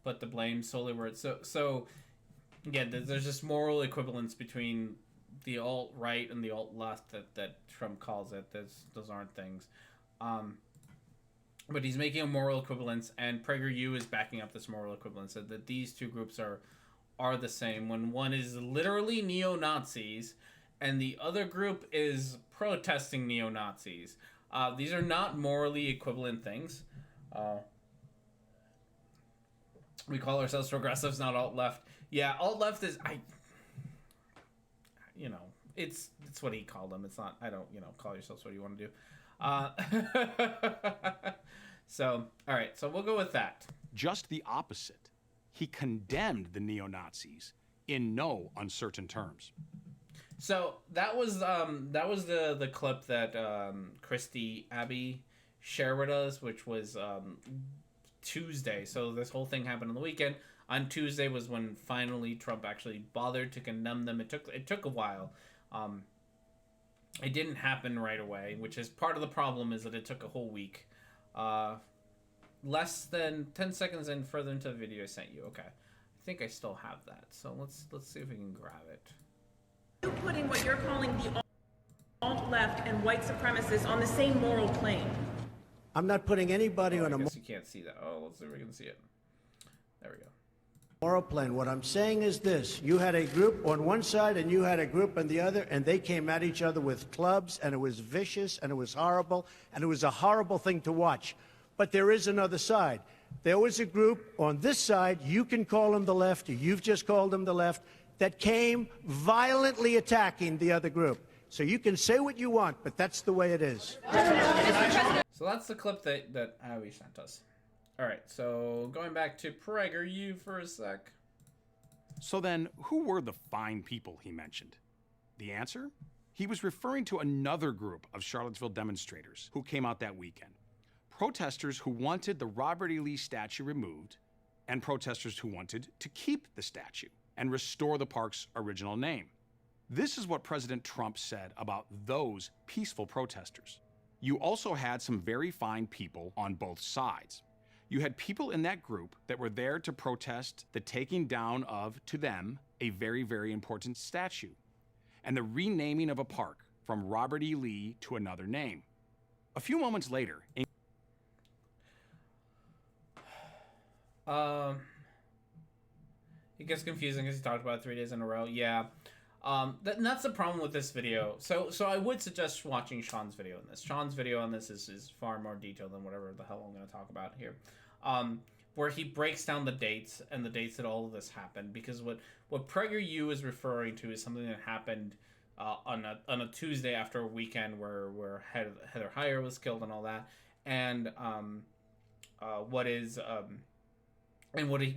put the blame solely where it's so again, there's this moral equivalence between the alt-right and the alt-left that Trump calls it. Those aren't things. But he's making a moral equivalence, and PragerU is backing up this moral equivalence, that these two groups are the same, when one is literally neo-Nazis and the other group is protesting neo-Nazis. These are not morally equivalent things. We call ourselves progressives, not alt-left. Yeah, alt-left is... it's what he called them. It's not... I don't, call yourselves what you want to do. So, all right. So we'll go with that. Just the opposite. He condemned the neo-Nazis in no uncertain terms. So that was the clip that Christy Abbey shared with us, which was Tuesday. So this whole thing happened on the weekend. On Tuesday was when finally Trump actually bothered to condemn them. It took a while. It didn't happen right away, which is part of the problem, is that it took a whole week. Less than 10 seconds in further into the video I sent you. Okay. I think I still have that. So let's see if we can grab it. You're putting what you're calling the alt-left and white supremacists on the same moral plane. I'm not putting anybody on a I guess you can't see that. Oh, let's see if we can see it. There we go. moral plane. What I'm saying is this. You had a group on one side and you had a group on the other, and they came at each other with clubs, and it was vicious, and it was horrible, and it was a horrible thing to watch. But there is another side. There was a group on this side, you can call them the left, or you've just called them the left, that came violently attacking the other group. So you can say what you want, but that's the way it is. So that's the clip that Abby sent us. All right, so going back to PragerU for a sec. So then, who were the fine people he mentioned? The answer? He was referring to another group of Charlottesville demonstrators who came out that weekend. Protesters who wanted the Robert E. Lee statue removed, and protesters who wanted to keep the statue and restore the park's original name. This is what President Trump said about those peaceful protesters. You also had some very fine people on both sides. You had people in that group that were there to protest the taking down of, to them, a very, very important statue, and the renaming of a park from Robert E. Lee to another name. A few moments later, it gets confusing because he talked about it 3 days in a row. Yeah. That's the problem with this video. So I would suggest watching Sean's video on this. Sean's video on this is far more detailed than whatever the hell I'm going to talk about here. Where he breaks down the dates and the dates that all of this happened. Because what PragerU is referring to is something that happened on a Tuesday after a weekend where Heather Heyer was killed and all that. And what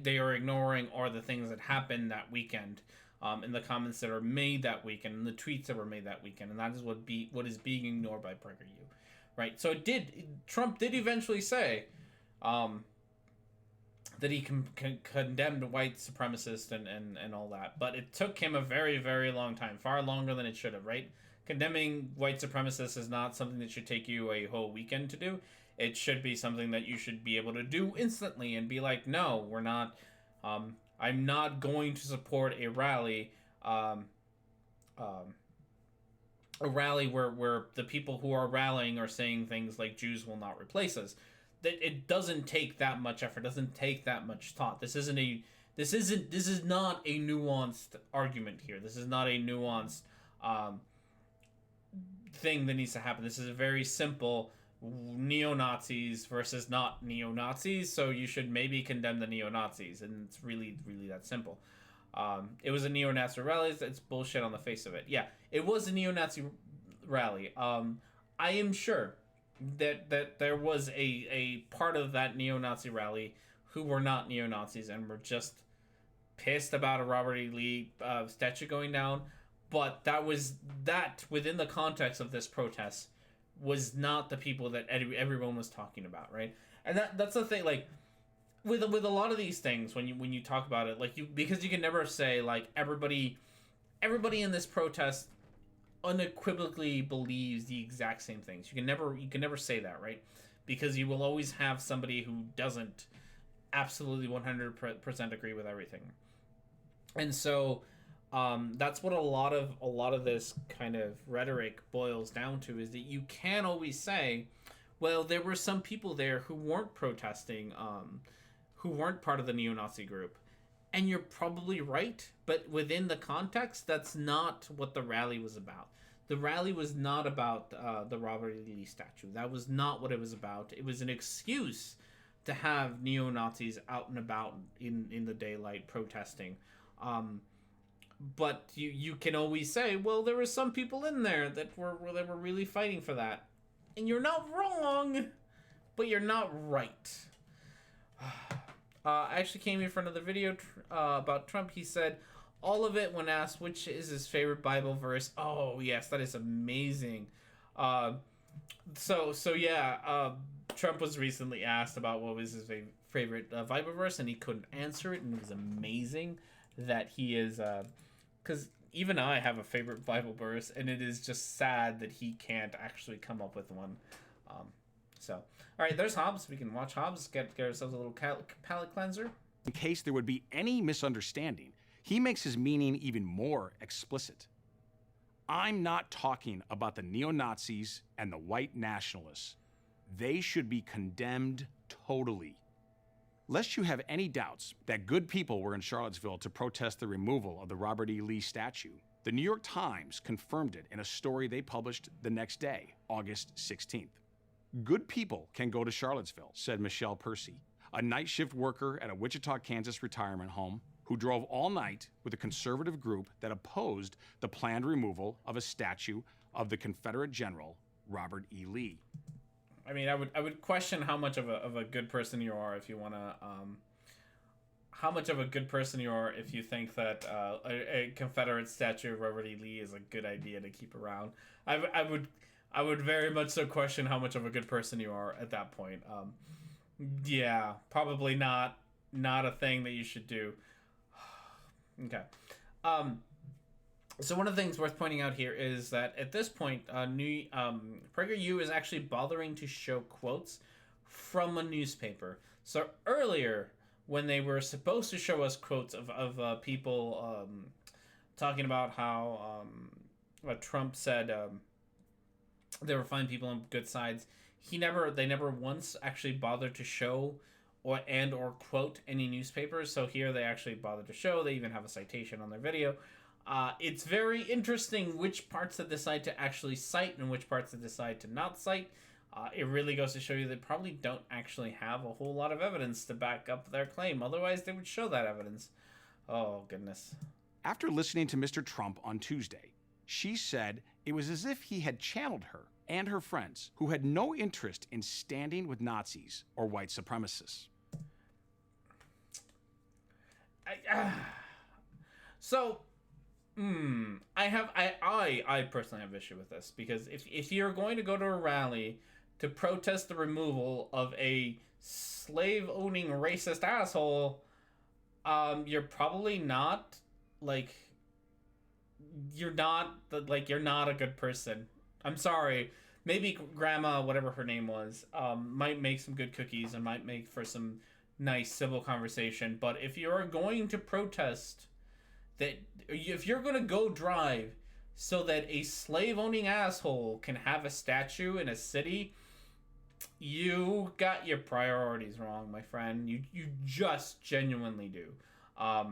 they are ignoring are the things that happened that weekend. in the comments that are made that weekend and the tweets that were made that weekend, and that is what is being ignored by PragerU, right? So Trump did eventually say that he condemned white supremacists and all that, but it took him a very, very long time, far longer than it should have, right? Condemning white supremacists is not something that should take you a whole weekend to do. It should be something that you should be able to do instantly and be like, no, we're not, I'm not going to support a rally, where the people who are rallying are saying things like Jews will not replace us. That it doesn't take that much effort, doesn't take that much thought. This is not a nuanced argument here. This is not a nuanced thing that needs to happen. This is a very simple neo-Nazis versus not neo-Nazis, so you should maybe condemn the neo-Nazis, and it's really, really that simple. It was a neo-Nazi rally. It's bullshit on the face of it. Yeah, it was a neo-Nazi rally. I am sure that there was a part of that neo-Nazi rally who were not neo-Nazis and were just pissed about a Robert E. Lee statue going down, but that within the context of this protest was not the people that everyone was talking about, right? And that's the thing, like with a lot of these things when you talk about it, like because you can never say like everybody in this protest unequivocally believes the exact same things. You can never say that, right? Because you will always have somebody who doesn't absolutely 100% agree with everything. And so that's what a lot of this kind of rhetoric boils down to, is that you can always say, well, there were some people there who weren't protesting, who weren't part of the neo-Nazi group. And you're probably right, but within the context, that's not what the rally was about. The rally was not about the Robert E. Lee statue. That was not what it was about. It was an excuse to have neo-Nazis out and about in the daylight protesting. But you can always say, well, there were some people in there that were really fighting for that. And you're not wrong, but you're not right. I actually came here for another video about Trump. He said, all of it when asked which is his favorite Bible verse. Oh, yes, that is amazing. So yeah, Trump was recently asked about what was his favorite Bible verse, and he couldn't answer it, and it was amazing that he is... because even I have a favorite Bible verse, and it is just sad that he can't actually come up with one. So, all right, there's Hobbs. We can watch Hobbs, get ourselves a little palate cleanser. In case there would be any misunderstanding, he makes his meaning even more explicit. I'm not talking about the neo-Nazis and the white nationalists. They should be condemned totally. Lest you have any doubts that good people were in Charlottesville to protest the removal of the Robert E. Lee statue, the New York Times confirmed it in a story they published the next day, August 16th. Good people can go to Charlottesville, said Michelle Percy, a night shift worker at a Wichita, Kansas retirement home who drove all night with a conservative group that opposed the planned removal of a statue of the Confederate general Robert E. Lee. I mean, I would question how much of a good person you are if you want to, how much of a good person you are if you think that a Confederate statue of Robert E. Lee is a good idea to keep around. I would very much so question how much of a good person you are at that point. Yeah, probably not a thing that you should do. Okay. So one of the things worth pointing out here is that at this point, PragerU is actually bothering to show quotes from a newspaper. So earlier, when they were supposed to show us quotes of people talking about how Trump said they were fine people on good sides, they never once actually bothered to show or quote any newspapers. So here they actually bothered to show. They even have a citation on their video. It's very interesting which parts they decide to actually cite and which parts they decide to not cite. It really goes to show you they probably don't actually have a whole lot of evidence to back up their claim. Otherwise, they would show that evidence. Oh, goodness. After listening to Mr. Trump on Tuesday, she said it was as if he had channeled her and her friends who had no interest in standing with Nazis or white supremacists. So, I personally have issue with this, because if you're going to go to a rally to protest the removal of a slave-owning racist asshole, you're probably not, like, you're not a good person. I'm sorry. Maybe Grandma, whatever her name was, might make some good cookies and might make for some nice civil conversation. But if you're going to protest that, if you're going to go drive so that a slave-owning asshole can have a statue in a city, you got your priorities wrong, my friend. You just genuinely do. I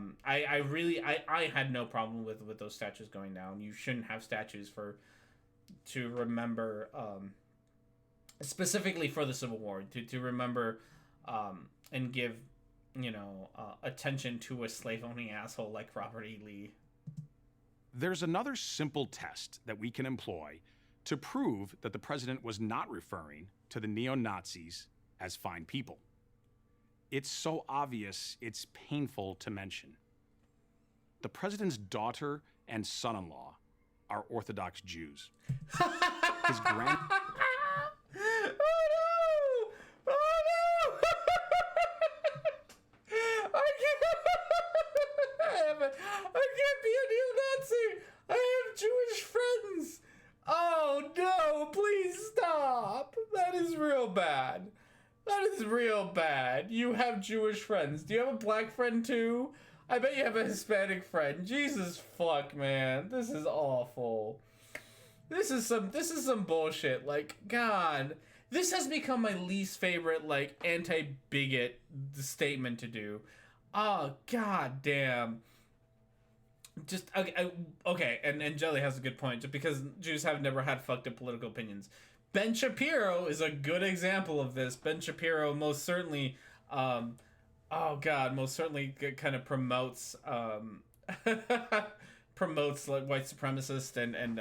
had no problem with those statues going down. You shouldn't have statues to remember, specifically for the Civil War, to remember and give, attention to a slave-owning asshole like Robert E. Lee. There's another simple test that we can employ to prove that the president was not referring to the neo-Nazis as fine people. It's so obvious, it's painful to mention. The president's daughter and son-in-law are Orthodox Jews. His grand... Oh no! Oh no! I can't be a neo-Nazi! I have Jewish friends! Oh no, please stop! That is real bad. That is real bad. You have Jewish friends. Do you have a black friend too? I bet you have a Hispanic friend. Jesus fuck, man. This is awful. This is some bullshit. Like, God. This has become my least favorite, like, anti-bigot statement to do. Oh, god damn. Just, okay, and Jelly has a good point. Just because Jews have never had fucked up political opinions. Ben Shapiro is a good example of this. Ben Shapiro most certainly, most certainly kind of promotes, promotes like white supremacists and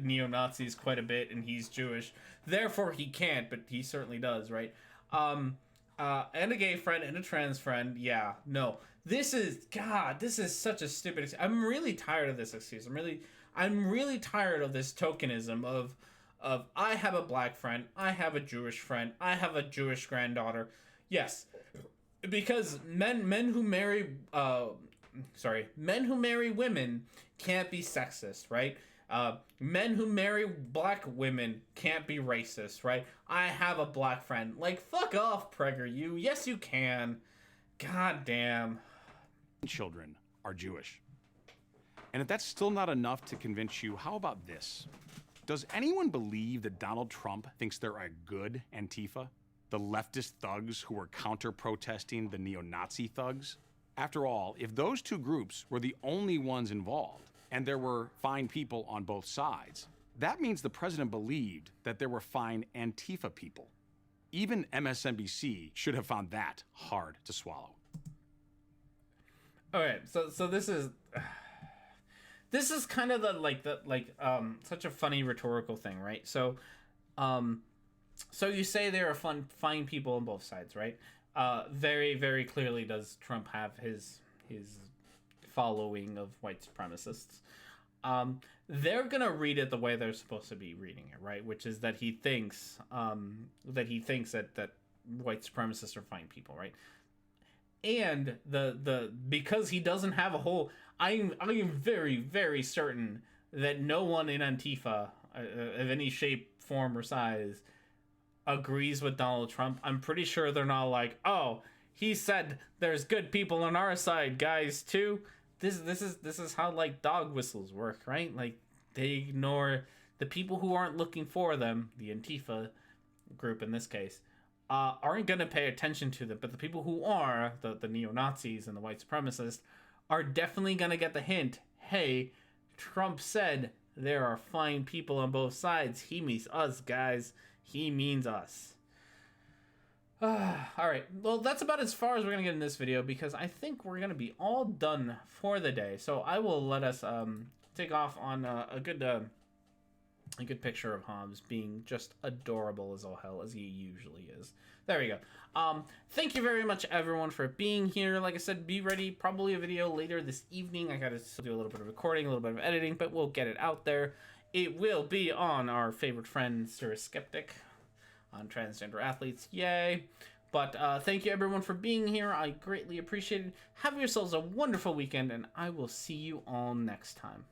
neo-Nazis quite a bit, and he's Jewish. Therefore he can't, but he certainly does, right? And a gay friend and a trans friend, yeah, no. This is such a stupid excuse. I'm really tired of this excuse. I'm really tired of this tokenism of I have a black friend, I have a Jewish friend, I have a Jewish granddaughter. Yes, because men who marry women can't be sexist, right? Men who marry black women can't be racist, right? I have a black friend. Like, fuck off, Prager, you. Yes, you can. God damn. Children are Jewish. And if that's still not enough to convince you, how about this? Does anyone believe that Donald Trump thinks they're a good Antifa? The leftist thugs who were counter-protesting the neo-Nazi thugs? After all, if those two groups were the only ones involved, and there were fine people on both sides, that means the president believed that there were fine Antifa people. Even MSNBC should have found that hard to swallow. Okay, so this is... This is kind of such a funny rhetorical thing, right? So you say there are fine people on both sides, right? Very, very clearly does Trump have his following of white supremacists. They're gonna read it the way they're supposed to be reading it, right? Which is that he thinks that white supremacists are fine people, right? And because he doesn't have a whole... I am very, very certain that no one in Antifa, of any shape, form, or size, agrees with Donald Trump. I'm pretty sure they're not like, oh, he said there's good people on our side, guys, too. This is how, like, dog whistles work, right? Like, they ignore the people who aren't looking for them, the Antifa group in this case, aren't going to pay attention to them. But the people who are, the neo-Nazis and the white supremacists, are definitely going to get the hint. Hey, Trump said there are fine people on both sides. He means us, guys. He means us. Alright, well, that's about as far as we're going to get in this video, because I think we're going to be all done for the day. So I will let us take off on a good a good picture of Hobbs being just adorable as all hell, as he usually is. There we go. Thank you very much, everyone, for being here. Like I said, be ready. Probably a video later this evening. I gotta do a little bit of recording, a little bit of editing, but we'll get it out there. It will be on our favorite friend, Sir Skeptic, on transgender athletes. Yay. But thank you, everyone, for being here. I greatly appreciate it. Have yourselves a wonderful weekend, and I will see you all next time.